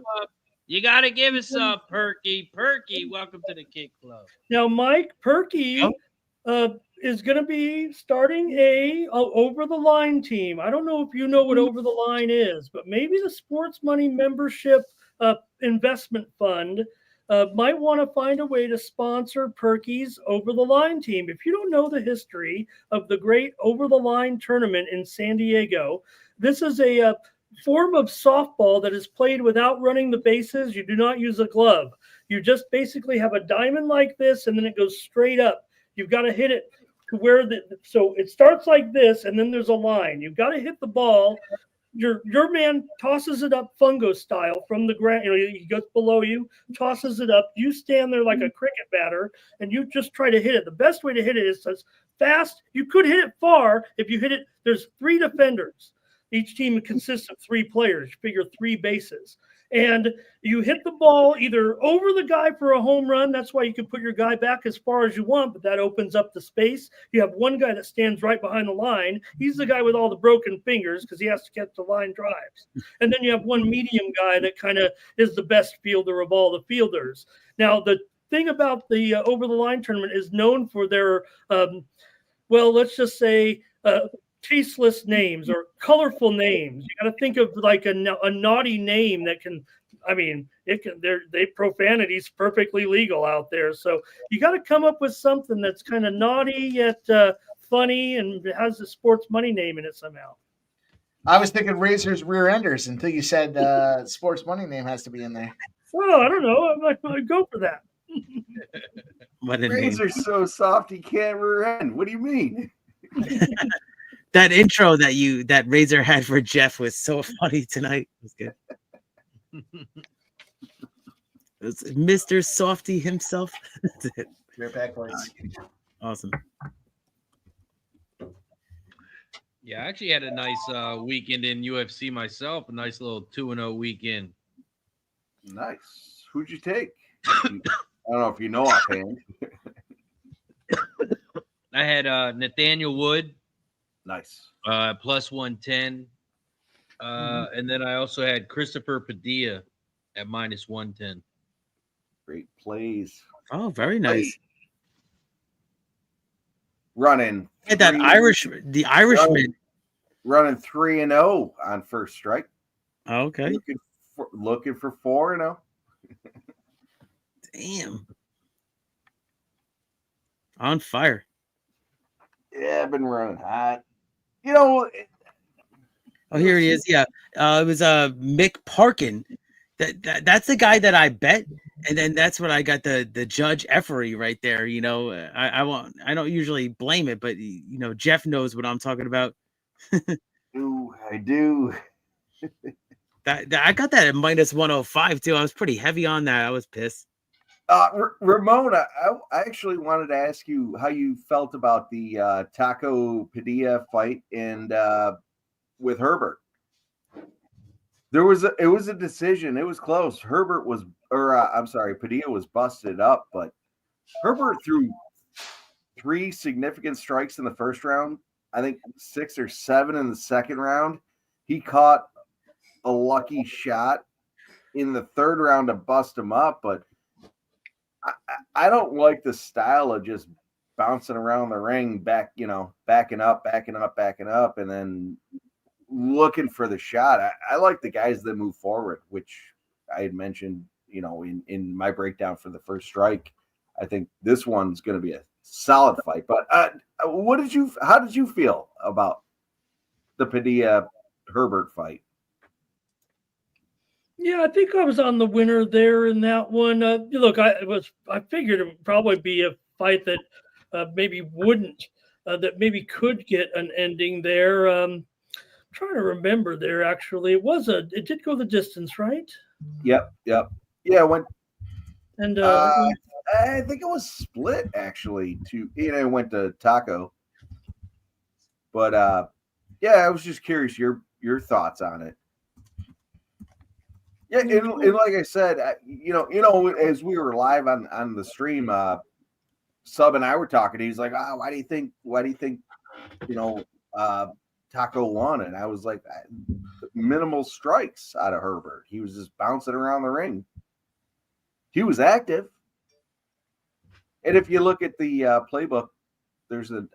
you got to give us a Perky. Perky, welcome to the Kick Club. Now, Mike, Perky is going to be starting a over-the-line team. I don't know if you know what over-the-line is, but maybe the Sports Money Membership Investment Fund might want to find a way to sponsor Perky's over-the-line team. If you don't know the history of the great over-the-line tournament in San Diego, this is a form of softball that is played without running the bases. You do not use a glove. You just basically have a diamond like this, and then it goes straight up. You've got to hit it to where so it starts like this, and then there's a line. You've got to hit the ball. Your man tosses it up fungo style from the ground. He goes below you, tosses it up. You stand there like a cricket batter, and you just try to hit it. The best way to hit it is as fast. You could hit it far if you hit it. There's 3 defenders. Each team consists of 3 players. You figure 3 bases. And you hit the ball either over the guy for a home run. That's why you can put your guy back as far as you want, but that opens up the space. You have one guy that stands right behind the line. He's the guy with all the broken fingers because he has to catch the line drives. And then you have one medium guy that kind of is the best fielder of all the fielders. Now, the thing about the over-the-line tournament is known for their, let's just say, tasteless names or colorful names. You got to think of like a naughty name that can, profanity's perfectly legal out there. So you got to come up with something that's kind of naughty yet funny and has a sports money name in it somehow. I was thinking Razor's rear enders until you said sports money name has to be in there. Well, I don't know. I might go for that. Razor's so soft he can't rear end. What do you mean? That intro that Razor had for Jeff was so funny tonight. It was good. It was Mr. Softy himself. That's it. Right back, boys. Awesome. Yeah, I actually had a nice weekend in UFC myself. A nice little 2-0 weekend. Nice. Who'd you take? I don't know if you know offhand. I had Nathaniel Wood. Nice. Plus 110. And then I also had Christopher Padilla at minus 110. Great plays. Oh, very nice. Running. Yeah, the Irishman. Running 3-0 on first strike. Oh, okay. Looking for 4-0. Damn. On fire. Yeah, I've been running hot. Oh, here he is. Yeah, it was Mick Parkin. That's the guy that I bet, and then that's what I got the Judge Effery right there. I don't usually blame it, but Jeff knows what I'm talking about. Ooh, I do. I got that at minus 105 too. I was pretty heavy on that. I was pissed. Ramona, I actually wanted to ask you how you felt about the Taco Padilla fight and with Herbert. It was a decision. It was close. Padilla was busted up, but Herbert threw 3 significant strikes in the first round. I think 6 or 7 in the second round. He caught a lucky shot in the third round to bust him up, but I don't like the style of just bouncing around the ring, backing up, and then looking for the shot. I like the guys that move forward, which I had mentioned, in my breakdown for the first strike. I think this one's going to be a solid fight. But how did you feel about the Padilla Herbert fight? Yeah, I think I was on the winner there in that one. Look, I figured it would probably be a fight that maybe wouldn't, that maybe could get an ending there. Trying to remember there, actually. It did go the distance, right? Yep. Yeah, it went. And I think it was split, actually, it went to Taco. But yeah, I was just curious your thoughts on it. Yeah, and like I said, as we were live on the stream, Sub and I were talking. He's like, why do you think Taco won? And I was like, minimal strikes out of Herbert. He was just bouncing around the ring. He was active. And if you look at the playbook,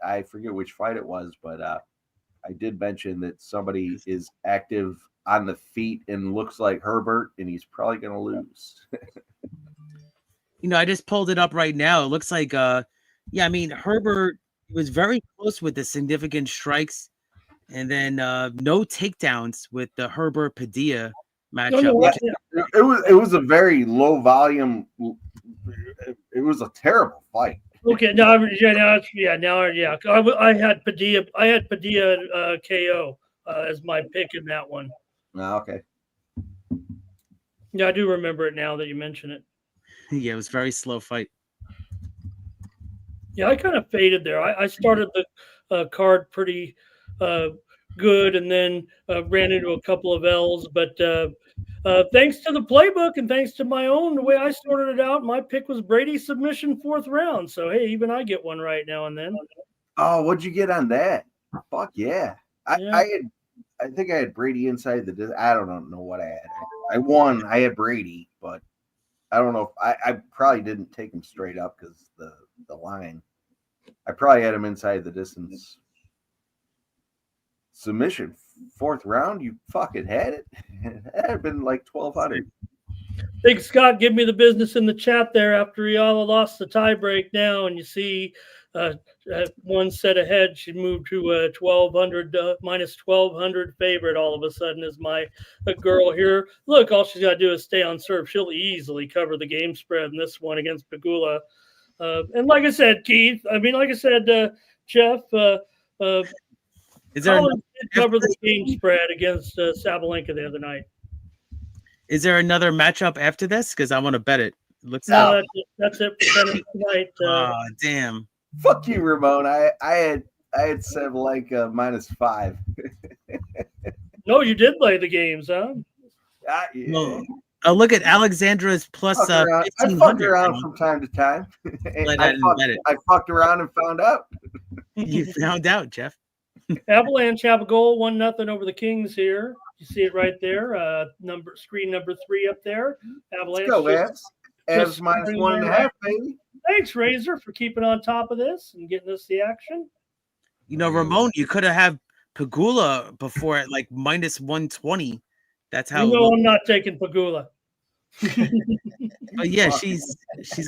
I forget which fight it was, but I did mention that somebody is active on the feet and looks like Herbert, and he's probably going to lose. I just pulled it up right now. It looks like, Herbert was very close with the significant strikes, and then no takedowns with the Herbert Padilla matchup. It was a very low volume. It was a terrible fight. Okay, now I had Padilla. I had Padilla KO as my pick in that one. Okay. Yeah, I do remember it now that you mention it. Yeah, it was a very slow fight. Yeah, I kind of faded there. I started the card pretty good, and then ran into a couple of L's. But thanks to the playbook and thanks to my own, the way I sorted it out, my pick was Brady submission 4th round. So hey, even I get one right now and then. Oh, what'd you get on that? Fuck yeah! I think I had Brady inside the. I don't know what I had. I won. I had Brady, but I don't know if I probably didn't take him straight up because the line. I probably had him inside the distance. Submission 4th round. You fucking had it. That had been like 1,200. Big Scott, give me the business in the chat there after y'all lost the tie break now, and you see one set ahead. She moved to 1,200 minus 1,200 favorite. All of a sudden, is my girl here. Look, all she's got to do is stay on serve. She'll easily cover the game spread in this one against Pegula. And like I said, Keith, Jeff, is there did cover the game spread against Sabalenka the other night. Is there another matchup after this? Because I want to bet it. Looks no, that's it for tonight. Oh, damn. Fuck you, Ramon. I had Sabalenka -5. No, you did play the games, huh? Yeah. No. Oh, look at Alexandra's plus 1,500. I fucked around from time to time. I fucked around and found out. You found out, Jeff. Avalanche have a goal, 1-0 over the Kings here. You see it right there. Screen number 3 up there. Avalanche. Let's go, Avs -1.5, baby. Thanks, Razor, for keeping on top of this and getting us the action. Ramon, you could have had Pegula before at like -120. That's how. I'm not taking Pegula. But yeah, she's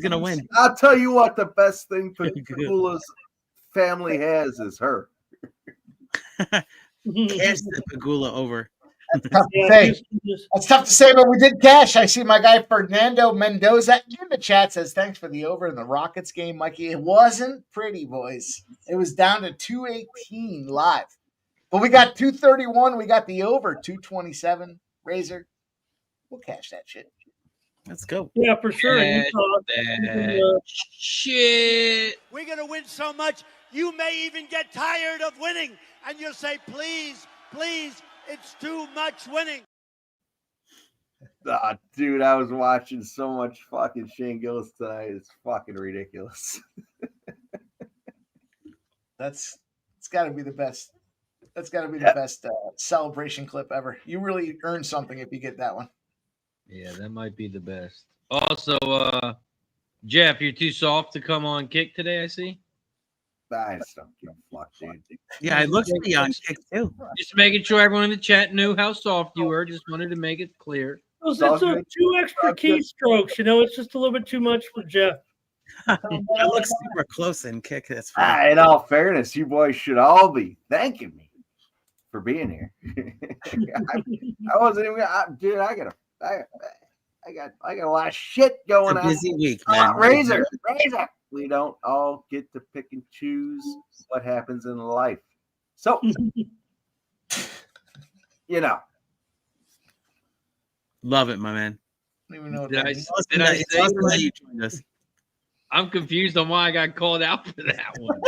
gonna win. I'll tell you what, the best thing Pegula's family has is her. Cash the Pegula over. That's tough to say. That's tough to say, but we did cash. I see my guy Fernando Mendoza in the chat says, thanks for the over in the Rockets game, Mikey. It wasn't pretty, boys. It was down to 218 live. But we got 231. We got the over, 227. Razor, we'll cash that shit. Let's go. Yeah, for sure. Shit. We're going to win so much, you may even get tired of winning. And you'll say, please, please, it's too much winning. Dude, I was watching so much fucking Shane Gillis tonight. It's fucking ridiculous. It's got to be the best. That's got to be the best celebration clip ever. You really earned something if you get that one. Yeah, that might be the best. Also, Jeff, you're too soft to come on Kick today, I see. I just don't give a fuck, dude. Yeah, it looks pretty on kick too. Just making sure everyone in the chat knew how soft you were. Just wanted to make it clear. It's two extra keystrokes. It's just a little bit too much for Jeff. It looks super close in kick. That's fine. In all fairness, you boys should all be thanking me for being here. I wasn't even, dude. I got a lot of shit going on. Busy week, man. Razor. We don't all get to pick and choose what happens in life. So, Love it, my man. I don't even know what Did that I, is. did I It's say awesome that you joined us. I'm confused on why I got called out for that one.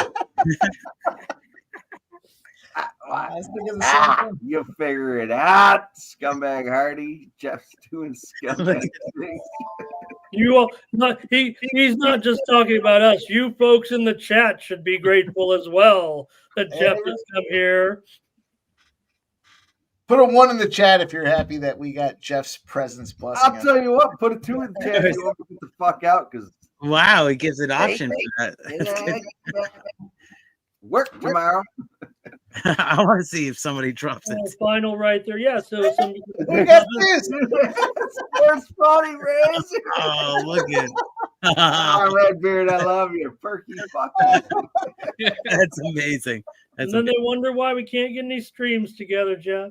I was thinking the same thing. You figure it out, scumbag Hardy. Jeff's doing scumbag things. He's not just talking about us. You folks in the chat should be grateful as well that Jeff has come here. Put a 1 in the chat if you're happy that we got Jeff's presence blessing. I'll tell you what, put a 2 in the chat if you want to get the fuck out, because Wow, it gives an option for that. Work tomorrow. I want to see if somebody drops it. Final right there. Yeah, so some Who got this? Where's Spotty Razor? Oh, look at Oh, Redbeard, I love you. Perky fuck. That's amazing. and then they wonder why we can't get any streams together, Jeff.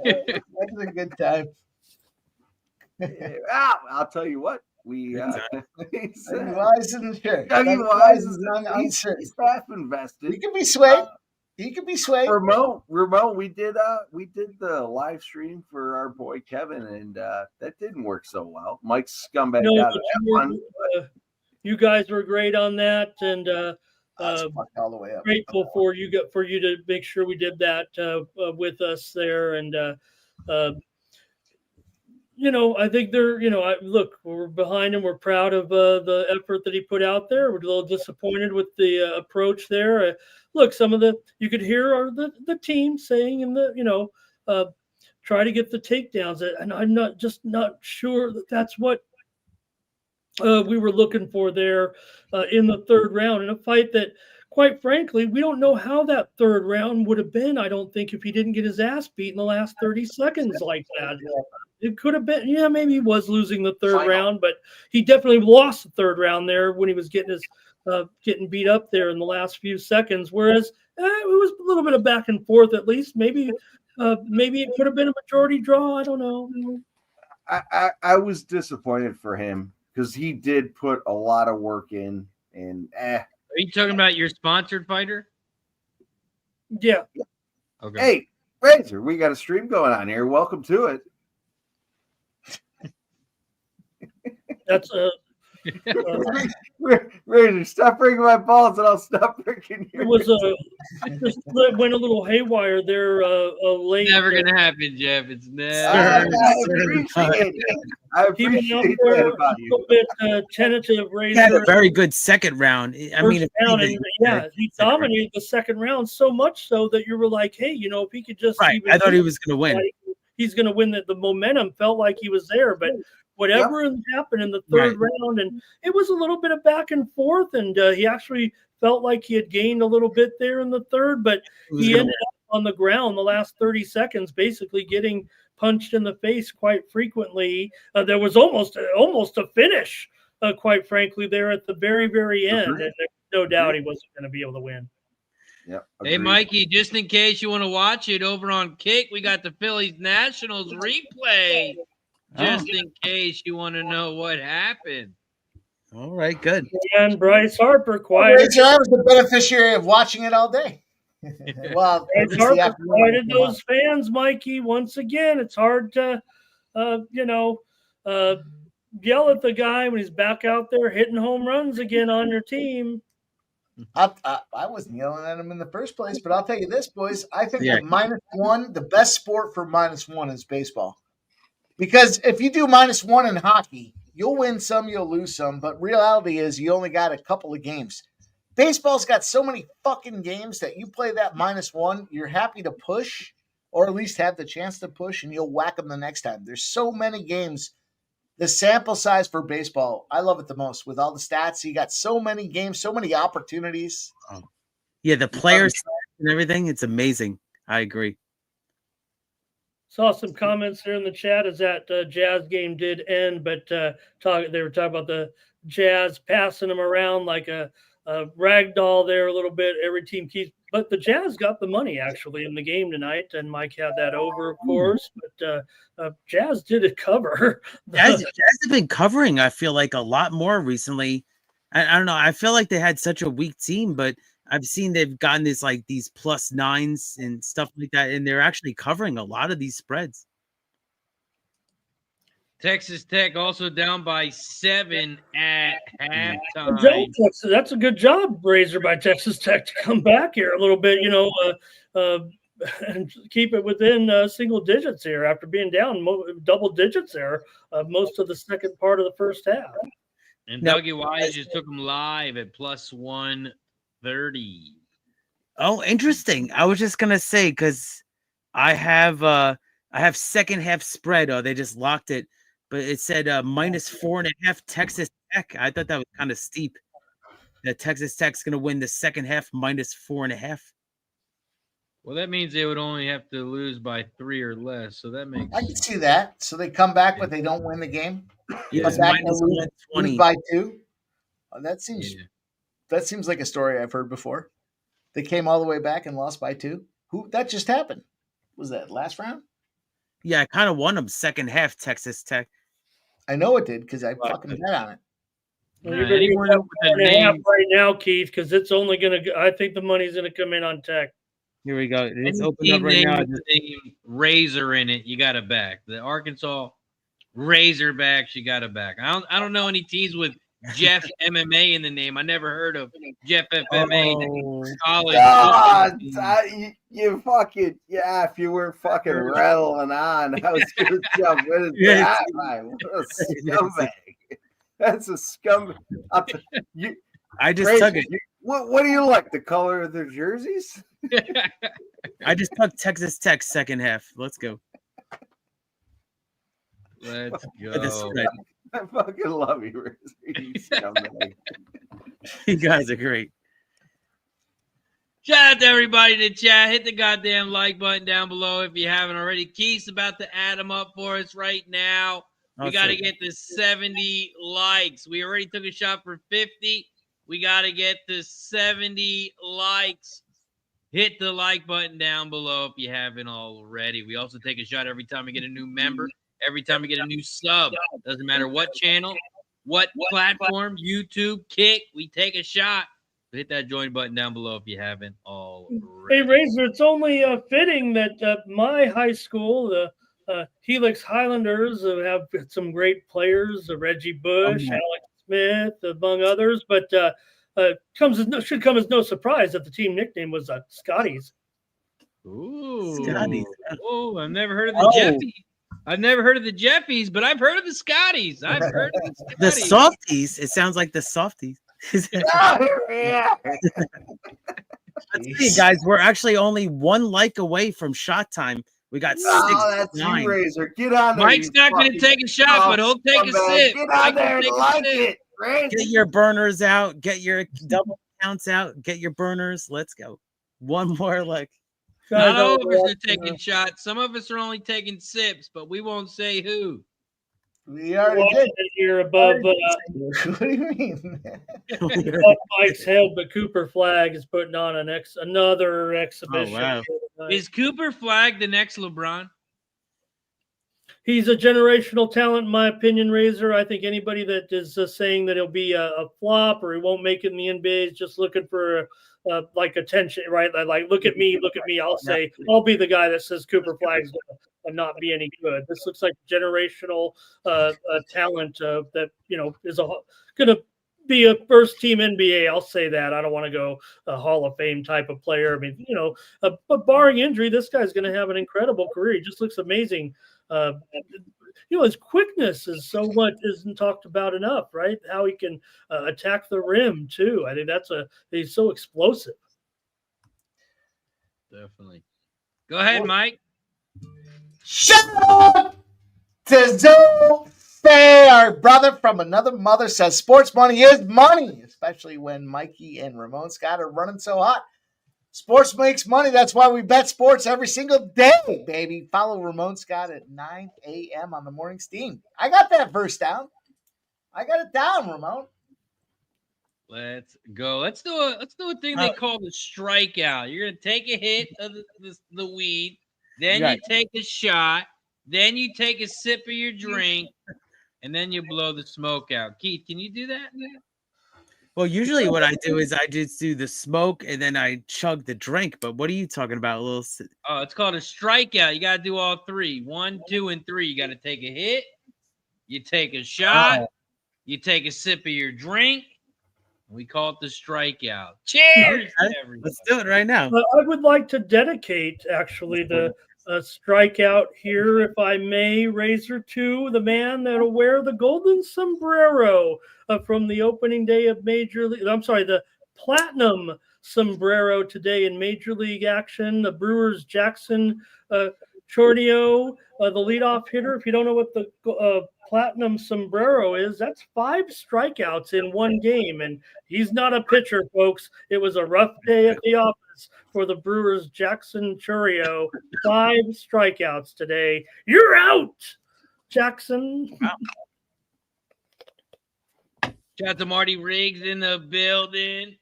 That's a good time. I'll tell you what. We Wise isn't sure. Wise is uncertain. Staff invested. He can be swayed. He can be swayed. Ramon, we did the live stream for our boy Kevin, and that didn't work so well. Mike's scumbag out of that one. You guys were great on that, and all the way up. Grateful for you to make sure we did that with us there, and I think they're, look, we're behind him. We're proud of the effort that he put out there. We're a little disappointed with the approach there. Look, some of you could hear the team saying try to get the takedowns. And I'm not sure that's what we were looking for there in the third round in a fight that, quite frankly, we don't know how that third round would have been. I don't think if he didn't get his ass beat in the last 30 seconds like that. It could have been, maybe he was losing the third round, but he definitely lost the third round there when he was getting beat up there in the last few seconds. Whereas it was a little bit of back and forth at least. Maybe it could have been a majority draw. I don't know. I was disappointed for him because he did put a lot of work in. And Are you talking about your sponsored fighter? Yeah. Okay. Hey, Razor, we got a stream going on here. Welcome to it. That's Razor, stop breaking my balls and I'll stop breaking yours. It was just went a little haywire there late. Never gonna happen, Jeff. It's never. I appreciate that about you. A little bit tentative. He had a very good second round. I mean, he dominated the second round so much so that you were like, hey, if he could just I thought he was going to win. He's going to win. The momentum felt like he was there, but whatever happened in the third round, and it was a little bit of back and forth, and he actually felt like he had gained a little bit there in the third, but he ended up on the ground the last 30 seconds, basically getting punched in the face quite frequently. There was almost a finish, quite frankly, there at the very, very end, and there's no doubt he wasn't going to be able to win. Yep. Hey, Mikey, just in case you want to watch it over on Kick, we got the Phillies Nationals replay. Just in case you want to know what happened. All right, good. And Bryce Harper, quiet. I was the beneficiary of watching it all day. Well, Bryce Harper quieted those fans, Mikey. Once again, it's hard to, yell at the guy when he's back out there hitting home runs again on your team. I wasn't yelling at him in the first place, but I'll tell you this, boys. I think that -1, the best sport for -1 is baseball. Because if you do -1 in hockey, you'll win some, you'll lose some. But reality is you only got a couple of games. Baseball's got so many fucking games that you play that -1, you're happy to push or at least have the chance to push, and you'll whack them the next time. There's so many games. The sample size for baseball, I love it the most. With all the stats, you got so many games, so many opportunities. Yeah, the players and everything, it's amazing. I agree. Saw some comments there in the chat as that Jazz game did end, but they were talking about the Jazz passing them around like a rag doll there a little bit. Every team keeps, but the Jazz got the money actually in the game tonight, and Mike had that over, of course. But Jazz did it cover. Jazz have been covering, I feel like, a lot more recently. I don't know. I feel like they had such a weak team, but I've seen they've gotten these +9s and stuff like that, and they're actually covering a lot of these spreads. Texas Tech also down by 7 at halftime. That's a good job, Razor, by Texas Tech to come back here a little bit, and keep it within single digits here after being down double digits there most of the second part of the first half. And Dougie Wise just took them live at +130. Oh, interesting. I was just gonna say, because I have second half spread. Oh, they just locked it, but it said -4.5 Texas Tech. I thought that was kind of steep. That Texas Tech's gonna win the second half -4.5. Well, that means they would only have to lose by 3 or less. So that makes. I can see that. So they come back, but they don't win the game. Yeah, it's Come back and lose -120. by 2. That seems like a story I've heard before. They came all the way back and lost by 2. That just happened? Was that last round? Yeah, I kind of won them second half, Texas Tech. I know it did because I fucking bet on it. Well, you're anyone up with the name right now, Keith, because it's only going to. I think the money's going to come in on Tech. Here we go. It's open up right now. Razor in it, you got to back. The Arkansas Razorbacks, you got to back. I don't know any teams with Jeff MMA in the name. I never heard of Jeff FMA. College. God, you fucking if you were fucking rattling on, I was gonna jump in. What a scumbag! That's a scumbag. I just took it. What do you like? The color of their jerseys? I just took Texas Tech second half. Let's go. Let's go. I fucking love you, you scumbag. You guys are great. Shout out to everybody in the chat. Hit the goddamn like button down below if you haven't already. Keith's about to add them up for us right now. We got to get to 70 likes. We already took a shot for 50. We got to get to 70 likes. Hit the like button down below if you haven't already. We also take a shot every time we get a new member, every time we get a new sub. Doesn't matter what channel, what platform, YouTube, Kick, we take a shot. So hit that join button down below if you haven't already. Hey, Razor, it's only fitting that my high school, the Helix Highlanders, have some great players, Reggie Bush, Alex Smith, among others, but should come as no surprise that the team nickname was Scotties. Ooh, Scotties. Oh, I've never heard of the Jeffies. I've never heard of the Jeffies, but I've heard of the Scotties. I've heard of the Softies. It sounds like the Softies. Yeah. Hey guys, we're actually only 1 like away from shot time. We got 6. That's you, Razor. Get on there. Mike's not going to take a shot, but he'll take a sip. Get on there and like it. Get your burners out. Get your double counts out. Get your burners. Let's go. One more like. Not all of us are taking shots. Some of us are only taking sips, but we won't say who. We already did. Here above. What do you mean? Above Mike's head, but Cooper Flag is putting on another exhibition. Oh, wow. Is Cooper Flag the next LeBron? He's a generational talent, in my opinion, Razor. I think anybody that is saying that he'll be a flop or he won't make it in the NBA is just looking for like attention, right? Like, look at me. I'll say, I'll be the guy that says Cooper Flag's going to not be any good. This looks like generational talent that, is going to be a first team NBA. I'll say that. I don't want to go a Hall of Fame type of player. I mean, but barring injury, this guy's going to have an incredible career. He just looks amazing. His quickness is so much isn't talked about enough, right? How he can attack the rim too. I think he's so explosive. Definitely. Go ahead, Mike. Shout out to Zoe Faye, our brother from another mother, says sports money is money, especially when Mikey and Ramon Scott are running so hot. Sports makes money. That's why we bet sports every single day, baby. Follow Ramon Scott at 9 a.m. on the morning steam. I got that verse down. I got it down, Ramon. Let's go. Let's do a thing they call the strikeout. You're gonna take a hit of the weed, then you take a shot, then you take a sip of your drink, and then you blow the smoke out. Keith, can you do that? Well, usually what I do is I just do the smoke and then I chug the drink. But what are you talking about? Oh, it's called a strikeout. You got to do all three. 1, 2, and 3. You got to take a hit. You take a shot. You take a sip of your drink. We call it the strikeout. Cheers! Okay. Let's do it right now. I would like to dedicate, actually, the strikeout here, if I may, Razor, to the man that'll wear the golden sombrero from the opening day of the platinum sombrero today in Major League action. The Brewers' Jackson Chornio, the leadoff hitter. If you don't know what the platinum sombrero is, that's 5 strikeouts in one game, and he's not a pitcher, folks. It was a rough day at the office for the Brewers' Jackson Chornio. 5 strikeouts today. You're out, Jackson. Wow. Shout out to Marty Riggs in the building.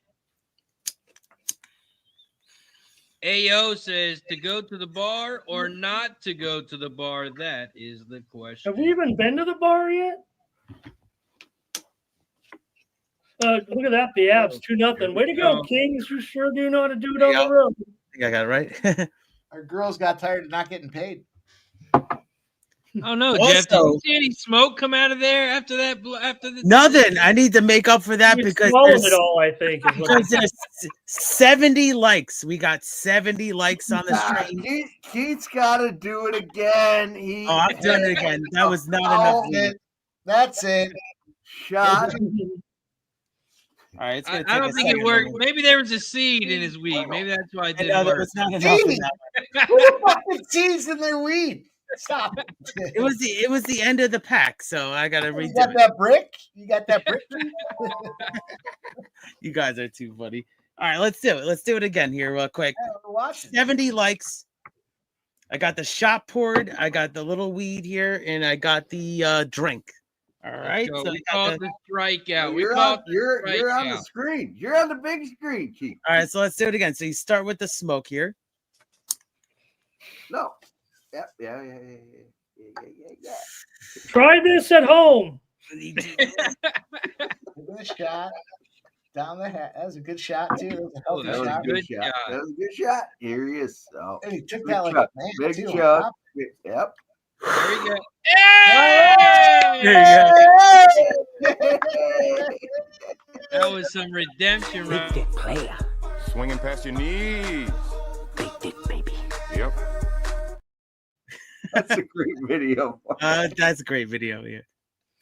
AO says to go to the bar or not to go to the bar. That is the question. Have we even been to the bar yet? Look at that. The Avs 2-0. Way to go, Kings. You sure do know how to do it on the road. I think I got it right. Our girls got tired of not getting paid. Oh no, Jeff! Did you see any smoke come out of there after that? Nothing. I need to make up for that because there's it all. I think there's 70 likes. We got 70 likes on the stream. Keith's got to do it again. I'm doing it again. That was not enough. That's it. Shot. All right, I don't think it worked. Maybe there was a seed in his weed. Maybe that's why it didn't work. Was not enough. Who the fuck put seeds in their weed? Stop it. It was the end of the pack, so I gotta redo it. You got that brick? You got that brick? You guys are too funny. All right, let's do it. Let's do it again here real quick. 70 likes. I got the shot poured. I got the little weed here, and I got the drink. All right. So we call it the strikeout. You're on the screen. You're on the big screen, Keith. All right, so let's do it again. So you start with the smoke here. No. Yeah. Try this at home. Good shot down the head. That was a good shot too. That was a That was a good shot. Here he is. Oh, and he took that like a man. Big too. shot. Yep. There we go. There you go. That was some redemption, right? Player. Swinging past your knees. Big dick, baby. Yep. That's a great video. That's a great video here.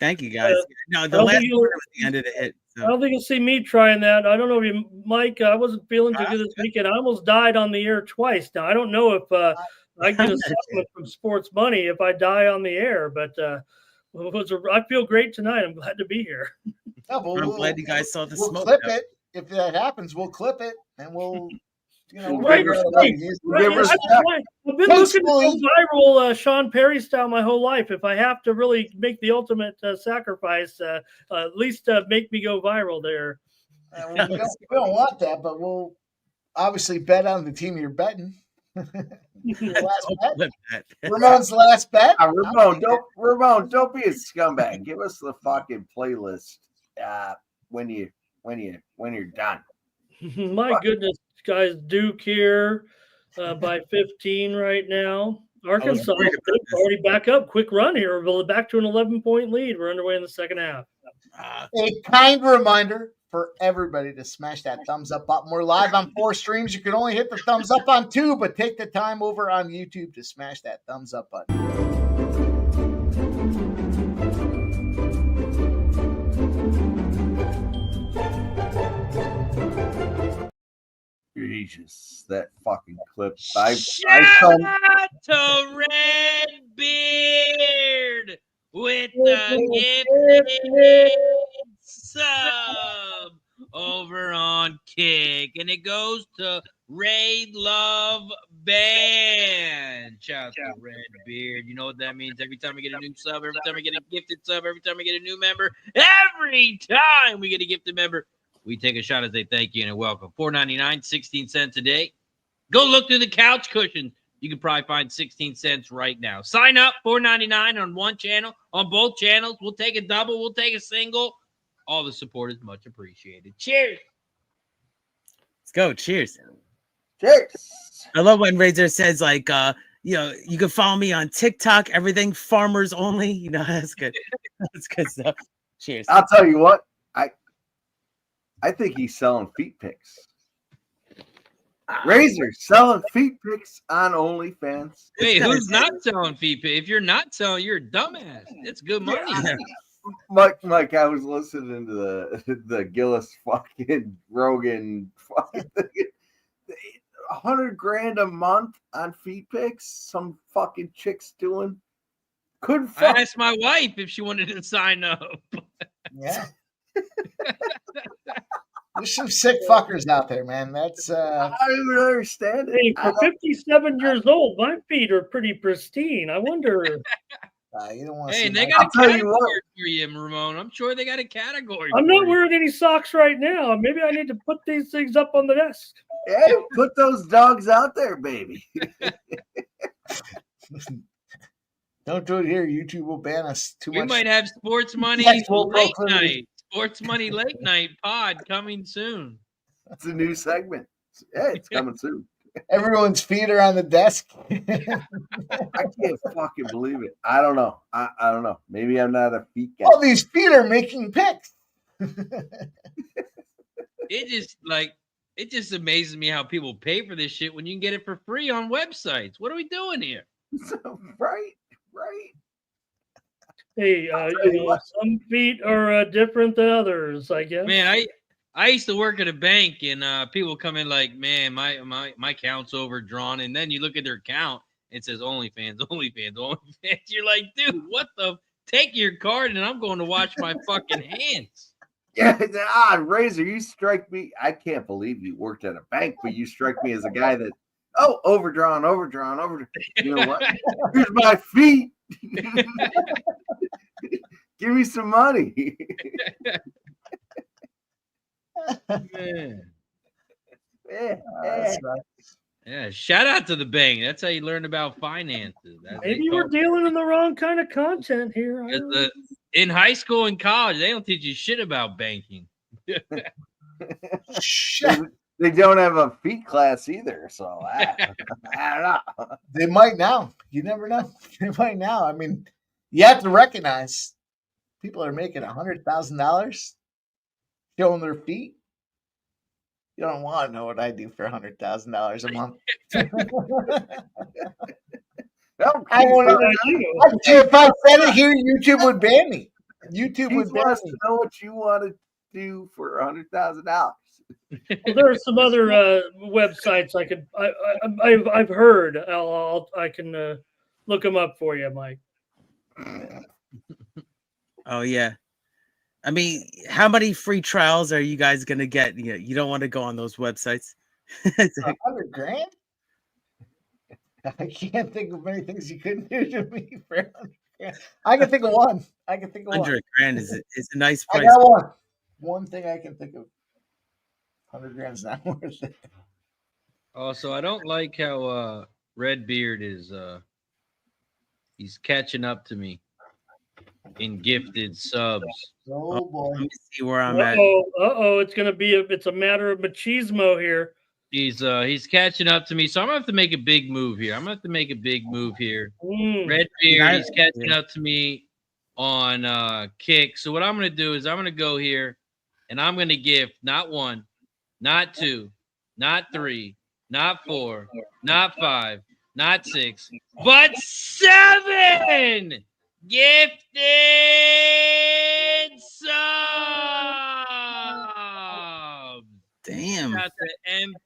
Thank you guys. No, the last one was the end of the hit. So. I don't think you'll see me trying that. I don't know if you, Mike. I wasn't feeling too good this weekend. I almost died on the air twice. Now I don't know if I get a supplement from Sports Money if I die on the air, but I feel great tonight. I'm glad to be here. Yeah, I'm glad you guys saw the smoke. We'll clip it if that happens. We'll clip it and we'll. I've been looking to go viral Sean Perry style my whole life. If I have to really make the ultimate sacrifice, at least make me go viral there. We don't want that, but we'll obviously bet on the team you're betting. Last bet. Ramon's last bet. Ramon, don't be a scumbag. Give us the fucking playlist when you're done. My goodness, guys, Duke here by 15 right now. Arkansas already back up. Quick run here. We're back to an 11-point lead. We're underway in the second half. A kind reminder for everybody to smash that thumbs up button. We're live on 4 streams. You can only hit the thumbs up on 2, but take the time over on YouTube to smash that thumbs up button. Jesus, that fucking clip. Shout out to Redbeard with the gifted sub. over on Kick. And it goes to Ray Love Band. Shout out to Red Beard. You know what that means? Every time we get a new sub, every time we get a gifted sub, every time we get a new member, every time we get a gifted member, we take a shot and say thank you and welcome. $4.99, 16 cents a day. Go look through the couch cushions. You can probably find 16 cents right now. Sign up, $4.99 on one channel, on both channels. We'll take a double. We'll take a single. All the support is much appreciated. Cheers. Let's go. Cheers. Cheers. I love when Razor says, like, you can follow me on TikTok, everything farmers only. You know, that's good. That's good stuff. Cheers. I'll tell you what, I think he's selling feet pics. Razor selling feet pics on OnlyFans. Wait, who's not selling feet pics? If you're not selling, you're a dumbass. It's good money. Yeah. Mike, I was listening to the Gillis fucking Rogan fucking thing. $100,000 a month on feet pics. Some fucking chicks doing. Couldn't fuck. I asked my wife if she wanted to sign up. Yeah. There's some sick fuckers out there, man. That's I don't even understand it. Hey, for 57 years old, my feet are pretty pristine. I wonder. you don't want to Hey, see and they my- got a I'll tell you category what. for you, Ramon. I'm sure they got a category. I'm for not you. wearing any socks right now. Maybe I need to put these things up on the desk. Hey, put those dogs out there, baby. Don't do it here. YouTube will ban us too We much. might have Sports Money Sexual late proclivity. night. Sports Money late night pod coming soon. It's a new segment. Yeah, it's coming soon. Everyone's feet are on the desk. I can't fucking believe it. I don't know. I don't know. Maybe I'm not a feet guy. All these feet are making pics. It just amazes me how people pay for this shit when you can get it for free on websites. What are we doing here? Right. Hey, some feet are different than others, I guess. Man, I used to work at a bank and people come in like, man, my account's overdrawn. And then you look at their account, it says OnlyFans. You're like, dude, what the? Take your card and I'm going to wash my fucking hands. Yeah, Razor, you strike me. I can't believe you worked at a bank, but you strike me as a guy that, overdrawn. You know what? Here's my feet. Give me some money. Man. That's right. Yeah, shout out to the bank. That's how you learn about finances. Maybe we're dealing in the wrong kind of content here. I don't know. In high school and college, they don't teach you shit about banking. Shit. They don't have a feet class either, so I don't know. They might now. You never know. They might now. I mean, you have to recognize people are making $100,000 showing their feet. You don't want to know what I do for $100,000 a month. I want to. If I said it here, YouTube would ban me. YouTube would ban wants me. to know what you want to do for $100,000. Well, there are some other websites I've heard. I can look them up for you, Mike. Oh yeah. I mean, how many free trials are you guys gonna get? You don't want to go on those websites. $100,000? I can't think of many things you couldn't do to me for $100,000. I can think of one. $100,000 is a nice I price. got one. One thing I can think of. $100,000 is not worth it. Also, I don't like how Redbeard is he's catching up to me in gifted subs. Oh boy. Let me see where I'm at. It's a matter of machismo here. He's catching up to me, so I'm gonna have to make a big move here. Redbeard, he's catching up to me on Kick. So what I'm gonna do is I'm gonna go here and I'm gonna gift not 1, not 2, not 3, not 4, not 5, not 6, but 7 gifted subs. Damn. Got the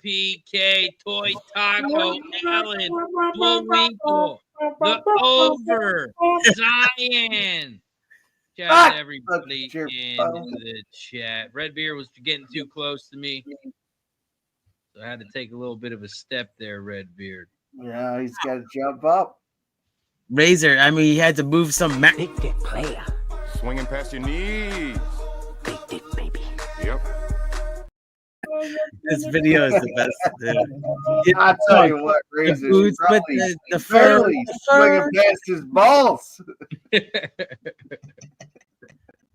MPK, Toy Taco, Allen, Bullwinkle, the Over, Zion, Shout out to everybody Cheer, in phone. the chat. Redbeard was getting too close to me, so I had to take a little bit of a step there, Redbeard. Yeah, he's got to jump up. Razor, I mean, he had to move some. Big dick player. Swinging past your knees. Big dick, baby. Yep. This video is the best. Dude. I tell you what, The Razor, boots with the fur. barely swinging past his balls.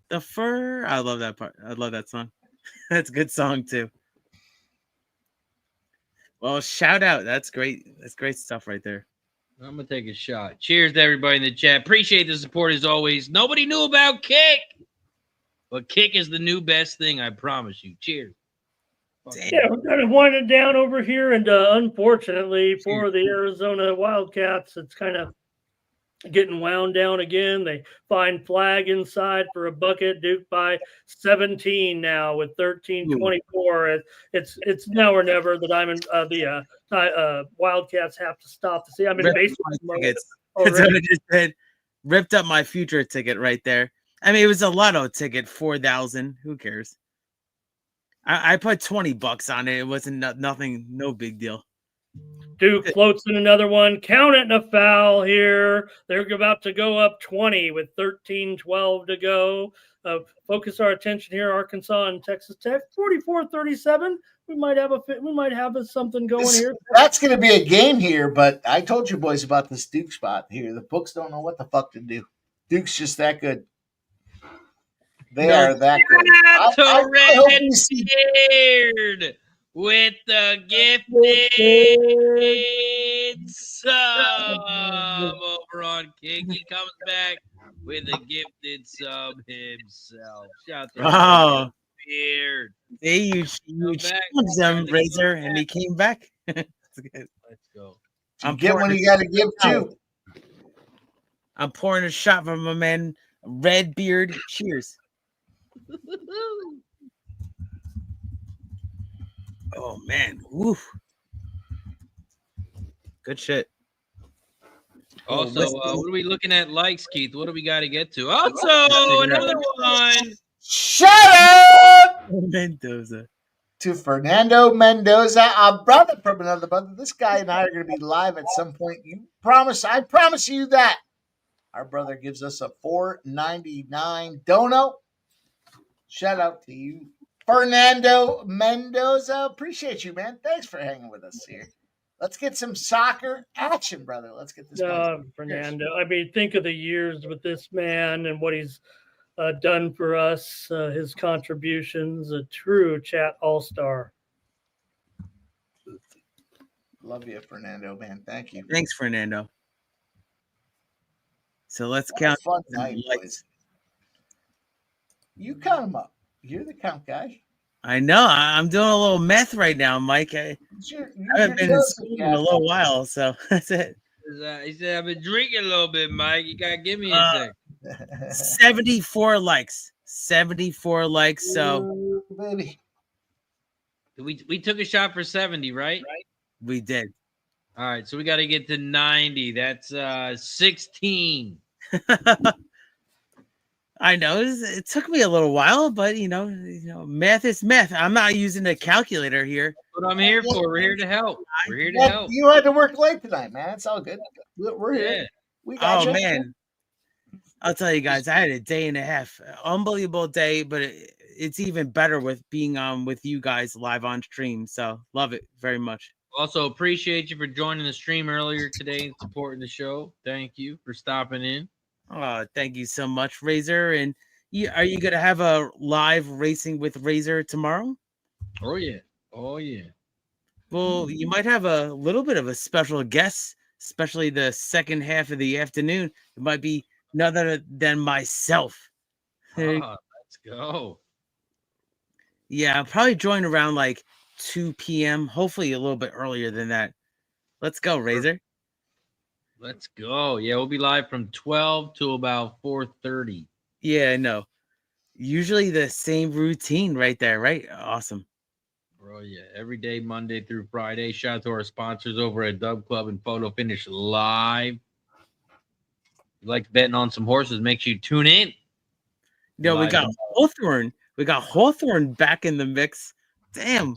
The fur. I love that part. I love that song. That's a good song too. Well, shout out. That's great. That's great stuff right there. I'm gonna take a shot. Cheers to everybody in the chat. Appreciate the support as always. Nobody knew about Kick, but Kick is the new best thing. I promise you. Cheers. Yeah, we're kind of winding down over here, and unfortunately for the Arizona Wildcats, it's kind of getting wound down again. They find flag inside for a bucket. Duke by 17 now with 13-24. It's now or never. The Wildcats have to stop to see. I'm in baseball mode That's what I just said. Ripped up my future ticket right there. I mean, it was a lotto ticket, 4,000. Who cares? I put $20 on it. It wasn't nothing, no big deal. Duke floats in another one. Count it in a foul here. They're about to go up 20 with 13-12 to go. Focus our attention here, Arkansas and Texas Tech. 44-37. We might have something going here. That's going to be a game here, but I told you boys about this Duke spot here. The books don't know what the fuck to do. Duke's just that good. They are that good. I hope you see with the gifted sub over on Kick. He comes back with a gifted sub himself. Shout out to Beard. Hey, you challenged him, Razor, and he came back. Let's go. You get when you got to give too. I'm pouring a shot from my man, Redbeard. Cheers. Oh man, woof. Good shit. Also, what are we looking at likes, Keith? What do we got to get to? Also, another one. Shout out Mendoza. To Fernando Mendoza, a brother from another brother. This guy and I are going to be live at some point. I promise you that. Our brother gives us a $4.99 dono. Shout out to you, Fernando Mendoza. Appreciate you, man. Thanks for hanging with us here. Let's get some soccer action, brother. Let's get this. Fernando. I mean, think of the years with this man and what he's done for us. His contributions, a true chat all-star. Love you, Fernando, man. Thank you. Thanks, Fernando. So let's count. Fun night, boys. You count them up. You're the count guy. I know. I'm doing a little meth right now, Mike. I haven't been in school in a little while, so that's it. He said, I've been drinking a little bit, Mike. You got to give me a sec. 74 likes. 74 likes. So, ooh, baby. We took a shot for 70, right? We did. All right, so we got to get to 90. That's 16. I know it took me a little while, but you know, math is math. I'm not using a calculator here. That's what I'm here for. We're here to help. We're here to help. You had to work late tonight, man. It's all good. We're here. Yeah. We got you. Man, I'll tell you guys, I had a day and a half, unbelievable day, but it's even better with being on with you guys live on stream. So love it very much. Also appreciate you for joining the stream earlier today and supporting the show. Thank you for stopping in. Oh, thank you so much, Razor. And are you going to have a live racing with Razor tomorrow? Oh, yeah. Oh, yeah. Well, you might have a little bit of a special guest, especially the second half of the afternoon. It might be none other than myself. Let's go. Yeah, I'll probably join around like 2 p.m., hopefully a little bit earlier than that. Let's go, Razor. Let's go. Yeah, we'll be live from 12 to about 4:30. Yeah, no. Usually the same routine right there, right? Awesome. Bro, yeah. Every day, Monday through Friday. Shout out to our sponsors over at Dub Club and Photo Finish Live. If you like betting on some horses, make sure you tune in. No, we Live got and- Hawthorne. We got Hawthorne back in the mix. Damn.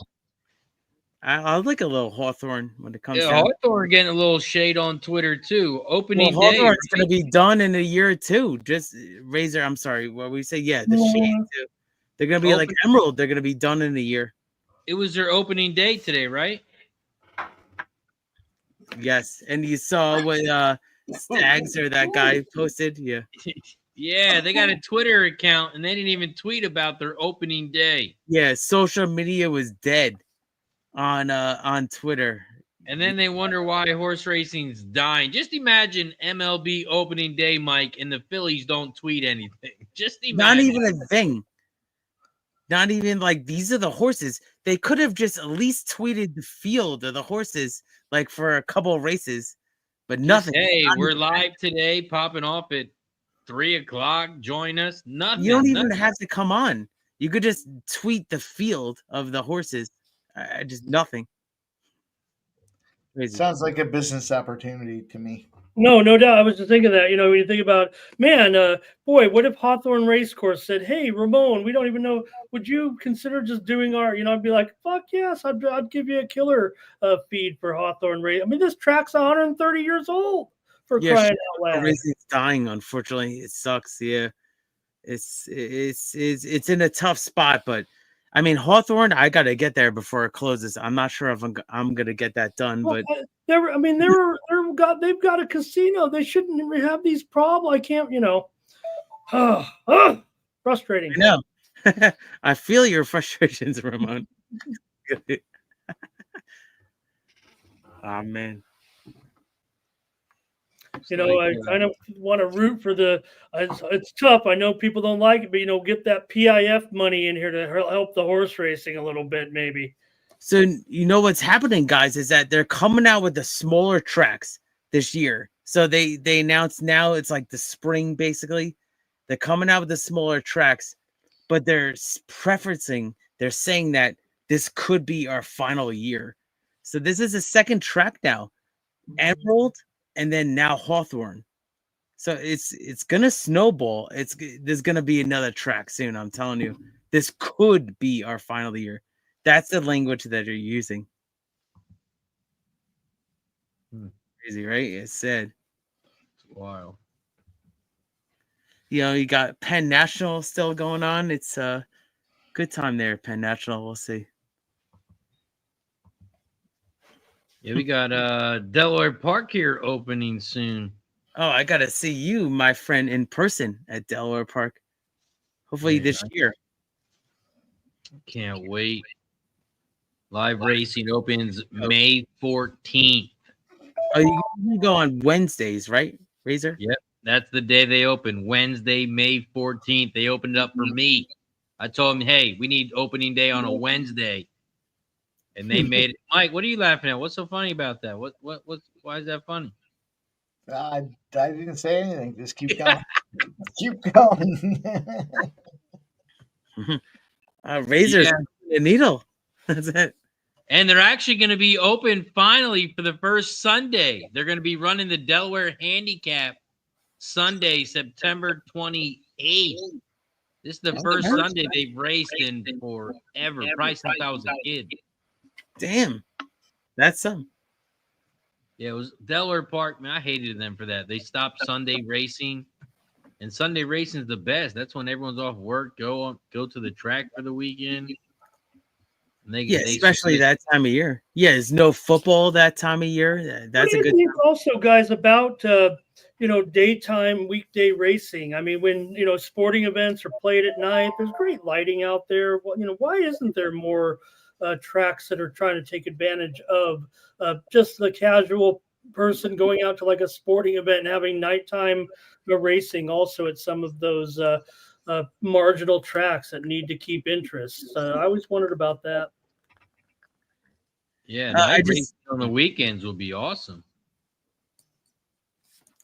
I like a little Hawthorne when it comes Yeah, down. Hawthorne getting a little shade on Twitter too. Well, Opening day. Hawthorne's going to be done in a year or two. Just Razor, I'm sorry. What we say? Yeah, the shade too. They're going to be like Emerald. They're going to be done in a year. It was their opening day today, right? Yes. And you saw what Stags or that guy posted? Yeah. Yeah, they got a Twitter account and they didn't even tweet about their opening day. Yeah, social media was dead on Twitter. And then they wonder why horse racing's dying. Just imagine MLB opening day, Mike, and the Phillies don't tweet anything. Just imagine. Not even a thing. Not even like these are the horses. They could have just at least tweeted the field of the horses, like for a couple of races, but nothing. Hey, Not we're even- live today, popping off at 3:00. Join us. Nothing. You don't even nothing. have to come on. You could just tweet the field of the horses. Just nothing. Crazy. Sounds like a business opportunity to me. No doubt. I was just thinking that, when you think about, man, boy, what if Hawthorne Racecourse said, hey, Ramon, we don't even know, would you consider just doing our, I'd be like, fuck yes, I'd give you a killer feed for Hawthorne Race. I mean, this track's 130 years old for crying out loud. Racing's dying, unfortunately. It sucks. Yeah. It's in a tough spot, but I mean, Hawthorne, I got to get there before it closes. I'm not sure if I'm going to get that done, but they've got a casino. They shouldn't have these problems. I can't, frustrating. I know. I feel your frustrations, Ramon. Oh, man. I kind of want to root for it's tough. I know people don't like it, but, get that PIF money in here to help the horse racing a little bit, maybe. So, what's happening, guys, is that they're coming out with the smaller tracks this year. So they announced now it's like the spring, basically. They're coming out with the smaller tracks, but they're saying that this could be our final year. So this is the second track now. Emerald, and then now Hawthorne. So it's gonna snowball. There's gonna be another track soon. I'm telling you, this could be our final year. That's the language that you're using. Crazy, right? It's sad. It's wild. You got Penn National still going on. It's a good time there, Penn National. We'll see. Yeah, we got Delaware Park here opening soon. Oh, I gotta see you, my friend, in person at Delaware Park. Hopefully this year. Can't wait. Live racing opens May 14th. Oh, you go on Wednesdays, right, Razor? Yep, that's the day they open. Wednesday, May 14th. They opened up for me. I told them, hey, we need opening day on a Wednesday. And they made it. Mike, what are you laughing at? What's so funny about that? Why is that funny? I didn't say anything. Just keep going. Keep going. Razor's a needle. That's it. And they're actually going to be open finally for the first Sunday. They're going to be running the Delaware Handicap Sunday, September 28th. This is the first Sunday they've raced in forever, probably since I was a kid. Damn. That's some. Yeah, it was Delaware Park. Man, I hated them for that. They stopped Sunday racing. And Sunday racing is the best. That's when everyone's off work, go to the track for the weekend. And they especially that time of year. Yeah, there's no football that time of year. That's a good thing. Also, guys, about daytime weekday racing. I mean, when sporting events are played at night, there's great lighting out there. Well, why isn't there more tracks that are trying to take advantage of just the casual person going out to like a sporting event and having nighttime racing also at some of those marginal tracks that need to keep interest. I always wondered about that. Yeah, night racing on the weekends will be awesome.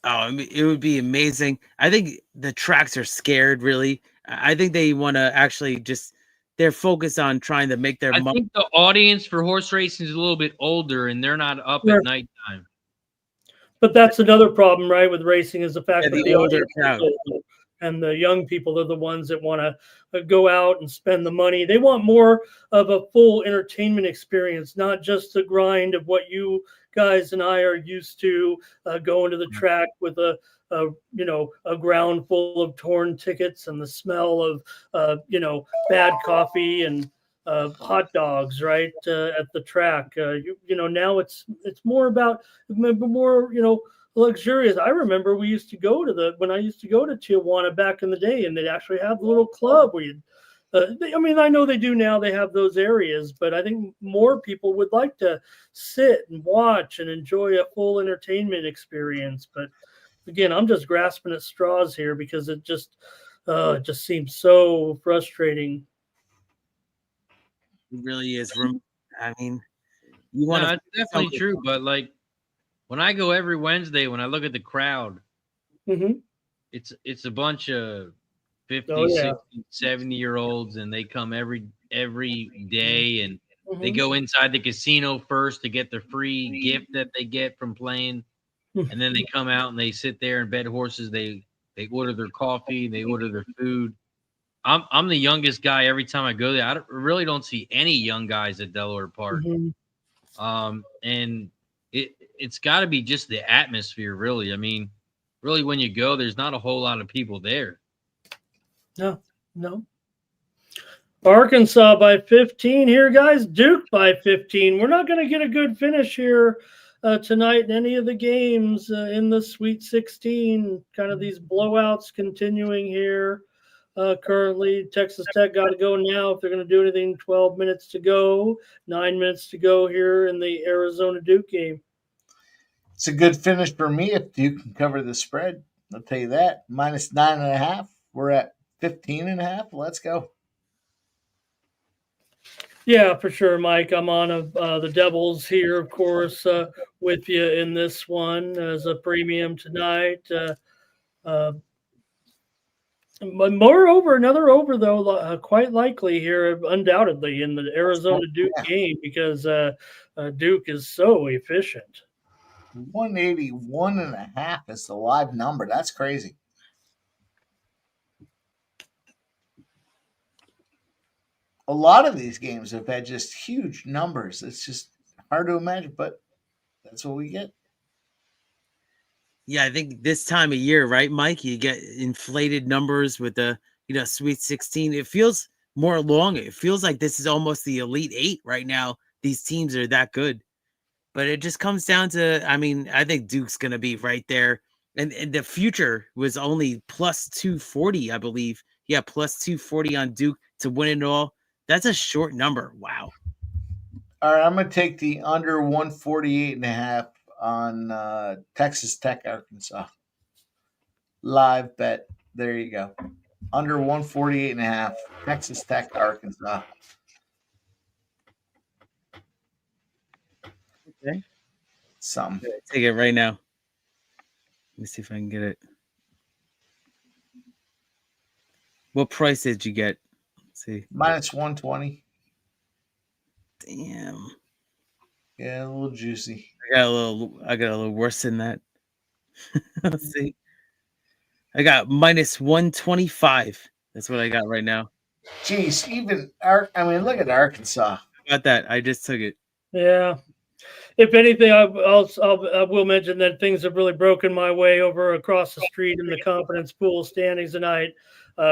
Oh, I mean, it would be amazing. I think the tracks are scared, really. I think they want to actually they're focused on trying to make their money. I think the audience for horse racing is a little bit older and they're not up at nighttime. But that's another problem, right, with racing is the fact that the older crowd. And the young people are the ones that want to go out and spend the money. They want more of a full entertainment experience, not just the grind of what you guys and I are used to, going to the track with a ground full of torn tickets and the smell of bad coffee and hot dogs right at the track. Now it's more about more luxurious. I remember when I used to go to Tijuana back in the day, and they'd actually have the little club where you'd I know they do now. They have those areas, but I think more people would like to sit and watch and enjoy a full entertainment experience. But again, I'm just grasping at straws here because it just seems so frustrating. It really is. I mean, you want to. It's definitely true. But like when I go every Wednesday, when I look at the crowd, it's a bunch of 50, 60, 70-year-olds, and they come every day, and they go inside the casino first to get the free gift that they get from playing, and then they come out and they sit there and bet horses. They order their coffee, they order their food. I'm the youngest guy every time I go there. I really don't see any young guys at Delaware Park. And it's got to be just the atmosphere, really. I mean, really, when you go, there's not a whole lot of people there. No. Arkansas by 15 here, guys. Duke by 15. We're not going to get a good finish here tonight in any of the games in the Sweet 16. Kind of these blowouts continuing here. Currently, Texas Tech got to go now if they're going to do anything. 12 minutes to go, 9 minutes to go here in the Arizona-Duke game. It's a good finish for me if Duke can cover the spread. I'll tell you that. -9.5. We're at 15.5. Let's go. Yeah, for sure, Mike. I'm on the Devils here, of course, with you in this one as a premium tonight. Moreover, another over, though, quite likely here, undoubtedly, in the Arizona-Duke game because Duke is so efficient. 181.5 is the live number. That's crazy. A lot of these games have had just huge numbers. It's just hard to imagine, but that's what we get. Yeah, I think this time of year, right, Mike? You get inflated numbers with the Sweet 16. It feels more long. It feels like this is almost the Elite Eight right now. These teams are that good. But it just comes down to, I think Duke's going to be right there. And the future was only plus 240, I believe. Yeah, plus 240 on Duke to win it all. That's a short number. Wow. All right, I'm going to take the under 148.5 on Texas Tech, Arkansas. Live bet. There you go. Under 148.5, Texas Tech, Arkansas. Okay. Some. Take it right now. Let me see if I can get it. What price did you get? Let's see. -120. Damn. Yeah, a little juicy. I got a little worse than that. Let's see. I got -125. That's what I got right now. Jeez, look at Arkansas. How about that? I just took it. Yeah. If anything, I will mention that things have really broken my way over across the street in the confidence pool standings tonight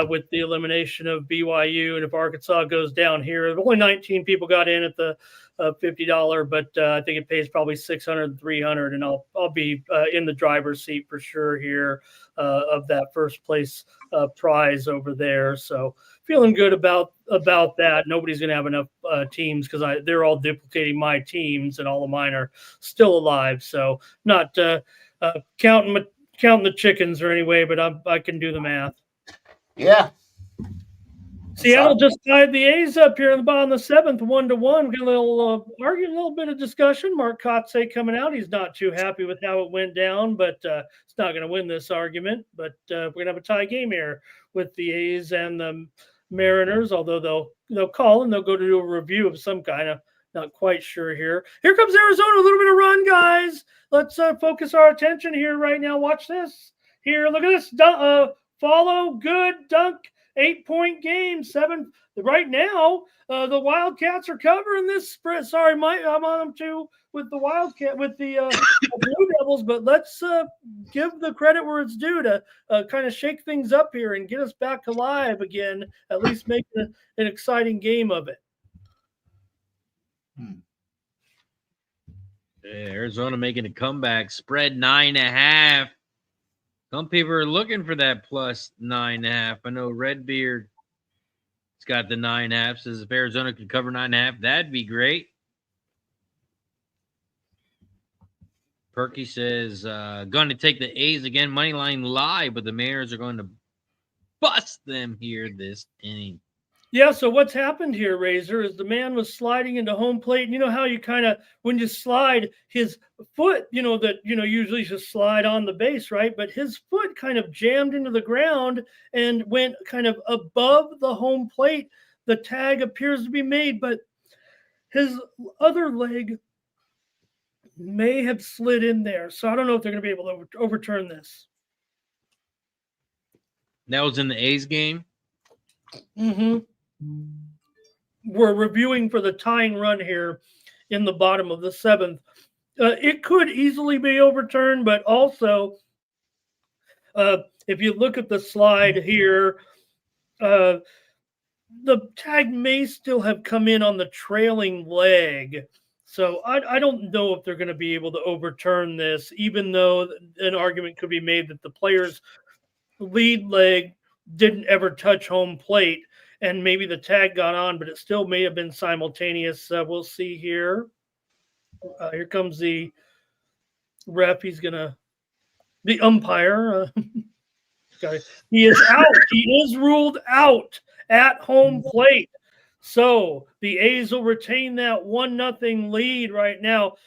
with the elimination of BYU. And if Arkansas goes down here, only 19 people got in at the $50, but I think it pays probably $600 and $300, and I'll be in the driver's seat for sure here of that first place prize over there. So feeling good about that. Nobody's going to have enough teams because they're all duplicating my teams, and all of mine are still alive. So not counting the chickens or anyway, but I can do the math. Yeah. Seattle just tied the A's up here in the bottom of the seventh, 1-1. Got a little argument, a little bit of discussion. Mark Kotsay coming out. He's not too happy with how it went down, but it's not going to win this argument. But we're going to have a tie game here with the A's and the Mariners, although they'll call and they'll go to do a review of some kind of. Not quite sure here. Here comes Arizona, a little bit of run, guys. Let's focus our attention here right now. Watch this. Here, look at this. follow, good dunk, 8-point game, 7. Right now, the Wildcats are covering this spread. Sorry, Mike, I'm on them too with the with the Blue Devils, but let's give the credit where it's due to kind of shake things up here and get us back alive again, at least make an exciting game of it. Arizona making a comeback. Spread 9.5. Some people are looking for that plus 9.5. I know Redbeard has got the 9.5. Says if Arizona could cover 9.5, that'd be great. Perky says going to take the A's again. Money line live, but the Mariners are going to bust them here this inning. Yeah, so what's happened here, Razor, is the man was sliding into home plate. And you know how you kind of, when you slide his foot, usually just slide on the base, right? But his foot kind of jammed into the ground and went kind of above the home plate. The tag appears to be made, but his other leg may have slid in there. So I don't know if they're going to be able to overturn this. That was in the A's game? Mm-hmm. We're reviewing for the tying run here in the bottom of the 7th. It could easily be overturned, but also if you look at the slide here, the tag may still have come in on the trailing leg. So I don't know if they're going to be able to overturn this, even though an argument could be made that the player's lead leg didn't ever touch home plate. And maybe the tag got on, but it still may have been simultaneous. We'll see here. Here comes the ref. He's the umpire. He is out. He is ruled out at home plate. So the A's will retain that 1-0 lead right now.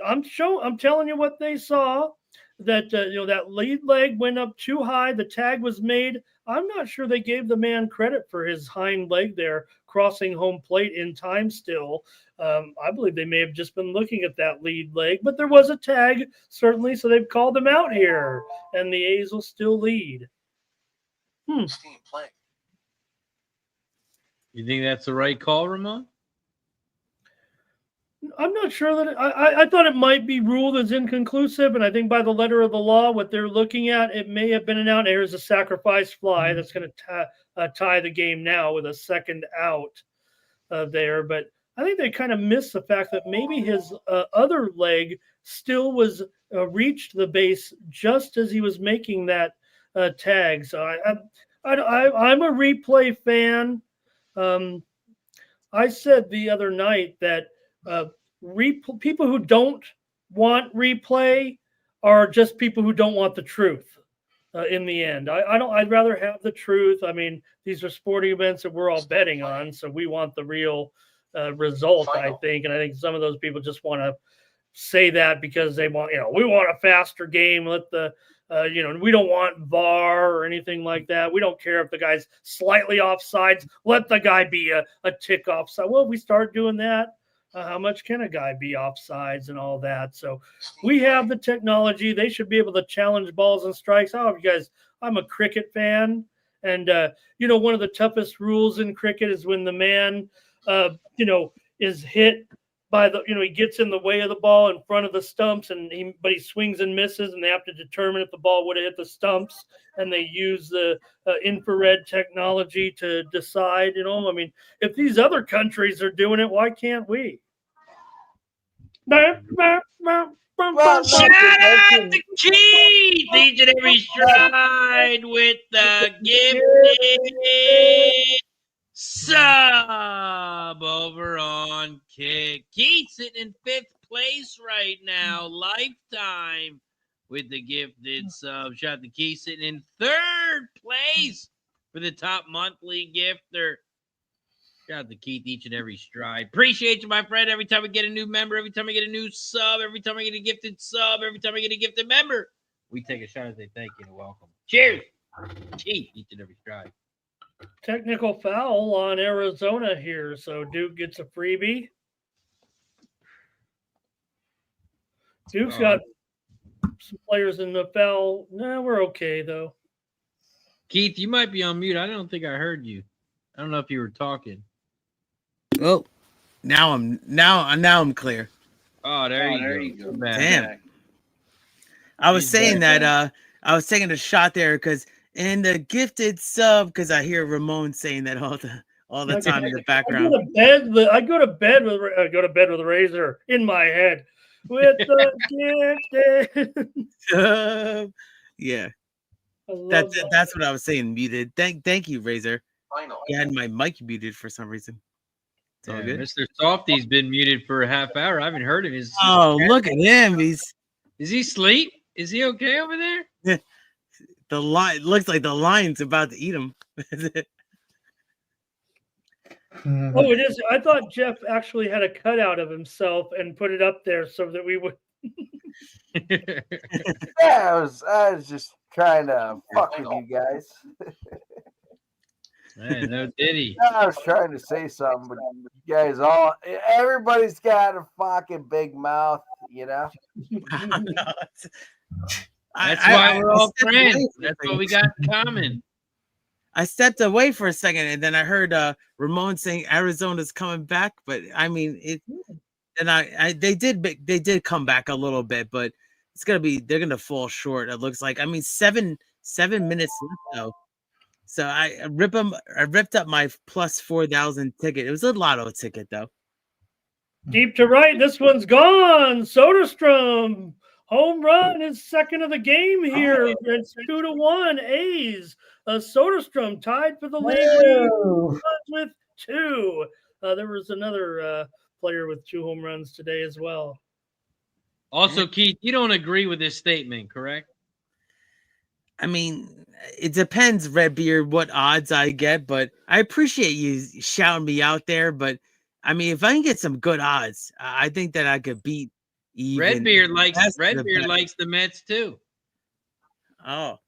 I'm telling you what they saw. That that lead leg went up too high. The tag was made. I'm not sure they gave the man credit for his hind leg there crossing home plate in time still. I believe they may have just been looking at that lead leg, but there was a tag certainly, so they've called them out here, and the A's will still lead. You think that's the right call, Ramon? I'm not sure that I thought it might be ruled as inconclusive, and I think by the letter of the law, what they're looking at, it may have been an out. There's a sacrifice fly that's going to tie the game now with a second out there. But I think they kind of missed the fact that maybe his other leg still was reached the base just as he was making that tag. So I'm a replay fan. I said the other night that people who don't want replay are just people who don't want the truth in the end. I'd rather have the truth. I mean, these are sporting events that we're all betting on, so we want the real result, I think. And I think some of those people just want to say that because they want, we want a faster game. Let the we don't want VAR or anything like that. We don't care if the guy's slightly offsides. Let the guy be a tick offside. Well, if we start doing that, how much can a guy be offsides and all that? So we have the technology. They should be able to challenge balls and strikes. You guys, I'm a cricket fan. And, one of the toughest rules in cricket is when the man, is hit by he gets in the way of the ball in front of the stumps, but he swings and misses, and they have to determine if the ball would have hit the stumps, and they use the infrared technology to decide. I mean, if these other countries are doing it, why can't we? Shout out to Keith, each and every stride with the gifted sub over on Kick. Keith sitting in 5th place right now, lifetime with the gifted sub. Shout out to Keith sitting in 3rd place for the top monthly gifter. Shout out to Keith each and every stride. Appreciate you, my friend. Every time we get a new member, every time we get a new sub, every time I get a gifted sub, every time I get a gifted member, we take a shot and say thank you and welcome. Cheers. Keith each and every stride. Technical foul on Arizona here, so Duke gets a freebie. Duke's got some players in the foul. No, we're okay, though. Keith, you might be on mute. I don't think I heard you. I don't know if you were talking. Oh, now I'm clear. Oh, there you go. Damn. I was saying that I was taking a shot there because in the gifted sub, because I hear Ramon saying that all the time in the background. I go to bed with a razor in my head with the gifted. Yeah. That's what I was saying. Muted. Thank you, Razor. You had my mic muted for some reason. It's all good. Mr. Softy's been muted for a half hour. I haven't heard him. Look at him. Is he asleep? Is he okay over there? The line looks like the lion's about to eat him. Oh, it is. I thought Jeff actually had a cutout of himself and put it up there so that we would. Yeah, I was just trying to fuck with you guys. Man, no diddy. I was trying to say something, but you guys everybody's got a fucking big mouth, you know? That's why we're all friends. That's what we got in common. I stepped away for a second, and then I heard Ramon saying Arizona's coming back. But I mean, they did come back a little bit, but they're gonna fall short. It looks like. I mean, 7 minutes left though. So I ripped up my plus 4,000 ticket. It was a lotto ticket though. Deep to right. This one's gone. Soderstrom. Home run is second of the game here. It's 2-1. A's. Soderstrom tied for the lead with 2. There was another player with 2 home runs today as well. Also, Keith, you don't agree with this statement, correct? I mean, it depends, Redbeard, what odds I get, but I appreciate you shouting me out there. But I mean, if I can get some good odds, I think that I could beat even. Redbeard likes the Mets too. Oh.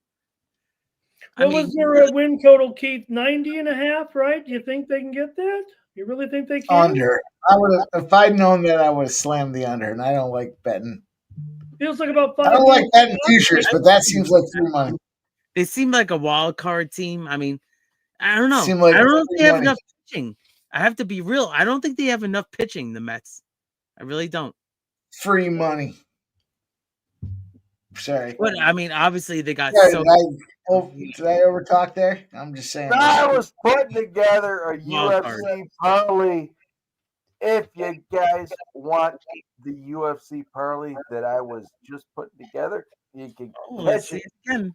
What was their win total, Keith? 90.5, right? Do you think they can get that? You really think they can? Under. If I'd known that, I would have slammed the under, and I don't like betting. Feels like about 5. I don't like betting futures, but that seems like free money. They seem like a wild card team. I mean, I don't know. I don't know if they have enough pitching. I have to be real. I don't think they have enough pitching, the Mets. I really don't. Free money. Sorry. But I mean, obviously they got did I overtalk there? I'm just saying. I was putting together a UFC parlay. If you guys want the UFC parlay that I was just putting together, you can catch it again.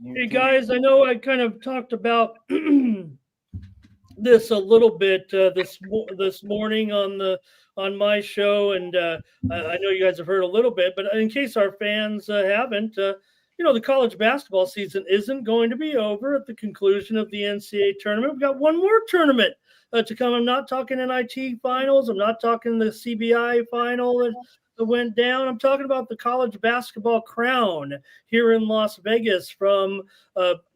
Hey guys, I know I kind of talked about this a little bit this morning on my show, and I know you guys have heard a little bit, but in case our fans haven't, the college basketball season isn't going to be over at the conclusion of the NCAA tournament. We've got one more tournament to come. I'm not talking NIT finals. I'm not talking the CBI final that went down. I'm talking about the college basketball crown here in Las Vegas from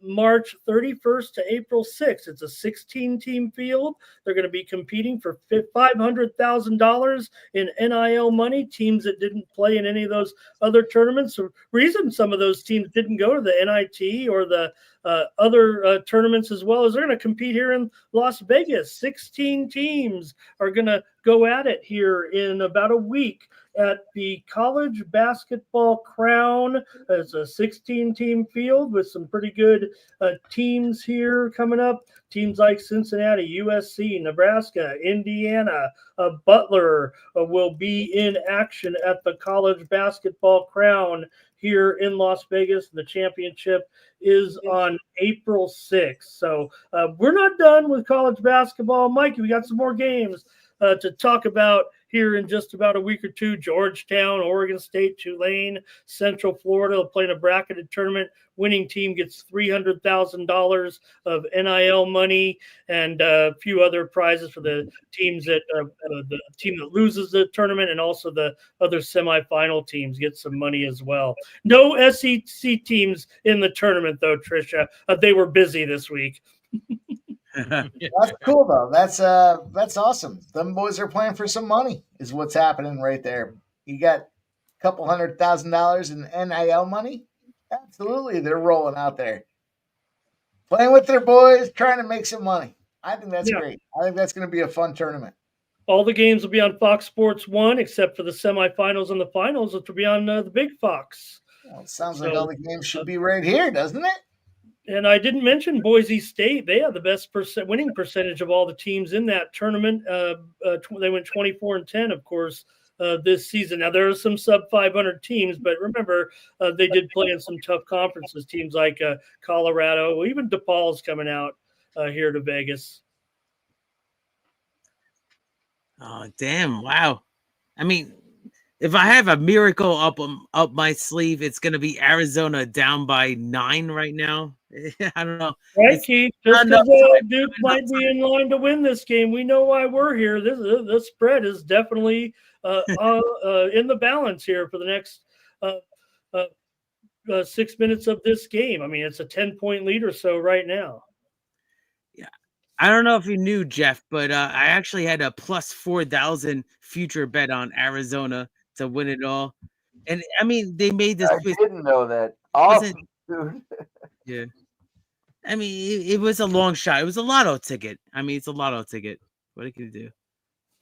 March 31st to April 6th. It's a 16-team field. They're going to be competing for $500,000 in NIL money. Teams that didn't play in any of those other tournaments. The reason some of those teams didn't go to the NIT or the other tournaments as well is they're going to compete here in Las Vegas. 16 teams are going to go at it here in about a week at the college basketball crown. It's a 16-team field with some pretty good teams here coming up. Teams like Cincinnati, USC, Nebraska, Indiana, Butler will be in action at the college basketball crown here in Las Vegas. The championship is on April 6th. So we're not done with college basketball. Mikey, we got some more games to talk about here in just about a week or two. Georgetown, Oregon State, Tulane, Central Florida will play in a bracketed tournament. Winning team gets $300,000 of NIL money and a few other prizes for the teams that the team that loses the tournament, and also the other semifinal teams get some money as well. No SEC teams in the tournament though, Tricia. They were busy this week. That's cool though. That's awesome. Them boys are playing for some money is what's happening right there. You got a couple $100,000 in NIL money. Absolutely, they're rolling out there, playing with their boys, trying to make some money. I think that's great. I think that's going to be a fun tournament. All the games will be on Fox Sports 1, except for the semifinals and the finals, which will be on the Big Fox. Well, it sounds like all the games should be right here, doesn't it? And I didn't mention Boise State. They have the best winning percentage of all the teams in that tournament. They went 24-10, of course, this season. Now, there are some sub-500 teams, but remember, they did play in some tough conferences, teams like Colorado. Even DePaul's coming out here to Vegas. Oh, damn. Wow. I mean, if I have a miracle up my sleeve, it's going to be Arizona down by 9 right now. I don't know. Right, Keith? Just because Duke might be in line to win this game, we know why we're here. This spread is definitely in the balance here for the next 6 minutes of this game. I mean, it's a 10-point lead or so right now. Yeah, I don't know if you knew, Jeff, but I actually had a plus 4,000 future bet on Arizona to win it all. And I mean, they made this. I didn't know that. Awesome, dude. Yeah. I mean, it was a long shot. It was a lotto ticket. I mean, it's a lotto ticket. What can you do?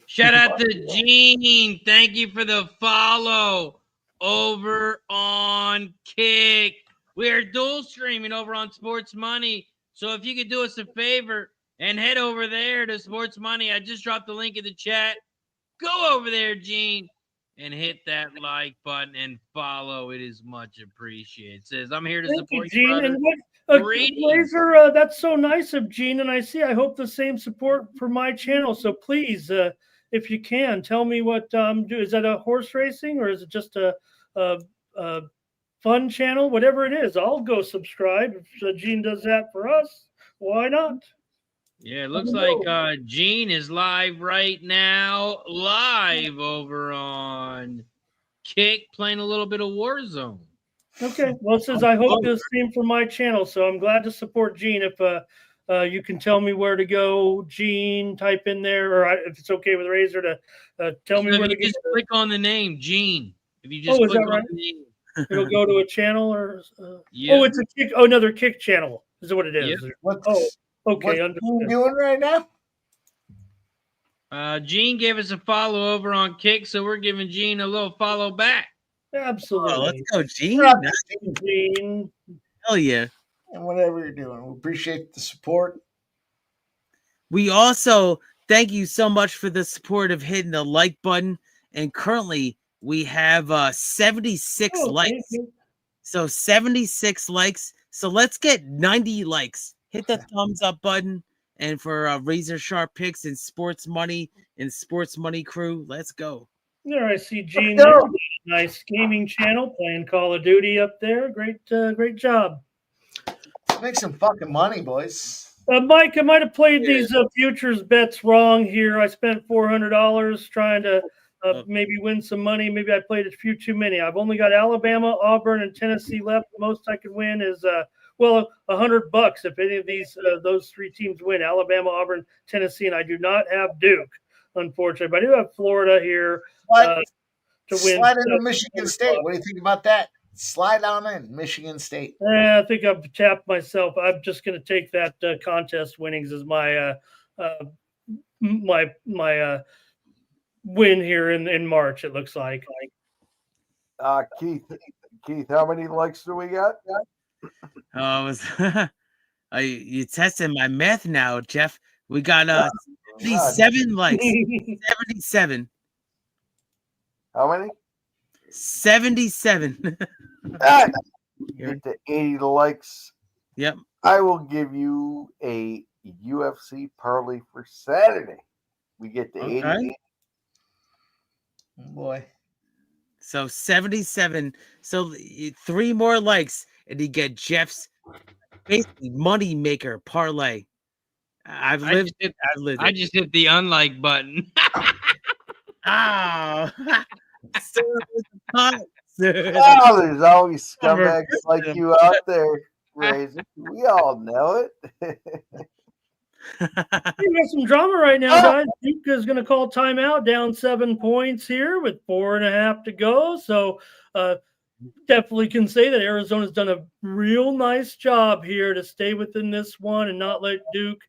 Shout out to Gene. Thank you for the follow over on Kick. We are dual streaming over on Sports Money. So if you could do us a favor and head over there to Sports Money, I just dropped the link in the chat. Go over there, Gene, and hit that like button and follow. It is much appreciated. It says, I'm here to support you, brother. Razor, that's so nice of Gene, and I hope the same support for my channel. So please, if you can, tell me what is that a horse racing or is it just a fun channel? Whatever it is, I'll go subscribe. If Gene does that for us, why not? Yeah, it looks like Gene is live right now, live over on Kick, playing a little bit of Warzone. Okay, well, it says I hope the same for my channel, so I'm glad to support Gene. If you can tell me where to go, Gene, type in there, or if it's okay with Razor to tell me where to go. Just click on the name, Gene. If you just click on the name, it'll go to a channel or yeah. Oh, it's a Kick. Oh, another Kick channel. Is what it is. Yep. Okay. What's Gene doing right now? Gene gave us a follow over on Kick, so we're giving Gene a little follow back. Absolutely. Oh, let's go, Gene. Gene. Hell yeah. And whatever you're doing, we appreciate the support. We also thank you so much for the support of hitting the like button. And currently we have 76 likes. So 76 likes. So let's get 90 likes. Hit the thumbs up button. And for Razor Sharp Picks and Sports Money and Sports Money Crew, let's go. There, I see Gene there. Nice gaming channel playing Call of Duty up there. Great job. Let's make some fucking money, boys. Mike, I might have played these futures bets wrong here. I spent $400 trying to maybe win some money. Maybe I played a few too many. I've only got Alabama, Auburn, and Tennessee left. The most I could win is $100 if any of those three teams win. Alabama, Auburn, Tennessee, and I do not have Duke, unfortunately. But I do have Florida here to win. Slide into Michigan State. What do you think about that? Slide on in, Michigan State. I think I've tapped myself. I'm just going to take that contest winnings as my win here in March. It looks like. Keith, how many likes do we got? You testing my math now, Jeff. We got 77 likes. 77. How many? 77. Get to 80 likes. Yep. I will give you a UFC parlay for Saturday. We get to 80. Oh boy. So 77. So 3 more likes, and you get Jeff's basically money maker parlay. I just hit the unlike button. Oh. There's always scumbags like you out there, Razor. We all know it. You got some drama right now, guys. Duke is going to call timeout, down 7 points here with 4.5 to go. So definitely can say that Arizona's done a real nice job here to stay within this one and not let Duke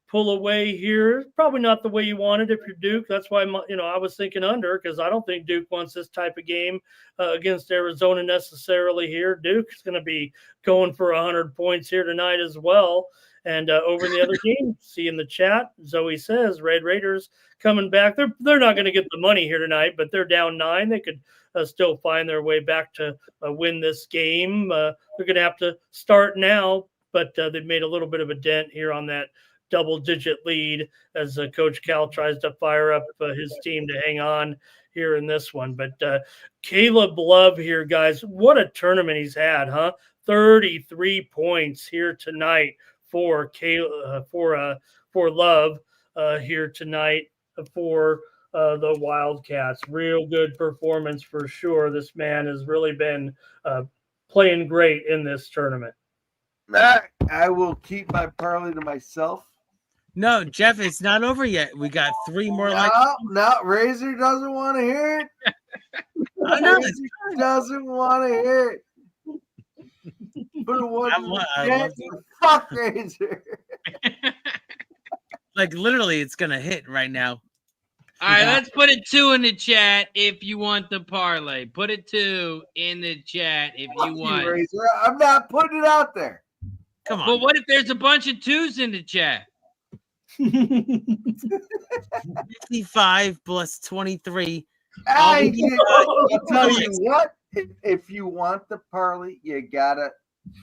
pull away here. Probably not the way you wanted if you're Duke. That's why I was thinking under, because I don't think Duke wants this type of game against Arizona necessarily here. Duke's going to be going for 100 points here tonight as well. And over in the other game, see in the chat, Zoe says Red Raiders coming back. They're not going to get the money here tonight, but they're down 9. They could still find their way back to win this game. They're going to have to start now, but they've made a little bit of a dent here on that double-digit lead as Coach Cal tries to fire up his team to hang on here in this one. But Caleb Love here, guys, what a tournament he's had, huh? 33 points here tonight for Love here tonight for the Wildcats. Real good performance for sure. This man has really been playing great in this tournament. I will keep my parlay to myself. No, Jeff, it's not over yet. We got 3 more. No, Razor doesn't want to hear it. Razor doesn't want to hear it. Fuck Razor. Like literally, it's gonna hit right now. All right, let's put a 2 in the chat if you want the parlay. Put a 2 in the chat if you want. Razor. I'm not putting it out there. Come on. But what if there's a bunch of 2s in the chat? 55 plus 23. I'll tell you what. If you want the parlay, you gotta.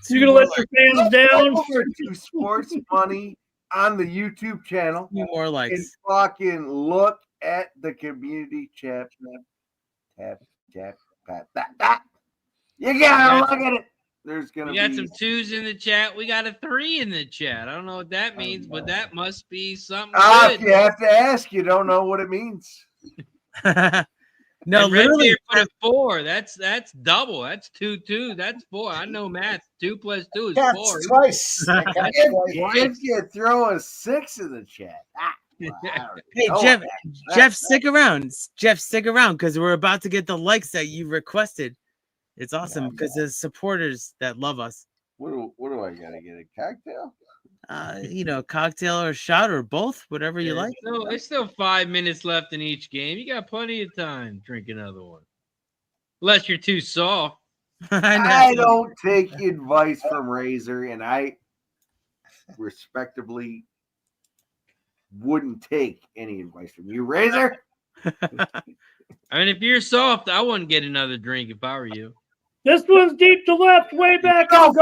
You're gonna let your fans down for Sports Money on the YouTube channel. More likes. And fucking look at the community chat. Tap. You gotta look at it. There's gonna we got some 2s in the chat. We got a 3 in the chat. I don't know what that means, but that must be something good. If you have to ask, you don't know what it means. No, and literally put a 4. That's double. That's 2. That's 4. I know math. 2 plus 2 is 4. Twice. If you throw a 6 in the chat. Hey, Jeff, stick around. Jeff, stick around because we're about to get the likes that you requested. It's awesome because there's supporters that love us. What do I gotta get? A cocktail? Cocktail or shot or both, whatever you like. No, there's still 5 minutes left in each game. You got plenty of time. Drink another one, unless you're too soft. I don't take advice from Razor, and I respectably wouldn't take any advice from you, Razor. I mean, if you're soft, I wouldn't get another drink if I were you. This one's deep to left, way back. Randy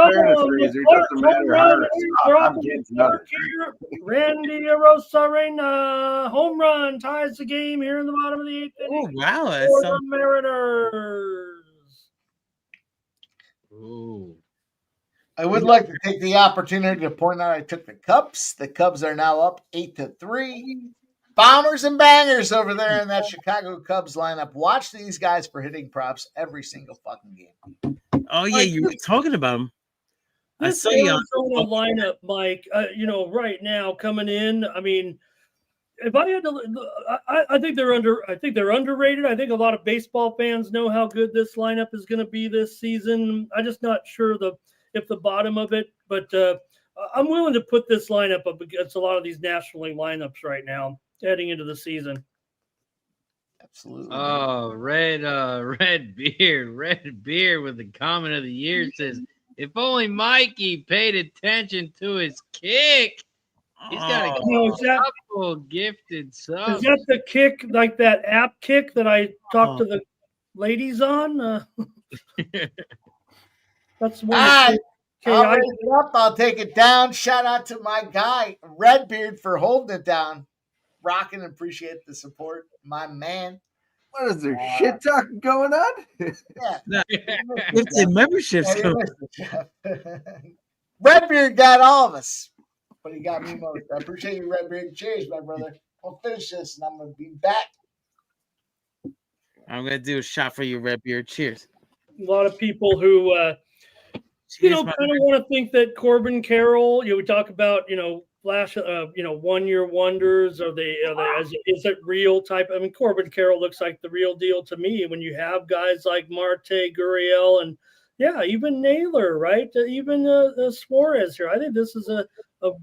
Rosarena home run ties the game here in the bottom of the 8th inning. Oh, wow. For the Mariners. Ooh. I would like to take the opportunity to point out I took the Cubs. The Cubs are now up 8-3. Bombers and bangers over there in that Chicago Cubs lineup. Watch these guys for hitting props every single fucking game. Oh, yeah, you were talking about them. I This saw you on Arizona lineup, Mike, right now coming in, I mean, if I had to, I think they're underrated. I think a lot of baseball fans know how good this lineup is going to be this season. I'm just not sure if the bottom of it, but I'm willing to put this lineup up against a lot of these National League lineups right now heading into the season. Absolutely. Oh, red beard with the comment of the year says, if only Mikey paid attention to his kick. He's got a couple gifted subs. Is that the kick, like that app kick that I talked to the ladies on? That's one. Right. I'll raise it up. I'll take it down. Shout out to my guy, Redbeard, for holding it down. Rocking, appreciate the support. My man. What is there? Shit talking going on? Yeah. It's a membership. Redbeard got all of us, but he got me most. I appreciate you, Redbeard. Cheers, my brother. I'll finish this and I'm going to be back. I'm going to do a shot for you, Redbeard. Cheers. A lot of people who, kind of want to think that Corbin Carroll, we talk about, flash, 1-year wonders? Are they is it real type? I mean, Corbin Carroll looks like the real deal to me. When you have guys like Marte, Gurriel, and even Naylor, right? Even Suarez here. I think this is a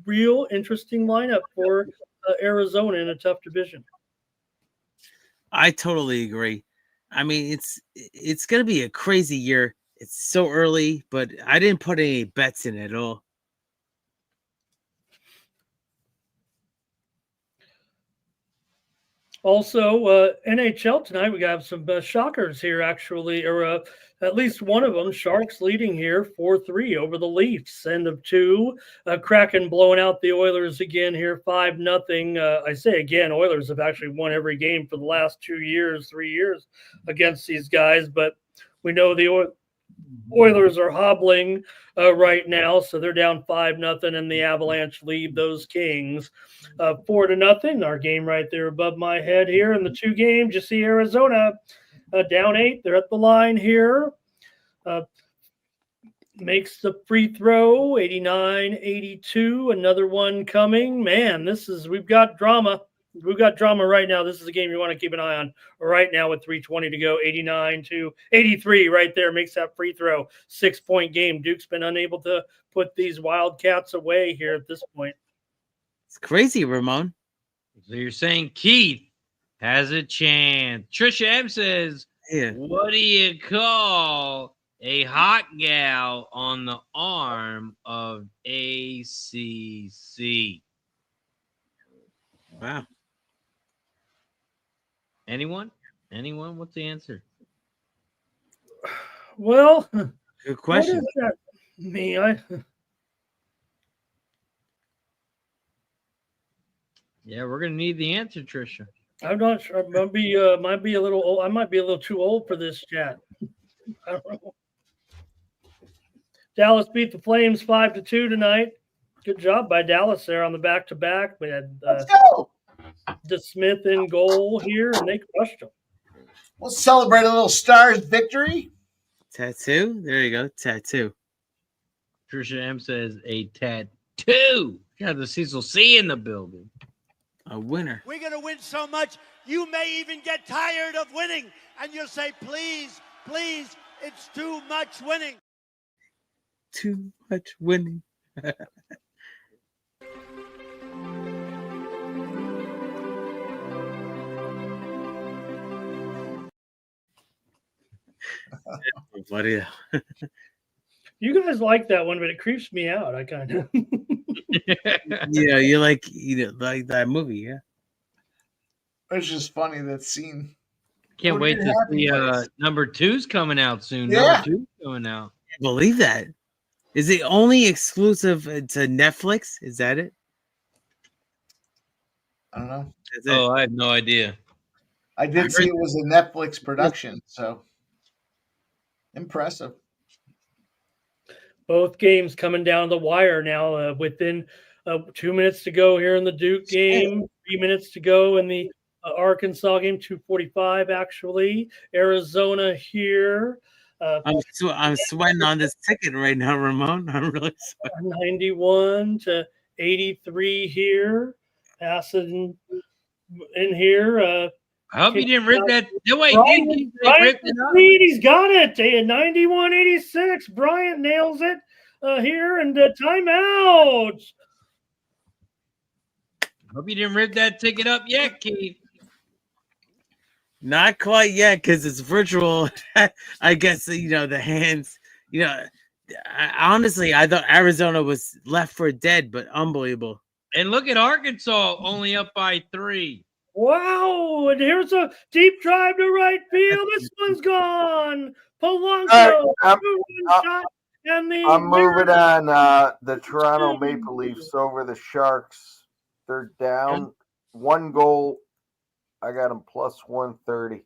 real interesting lineup for Arizona in a tough division. I totally agree. I mean, it's going to be a crazy year. It's so early, but I didn't put any bets in at all. Also, NHL tonight, we got some shockers here, actually, or at least one of them. Sharks leading here 4-3 over the Leafs. End of 2. Kraken blowing out the Oilers again here 5-0. I say again, Oilers have actually won every game for the last 3 years against these guys, but we know the Oilers are hobbling right now, so they're down 5-0, and the Avalanche lead those Kings 4-0. Our game right there above my head here in the 2 games. You see Arizona down 8. They're at the line here. Makes the free throw, 89-82. Another one coming. Man, we've got drama. We've got drama right now. This is a game you want to keep an eye on right now with 3:20 to go. 89-83 right there makes that free throw. 6-point game. Duke's been unable to put these Wildcats away here at this point. It's crazy, Ramon. So you're saying Keith has a chance. Trisha M says, what do you call a hot gal on the arm of ACC? Wow. Anyone? What's the answer? Well, good question. What does that mean? We're gonna need the answer, Trisha. I'm not sure. I might be a little old. I might be a little too old for this chat. I don't know. Dallas beat the Flames 5-2 tonight. Good job by Dallas there on the back-to-back. We had Let's go. DeSmith in goal here, and they crushed them. We'll celebrate a little Stars victory. Tattoo? There you go. Tattoo. Trisha M says a tattoo. Got the Cecil C in the building. A winner. We're going to win so much, you may even get tired of winning. And you'll say, please, please, it's too much winning. Too much winning. Buddy. You guys like that one, but it creeps me out. I kind of. Yeah, you like that movie, yeah. It's just funny, that scene. Can't wait to see number 2's coming out soon. Yeah. Number 2's coming out. I believe that. Is it only exclusive to Netflix? Is that it? I don't know. Oh, I have no idea. I did see it was a Netflix production, so impressive. Both games coming down the wire now. Within 2 minutes to go here in the Duke game, 3 minutes to go in the Arkansas game, 2:45 actually. Arizona here. I'm sweating on this ticket right now, Ramon. I'm really sweating. 91-83 here. Acid in here. I hope you didn't rip that. No, wait, Bryant, he's got it. 91-86. Bryant nails it here, and timeout. Hope you didn't rip that ticket up yet, Keith. Not quite yet, because it's virtual. I guess, the hands, honestly, I thought Arizona was left for dead, but unbelievable. And look at Arkansas, only up by 3. Wow, and here's a deep drive to right field. This one's gone. Polanco, shot, and I'm moving on the Toronto Maple Leafs over the Sharks. They're down 1 goal. I got them plus 130.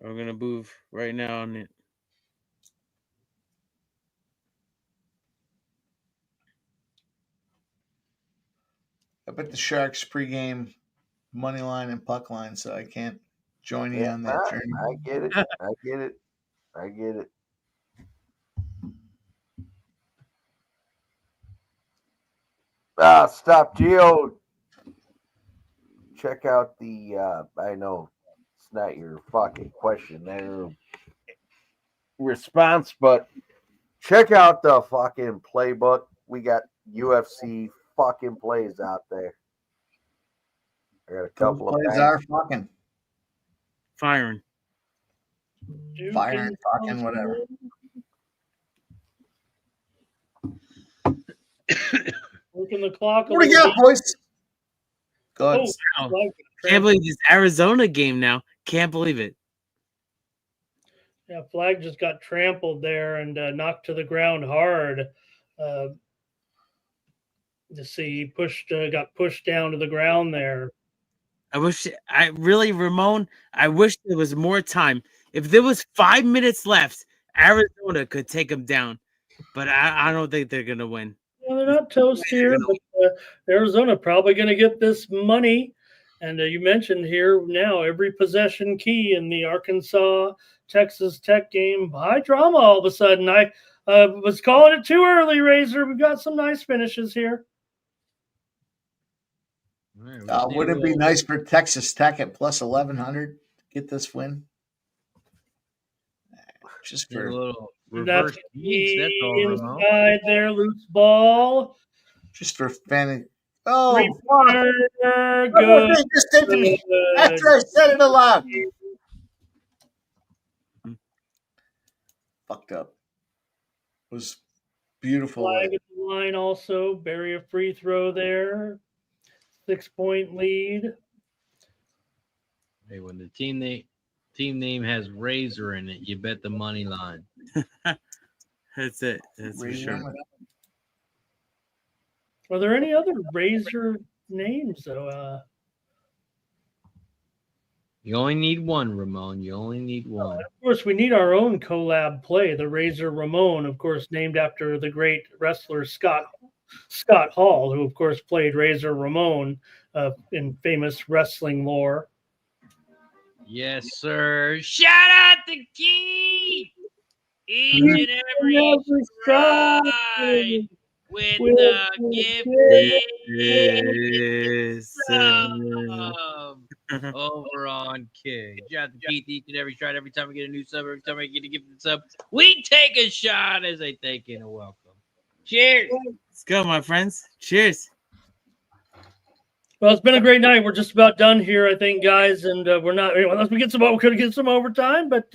I'm going to move right now on it. I bet the Sharks pregame money line and puck line, so I can't join you on that journey. I get it. I get it. Stop, Geo. Check out the. I know it's not your fucking question there response, but check out the fucking playbook. We got UFC fucking plays out there. I got a couple of plays banks. are fucking Firing. firing, fucking whatever. Working the clock. What do you got, boys? Good. Oh, Wow. Flag Can't believe this Arizona game now. Can't believe it. Yeah, Flag just got trampled there and knocked to the ground hard. To see, got pushed down to the ground there. Ramon, I wish there was more time. If there was 5 minutes left, Arizona could take them down. But I don't think they're going to win. Well, they're not toast here, but Arizona probably going to get this money. And you mentioned here now every possession key in the Arkansas Texas Tech game. High drama all of a sudden. I was calling it too early, Razor. We've got some nice finishes here. Wouldn't it be nice for Texas Tech at plus 1,100 to get this win? Just for a little That's reverse beats, that's all, Ramon. inside there, loose ball. just for fanning. Oh, Three-pointer, what good. they just did to me after I said it aloud. Fucked up. It was beautiful. Flag at the line also. Bury a free throw there. 6-point lead. Hey, when the team name has Razor in it, you bet the money line. That's it. That's for sure. Are there any other Razor names though? You only need one, Ramon. You only need one. Of course, we need our own collab play, the Razor Ramon, of course, named after the great wrestler Scott Hall, who of course played Razor Ramon in famous wrestling lore. Yes, sir. Shout out to Key. Each and every stride with the gifted over on Kid. Shout out to Keith each and every stride. Every time we get a new sub, every time I get a gifted sub, we take a shot as a thank you and a welcome. Cheers. Let's go, my friends. Cheers. Well, it's been a great night. We're just about done here, I think, guys, and we're not unless we could get some overtime, but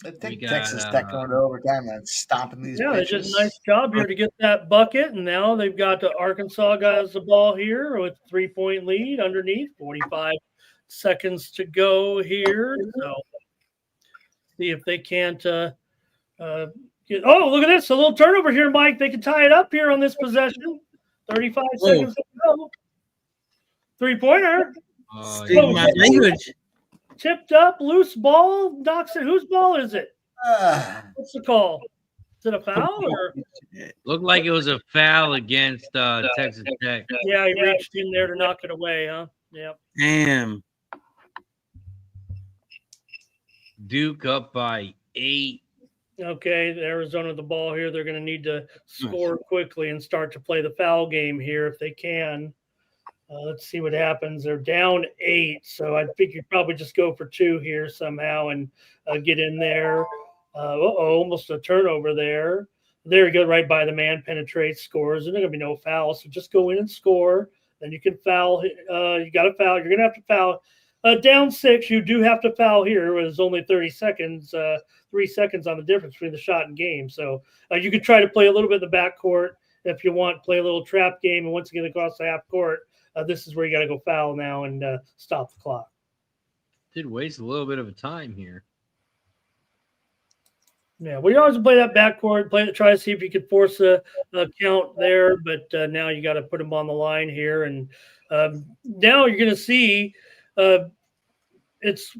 I think Texas Tech going to overtime and stomping these. Yeah, they did bitches. a nice job here to get that bucket, and now they've got the Arkansas guys the ball here with 3-point lead underneath. 45 seconds to go here. So see if they can't. Look at this! A little turnover here, Mike. They can tie it up here on this possession. 35 seconds to go. 3-pointer. Speaking my language. Tipped up, loose ball, knocks it. Whose ball is it? What's the call? Is it a foul? Or? Looked like it was a foul against Texas Tech. Yeah, he reached in there to knock it away, huh? Yeah. Damn. Duke up by 8. Okay, Arizona the ball here. They're going to need to score quickly and start to play the foul game here if they can. Let's see what happens. They're down 8, so I think you probably just go for 2 here somehow and get in there. Almost a turnover there. There you go, right by the man, penetrates, scores. There's going to be no foul, so just go in and score. Then you can foul. You got to foul. You're going to have to foul. Down 6, you do have to foul here. It was only 30 seconds, 3 seconds on the difference between the shot and game. So you could try to play a little bit in the backcourt if you want, play a little trap game, and once you get across the half court, this is where you got to go foul now and stop the clock. Did waste a little bit of a time here. Yeah, we always play that backcourt, try to see if you could force a count there, but now you got to put them on the line here. And now you're going to see it's,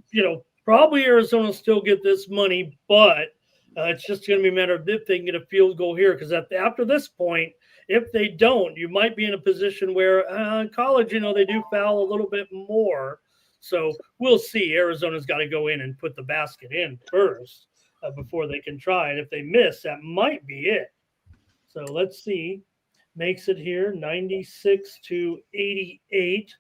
probably Arizona still get this money, but it's just going to be a matter of if they can get a field goal here, because after this point, if they don't, you might be in a position where in college, they do foul a little bit more. So we'll see. Arizona's got to go in and put the basket in first before they can try. And if they miss, that might be it. So let's see. Makes it here 96 to 88.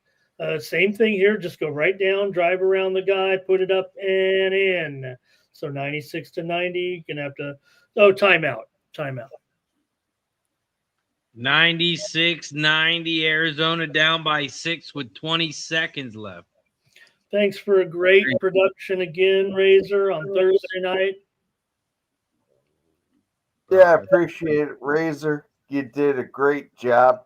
Same thing here. Just go right down, drive around the guy, put it up and in. So 96 to 90. You're going to have to. Oh, timeout. 96-90. Arizona down by 6 with 20 seconds left. Thanks for a great production again, Razor, on Thursday night. Yeah, I appreciate it, Razor. You did a great job.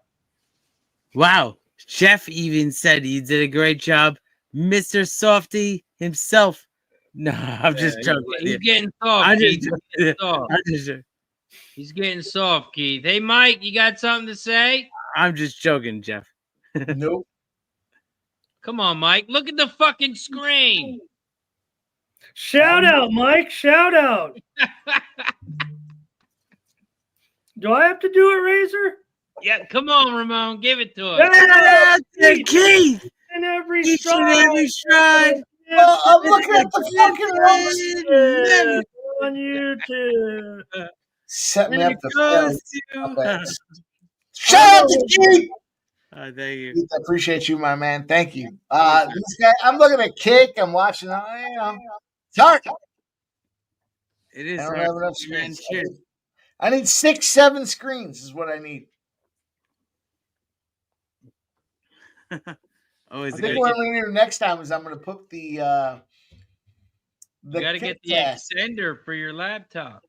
Wow. Jeff even said he did a great job. Mr. Softy himself. No, I'm just joking. He's getting soft, Keith. He's getting soft, Keith. Hey, Mike, you got something to say? I'm just joking, Jeff. Nope. Come on, Mike. Look at the fucking screen. Shout out, Mike. Shout out. Do I have to do it, Razor? Yeah, come on, Ramon. Give it to us. Yeah, Keith. In every Each and every stride. Well, I'm looking at the fucking roast. On YouTube. Set me up to fail. Okay. to Shout out to Keith. Thank you. Keith, I appreciate you, my man. Thank you. This guy, I'm looking at Kick. I'm watching. It's hard. It is I don't hard. have enough screens. I need 6, 7 screens is what I need. Always I a think good what I'm going to do next time is I'm going to put the You got to get the Kitcast. extender for your laptop.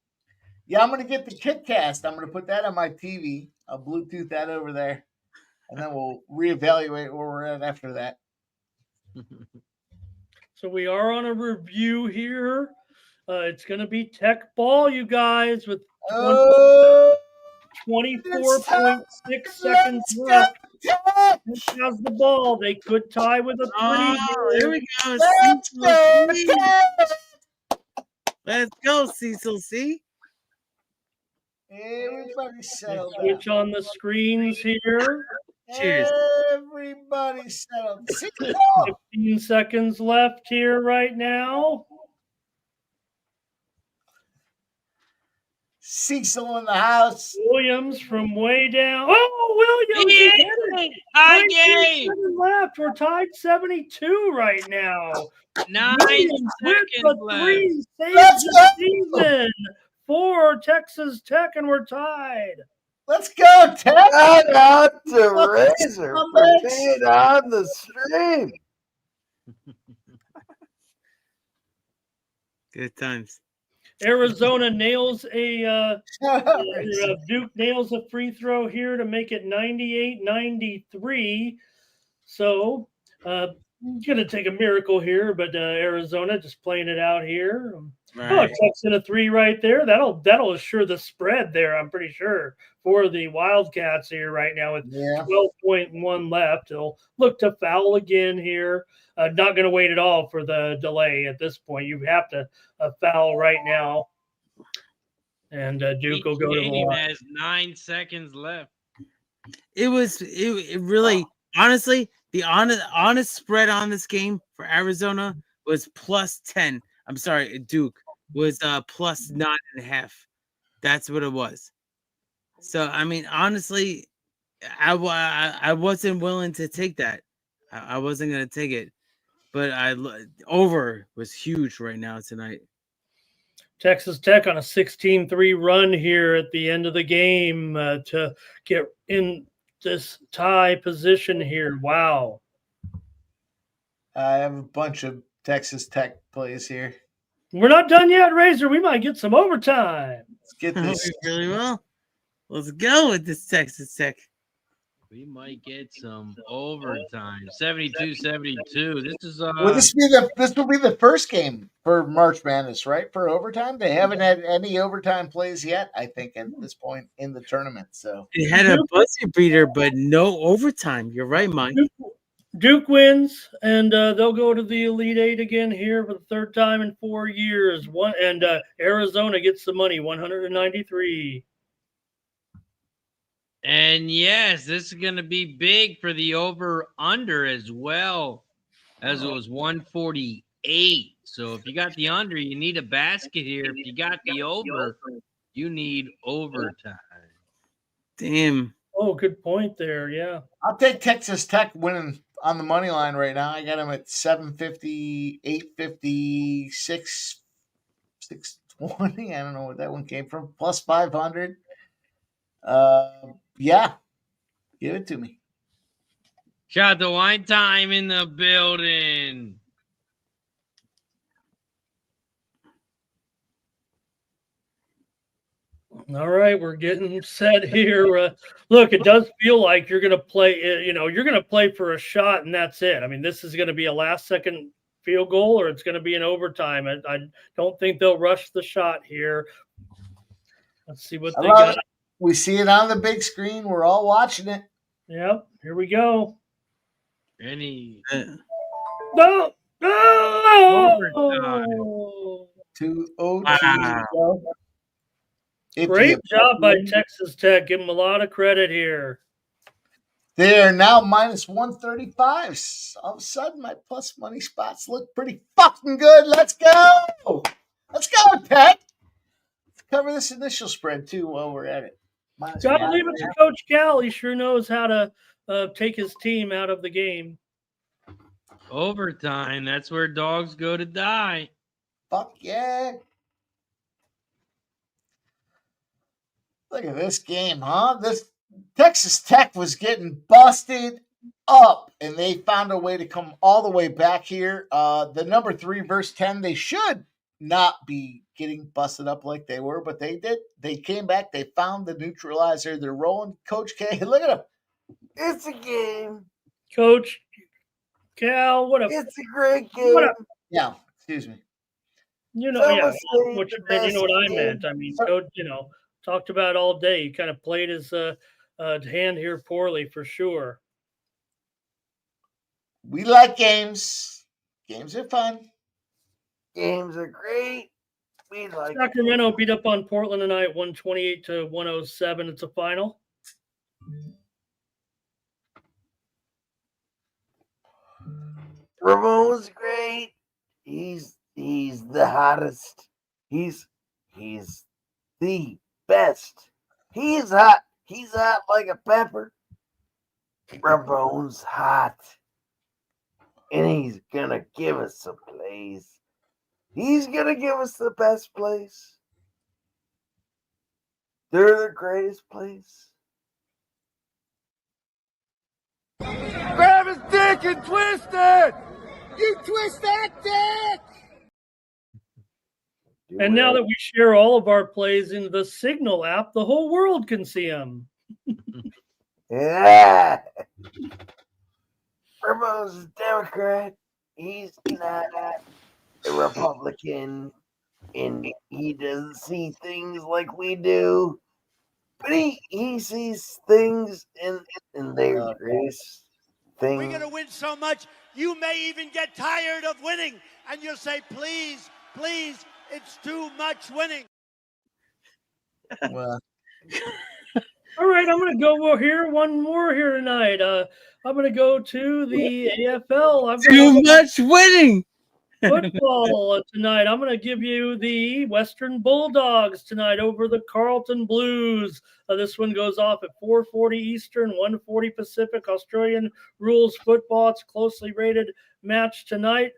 Yeah, I'm going to get the KitCast. I'm going to put that on my TV. I'll Bluetooth that over there, and then we'll reevaluate where we're at after that. So we are on a review here. It's going to be Tech Ball, you guys, with 24.6 seconds left. How's the ball? They could tie with a 3. Oh, here we go. Let's go, Cecil C. Everybody settle down. Switch on the screens here. Cheers. Everybody settle down. 15 seconds left here right now. Cecil in the house. Williams from way down. Oh, Williams! Yeah. He hit it. High 19 game. seconds left. We're tied 72 right now. 9 Williams with seconds the left. 3 saves Let's the season for Texas Tech, and we're tied. Let's go, Tech. Shout out to Let's Razor go, for Max. being on the stream. Good times. Arizona nails a Razor. Duke nails a free throw here to make it 98-93. So gonna take a miracle here, but Arizona just playing it out here. Right. Oh, Tech's in a 3 right there. That'll assure the spread there, I'm pretty sure, for the Wildcats here right now with 12.1 left. They'll look to foul again here. Not going to wait at all for the delay at this point. You have to foul right now. And Duke will go to the Game line. has 9 seconds left. It really, honestly, the honest spread on this game for Arizona was +10. I'm sorry, Duke was +9.5. That's what it was. So, I mean, honestly, I wasn't willing to take that. I wasn't going to take it. But over was huge right now tonight. Texas Tech on a 16-3 run here at the end of the game to get in this tie position here. Wow. I have a bunch of Texas Tech plays here. We're not done yet, Razor. We might get some overtime. Let's get this. Really well. Let's go with this Texas Tech. We might get some overtime. 72-72. This is Will this will be the first game for March Madness, right? For overtime, they haven't had any overtime plays yet. I think at this point in the tournament. So It had a buzzer beater, but no overtime. You're right, Mike. Duke wins, and they'll go to the Elite Eight again here for the 3rd time in 4 years. Arizona gets the money, 193. And yes, this is going to be big for the over-under as well, as it was 148. So if you got the under, you need a basket here. If you got the over, you need overtime. Damn. Oh, good point there. Yeah. I'll take Texas Tech winning on the money line right now. I got them at 750, 850, 620. I don't know where that one came from. Plus 500. Yeah, give it to me. Shout out to Wine Time in the building. All right, we're getting set here. Look, it does feel like you're going to play, you're going to play for a shot and that's it. I mean, this is going to be a last second field goal or it's going to be an overtime. I don't think they'll rush the shot here. Let's see what they got. We see it on the big screen. We're all watching it. Yep, here we go. No! No! 2-0. Wow. Great job by Texas Tech. Give them a lot of credit here. They are now minus 135. All of a sudden, my plus money spots look pretty fucking good. Let's go. Let's go, Tech. Let's cover this initial spread, too, while we're at it. Gotta leave it to Coach Cal. He sure knows how to take his team out of the game. Overtime. That's where dogs go to die. Fuck yeah. Look at this game, huh? This Texas Tech was getting busted up, and they found a way to come all the way back here. The number 3 versus 10, they should not be getting busted up like they were, but they did. They came back. They found the neutralizer. They're rolling. Coach K, look at him. It's a game. Coach Cal, it's a great game. Yeah, excuse me. You know what I meant. I mean, Coach, talked about it all day. He kind of played his hand here poorly for sure. We like games. Games are fun. Games are great. We like Sacramento beat up on Portland tonight, 128-107. It's a final. Ramon's great. He's the hottest. He's the best. He's hot. He's hot like a pepper. Ramon's hot. And he's gonna give us a place. He's gonna give us the best place. They're the greatest place. Grab his dick and twist it! You twist that dick! And now that we share all of our plays in the Signal app, the whole world can see them. Yeah. Ramon's a Democrat. He's not a Republican. And he doesn't see things like we do. But he sees things in their greatest thing. We're going to win so much, you may even get tired of winning. And you'll say, please, please, it's too much winning. Well. All right, I'm going to go here. One more here tonight. I'm going to go to the AFL. Too much winning. Football tonight. I'm going to give you the Western Bulldogs tonight over the Carlton Blues. This one goes off at 4:40 Eastern, 1:40 Pacific. Australian rules football. It's a closely rated match tonight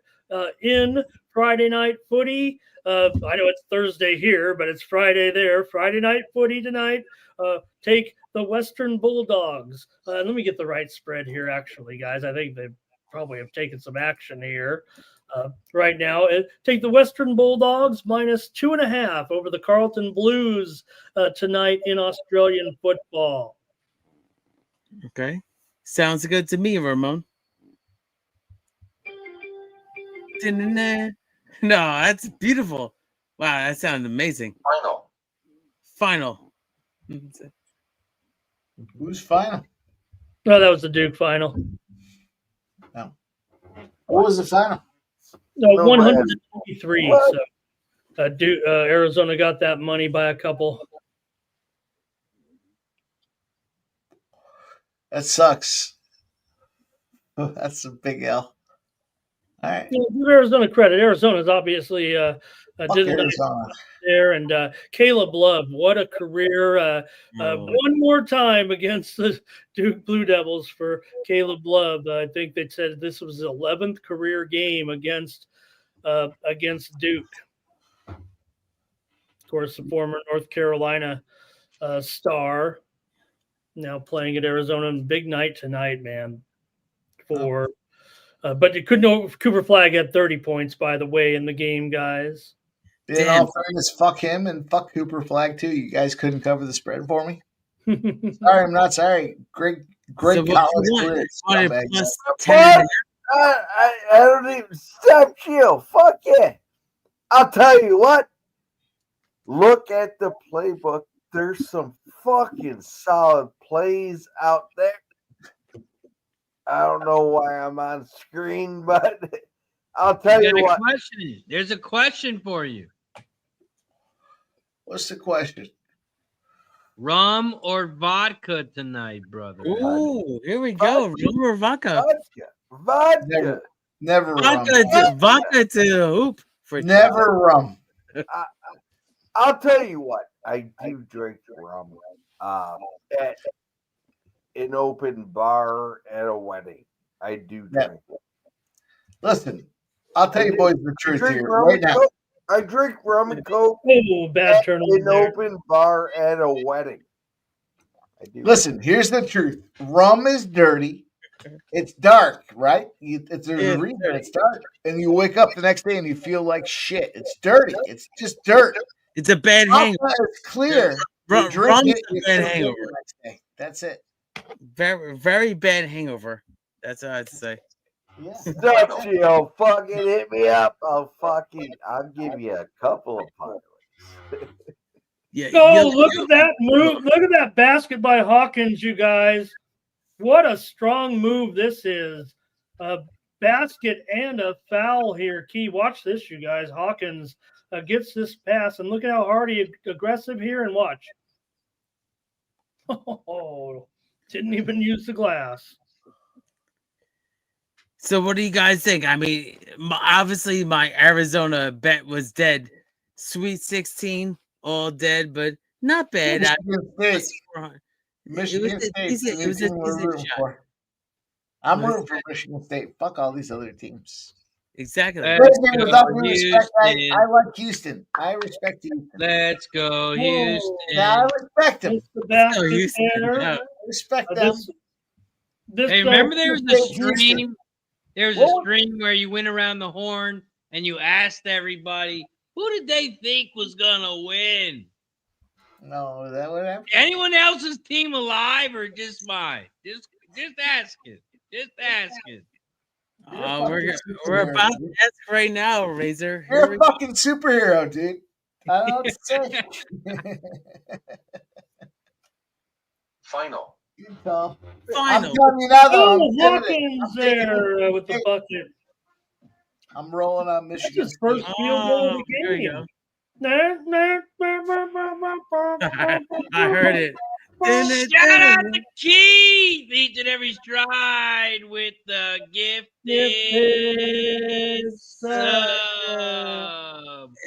in Friday night footy. I know it's Thursday here, but it's Friday there. Friday night footy tonight. Take the Western Bulldogs. Let me get the right spread here, actually, guys. I think they probably have taken some action here. Right now, take the Western Bulldogs minus 2.5 over the Carlton Blues tonight in Australian football. Okay. Sounds good to me, Ramon. No, that's beautiful. Wow, that sounds amazing. Final. Who's final? No, that was the Duke final. No. What was the final? 123. So Duke, Arizona got that money by a couple. That sucks. That's a big L. All right. Give Arizona credit. Arizona's obviously did a nice job there, and Caleb Love, what a career! One more time against the Duke Blue Devils for Caleb Love. I think they said this was his 11th career game against Duke. Of course, the former North Carolina star, now playing at Arizona. Big night tonight, man. But you couldn't know Cooper Flagg had 30 points, by the way, in the game, guys. In all fairness, fuck him and fuck Cooper Flagg too. You guys couldn't cover the spread for me. Sorry, I'm not sorry. Great college career. I don't even stop, chill. Fuck yeah. I'll tell you what. Look at the playbook. There's some fucking solid plays out there. I don't know why I'm on screen, but I'll tell you what. There's a question for you. What's the question? Rum or vodka tonight, brother? Ooh, here we go. Rum or vodka? Vodka. Never rum. Vodka to the hoop. Never rum. I'll tell you what. I do drink rum at an open bar at a wedding. I do drink it. Listen, I'll tell you boys the truth here right now. I drink rum and coke bad at an open bar at a wedding. I do. Listen, here's the truth. Rum is dirty. It's dark, right? There's a reason it's dark. And you wake up the next day and you feel like shit. It's dirty. It's just dirt. It's a bad hangover. It's clear. Rum's a bad hangover. That's it. Very, very bad hangover. That's all I have to say. Yeah. Stop, Gio. Fucking hit me up. I'll give you a couple of pilots. Look at that move. Look at that basket by Hawkins, you guys. What a strong move this is. A basket and a foul here. Key, watch this, you guys. Hawkins gets this pass, and look at how hard he aggressive here, and watch. Oh, didn't even use the glass. So what do you guys think? I mean, obviously my Arizona bet was dead. Sweet 16, all dead, but not bad. Michigan State. I'm rooting for Michigan State. Fuck all these other teams. Exactly. Without respect, I like Houston. I respect Houston. Let's go, Houston. Yeah, I respect them. I respect them. Hey, remember there was a stream? There was a stream where you went around the horn and you asked everybody, who did they think was gonna win? No, that would happen. Anyone else's team alive or just mine? Just ask it. Just ask it. We're about to ask right now, Razor. You're a fucking superhero, dude. I don't know what to say. Final. I'm telling you now, though. Hawkins there with the bucket. I'm rolling on Michigan. That's his first field goal of the game. I heard it. Shout out to Keith each and every stride with the gifted sub.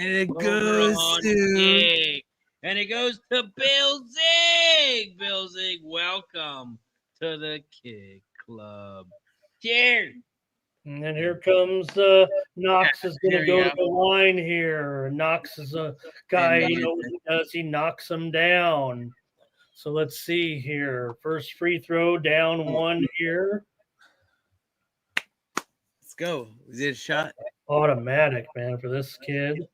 And it goes to And it goes to Bill Zig. Bill Zig, welcome to the Kick Club. Cheers. And then here comes Knox is going to go to the line here. Knox is a guy, you know what he does. He knocks him down. So let's see here. First free throw, down one here. Let's go. Is it a shot? Automatic, man, for this kid.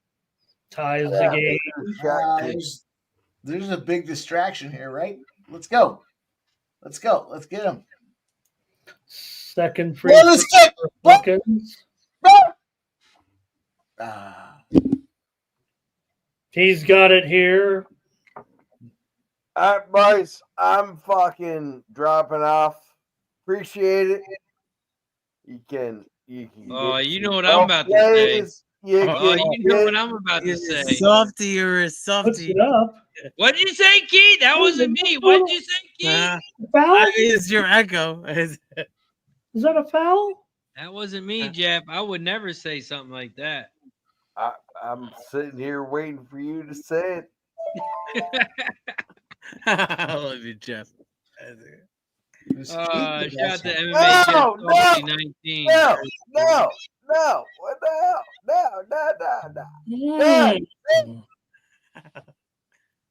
Ties the game. There's a big distraction here, right? Let's go. Let's go. Let's get him. Second free throw. Hawkins. He's got it here. All right, boys, I'm fucking dropping off. Appreciate it. You can. Oh, you know what I'm about to say. You know what I'm about to say. Softy or a softy. What'd you say, Keith? That wasn't me. What'd you say, Keith? Foul? It's your echo. Is that a foul? That wasn't me, Jeff. I would never say something like that. I'm sitting here waiting for you to say it. I love you, Jeff. Shout out to MMA No, Jeff no, 2019. No. What the hell? No.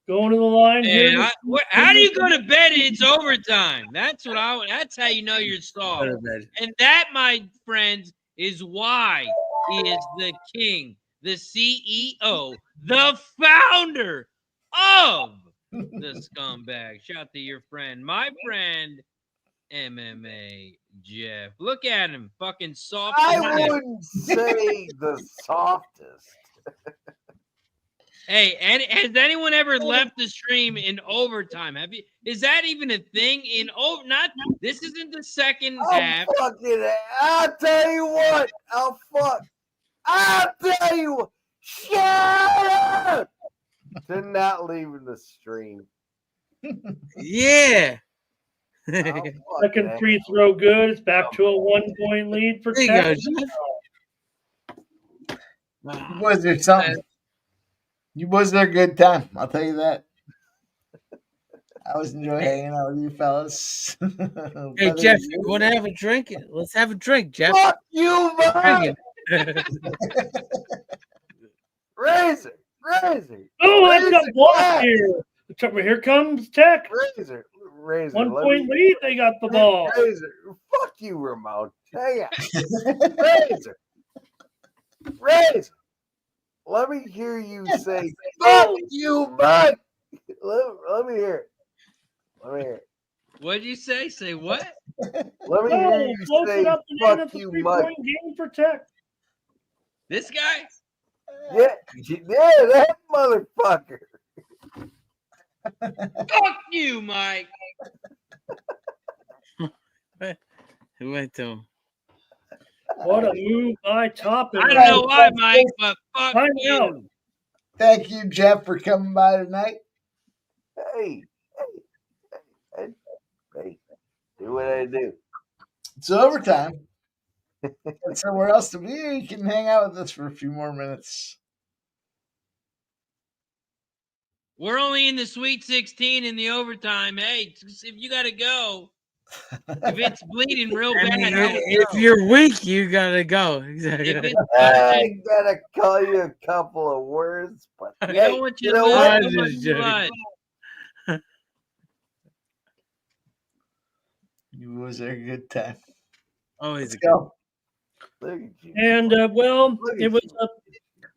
Going to the line here. Man, how do you go to bed? It's overtime. That's that's how you know you're soft. And that, my friends, is why he is the king, the CEO, the founder of the Scumbag. Shout out to your friend, my friend, MMA Jeff. Look at him, fucking soft. I wouldn't say the softest. Hey, and has anyone ever left the stream in overtime? Have you? Is that even a thing in over? Not. This isn't the second half. I'll tell you what. I'll tell you what. Shut up. They're not leaving the stream. Yeah. Second free throw good. It's back to a 1-point lead for Texas. Was there something? You was there a good time. I'll tell you that. I was enjoying hanging out with you fellas. Hey, Jeff, you want to have a drink? Let's have a drink, Jeff. Fuck you, man. Razor. Oh, I've got blocked here. Here comes Tech. Razor. 1-point lead. They got the ball. Razor. Fuck you, Ramon. Hey, Razor. Let me hear you say, fuck you, bud. Let me hear it. What did you say? Say what? Let me hear you say, fuck you, Mike. Game for Tech. This guy? Yeah, that motherfucker. Fuck you, Mike. Who went to him? What a move by Toppin. I don't know why, Mike, but fuck you. Thank you, Jeff, for coming by tonight. Hey, do what I do. It's overtime. And somewhere else to be. You can hang out with us for a few more minutes. We're only in the Sweet 16 in the overtime. Hey, if you got to go, if it's bleeding real bad, if you're weak, you gotta go. Exactly. I gotta call you a couple of words, but I don't want you to lose too much blood. You was a good time. Always go. And it was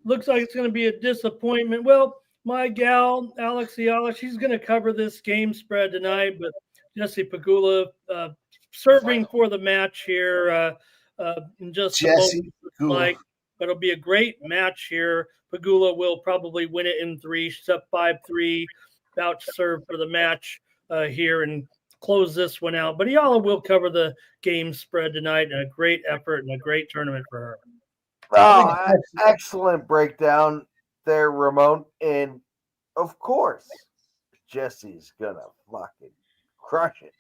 looks like it's going to be a disappointment. Well, my gal Alexiala, she's going to cover this game spread tonight, but Jesse Pagula serving for the match here in just Jesse but it'll be a great match here. Pagula will probably win it in 3. She's up 5-3, about to serve for the match here and close this one out. But Ayala will cover the game spread tonight, and a great effort and a great tournament for her. Oh, excellent breakdown there, Ramon. And of course, Jesse's gonna fucking crush it.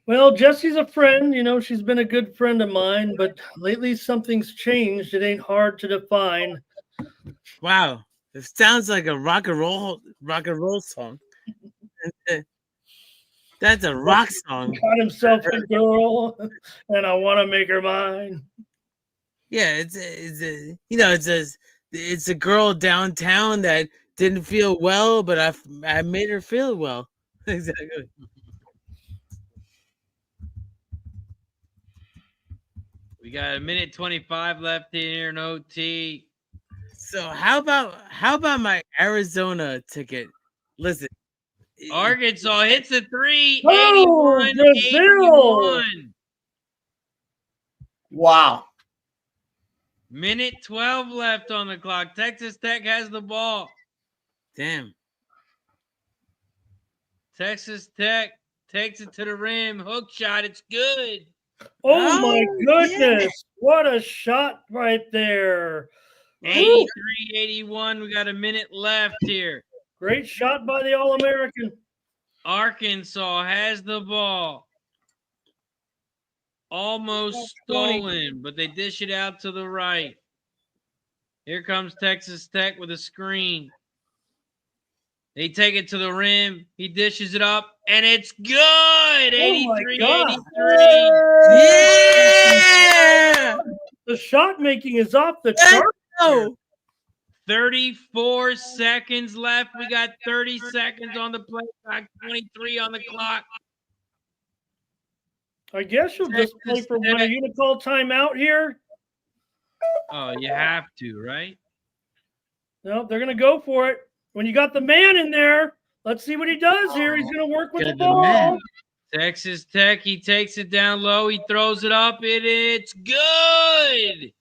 Well, Jesse's a friend. You know, she's been a good friend of mine, but lately something's changed. It ain't hard to define. Wow. It sounds like a rock and roll song. That's a rock song. Got himself a girl, and I want to make her mine. Yeah, it's a girl downtown that didn't feel well, but I made her feel well. Exactly. We got 1:25 left here in OT. So how about my Arizona ticket? Listen, Arkansas hits a 3, Oh, 81. Wow. 1:12 left on the clock. Texas Tech has the ball. Damn. Texas Tech takes it to the rim. Hook shot. It's good. Oh my goodness. Yeah. What a shot right there. 83-81. We got a minute left here. Great shot by the All-American. Arkansas has the ball. Almost stolen, but they dish it out to the right. Here comes Texas Tech with a screen. They take it to the rim. He dishes it up, and it's good. 83-83. Yeah! The shot making is off the chart. Oh, 34 seconds left. We got 30 seconds on the play clock, 23 on the clock. I guess you'll just play for one. Are you going to call timeout here? Oh, you have to, right? No, they're going to go for it. When you got the man in there, let's see what he does here. He's going to work with the ball. Texas Tech, he takes it down low. He throws it up, and it's good.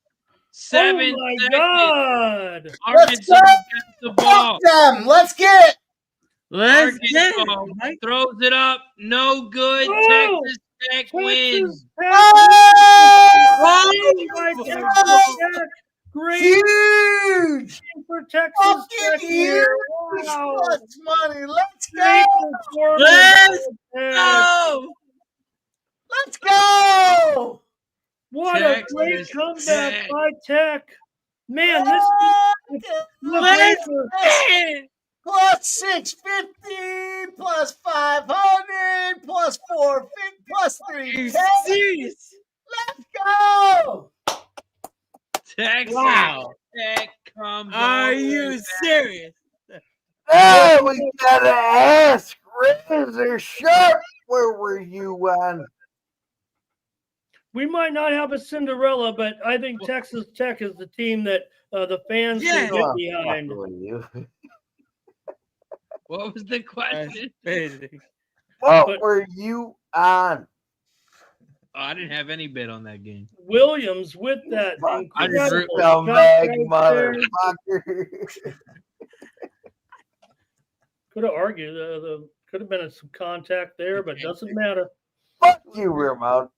7 Oh, my seconds. God. Arkansas gets the ball. Them. Let's get it. let's get Arkansas it. throws it up. No good. Oh, Texas Tech wins. Great Huge. for Texas Fucking Tech here. huge. Wow. Plus money. Let's Great go. performance. Go! Let's go. What Texas a great comeback Tech. by Tech. Man, this Let's get it. Plus 650, plus 500, plus 450, plus 310. Serious? Let's go. Texas Wow. Tech comes Are all the way you back. serious? Oh, we gotta ask Razor Sharp, where were you on? we might not have a Cinderella, but I think Texas Tech is the team that the fans Yeah. can get behind. What was the question? What were you on? Oh, I didn't have any bet on that game. Williams with that I just incredible Scumbag shot right there. motherfucker. Could have argued could have been some contact there, but doesn't matter. Fuck you, Ramon.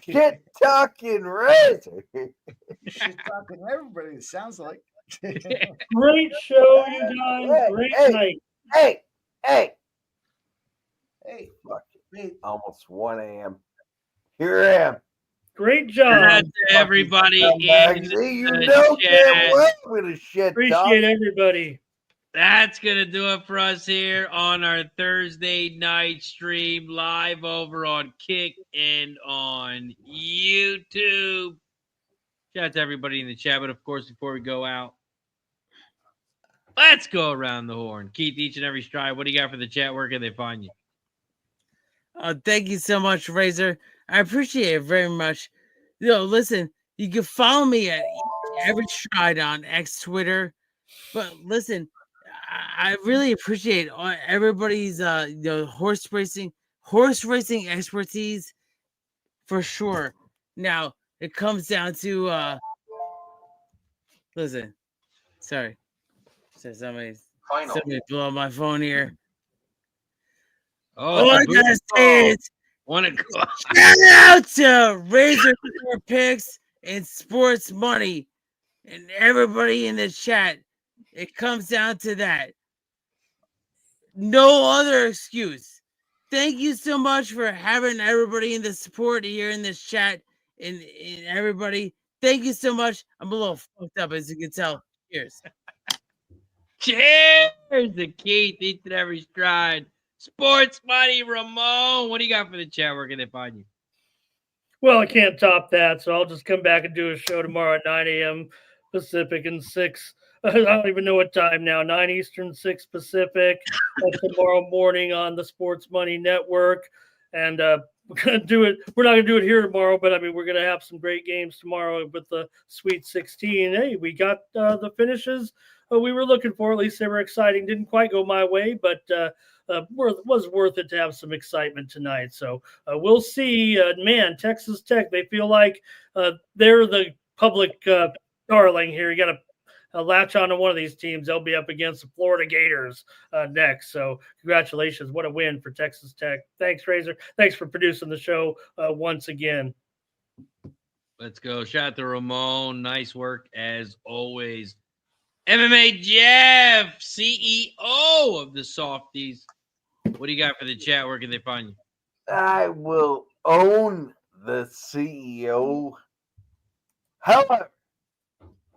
Shit talking Razor. She's talking to everybody, it sounds like. Great show, you guys. Great night. Hey. Hey, Fuck it. hey, Almost 1 a.m. Here I am. Great job. Congrats to everybody in You the know chat. damn well with a shit Appreciate everybody. That's going to do it for us here on our Thursday night stream live over on Kick and on YouTube. Shout out to everybody in the chat. But, of course, before we go out, let's go around the horn. Keith, each and every stride, what do you got for the chat? Where can they find you? Thank you so much, Razor. I appreciate it very much. Listen, you can follow me at every stride on X Twitter. But listen, I really appreciate everybody's horse racing expertise for sure. Now it comes down to listen. Sorry, so somebody blew up my phone here. Oh, I gotta say it. Shout out to Razor Picks and Sports Money and everybody in the chat. It comes down to that. No other excuse. Thank you so much for having everybody in the support here in this chat and everybody. Thank you so much. I'm a little fucked up, as you can tell. Cheers. Cheers to Keith, each and every stride. Sports Money, Ramon. What do you got for the chat? Where can they find you? Well, I can't top that, so I'll just come back and do a show tomorrow at 9 a.m. Pacific and 6. I don't even know what time now. 9 Eastern, 6 Pacific. Tomorrow morning on the Sports Money Network. And we're gonna do it. We're not gonna do it here tomorrow, but I mean we're gonna have some great games tomorrow with the Sweet 16. Hey, we got the finishes we were looking for. At least they were exciting. Didn't quite go my way, but was worth it to have some excitement tonight. So we'll see. Man, Texas Tech, they feel like they're the public darling here. You got to latch on to one of these teams. They'll be up against the Florida Gators next. So congratulations. What a win for Texas Tech. Thanks, Razor. Thanks for producing the show once again. Let's go. Shout out to Ramon. Nice work as always. MMA Jeff, CEO of the Softies. What do you got for the chat? Where can they find you? I will own the CEO. However,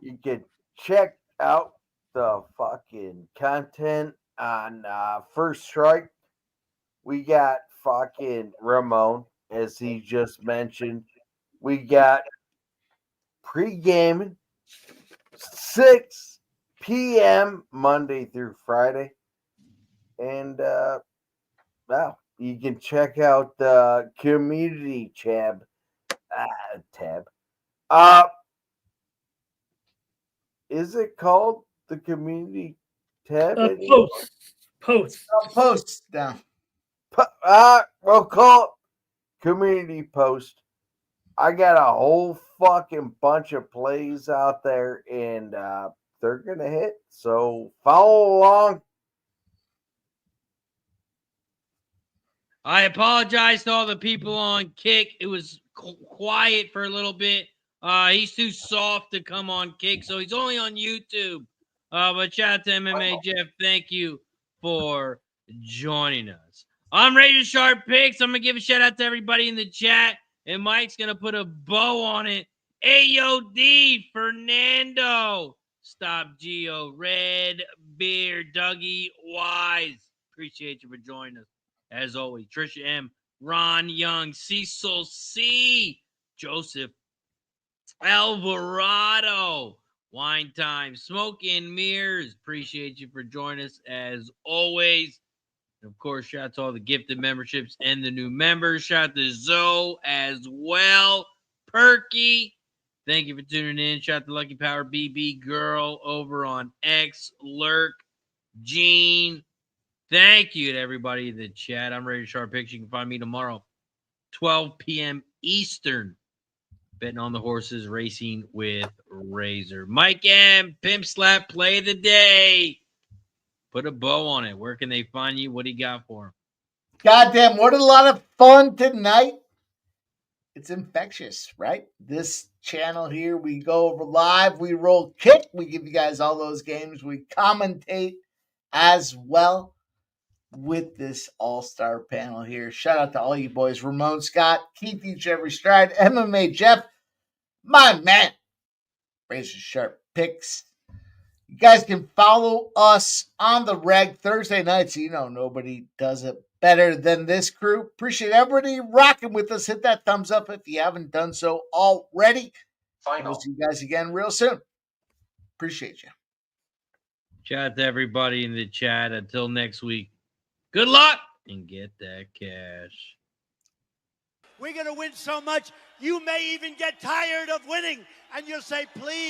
you can check out the fucking content on First Strike. We got fucking Ramon, as he just mentioned. We got pre-gaming 6 p.m. Monday through Friday. And well, you can check out the community tab. Is it called the community tab? Post. Posts down. We'll call it community post. I got a whole fucking bunch of plays out there, and they're gonna hit. So follow along. I apologize to all the people on Kick. It was quiet for a little bit. He's too soft to come on Kick, so he's only on YouTube. But shout out to MMA Jeff. Thank you for joining us. I'm Razor Sharp Picks. I'm going to give a shout out to everybody in the chat, and Mike's going to put a bow on it. AOD, Fernando, Stop Geo, Red Beard, Dougie Wise. Appreciate you for joining us. As always, Trisha M, Ron Young, Cecil C, Joseph Alvarado, Wine Time, Smoke and Mirrors. Appreciate you for joining us as always. And of course, shout out to all the gifted memberships and the new members. Shout out to Zoe as well. Perky, thank you for tuning in. Shout out to Lucky Power BB Girl over on X, Lurk, Gene. Thank you to everybody in the chat. I'm Razor Sharp Picks. You can find me tomorrow, 12 p.m. Eastern, betting on the horses, racing with Razor. Mike M, Pimp Slap, play of the day. Put a bow on it. Where can they find you? What do you got for them? Goddamn, what a lot of fun tonight. It's infectious, right? This channel here, we go over live, we roll Kick, we give you guys all those games, we commentate as well with this all-star panel here. Shout out to all you boys. Ramon Scott, Keith Each Every Stride, MMA Jeff, my man, Razor Sharp Picks. You guys can follow us on the reg Thursday nights. You know, nobody does it better than this crew. Appreciate everybody rocking with us. Hit that thumbs up if you haven't done so already. We'll see you guys again real soon. Appreciate you. Shout out to everybody in the chat. Until next week, good luck and get that cash. We're going to win so much, you may even get tired of winning. And you'll say, please.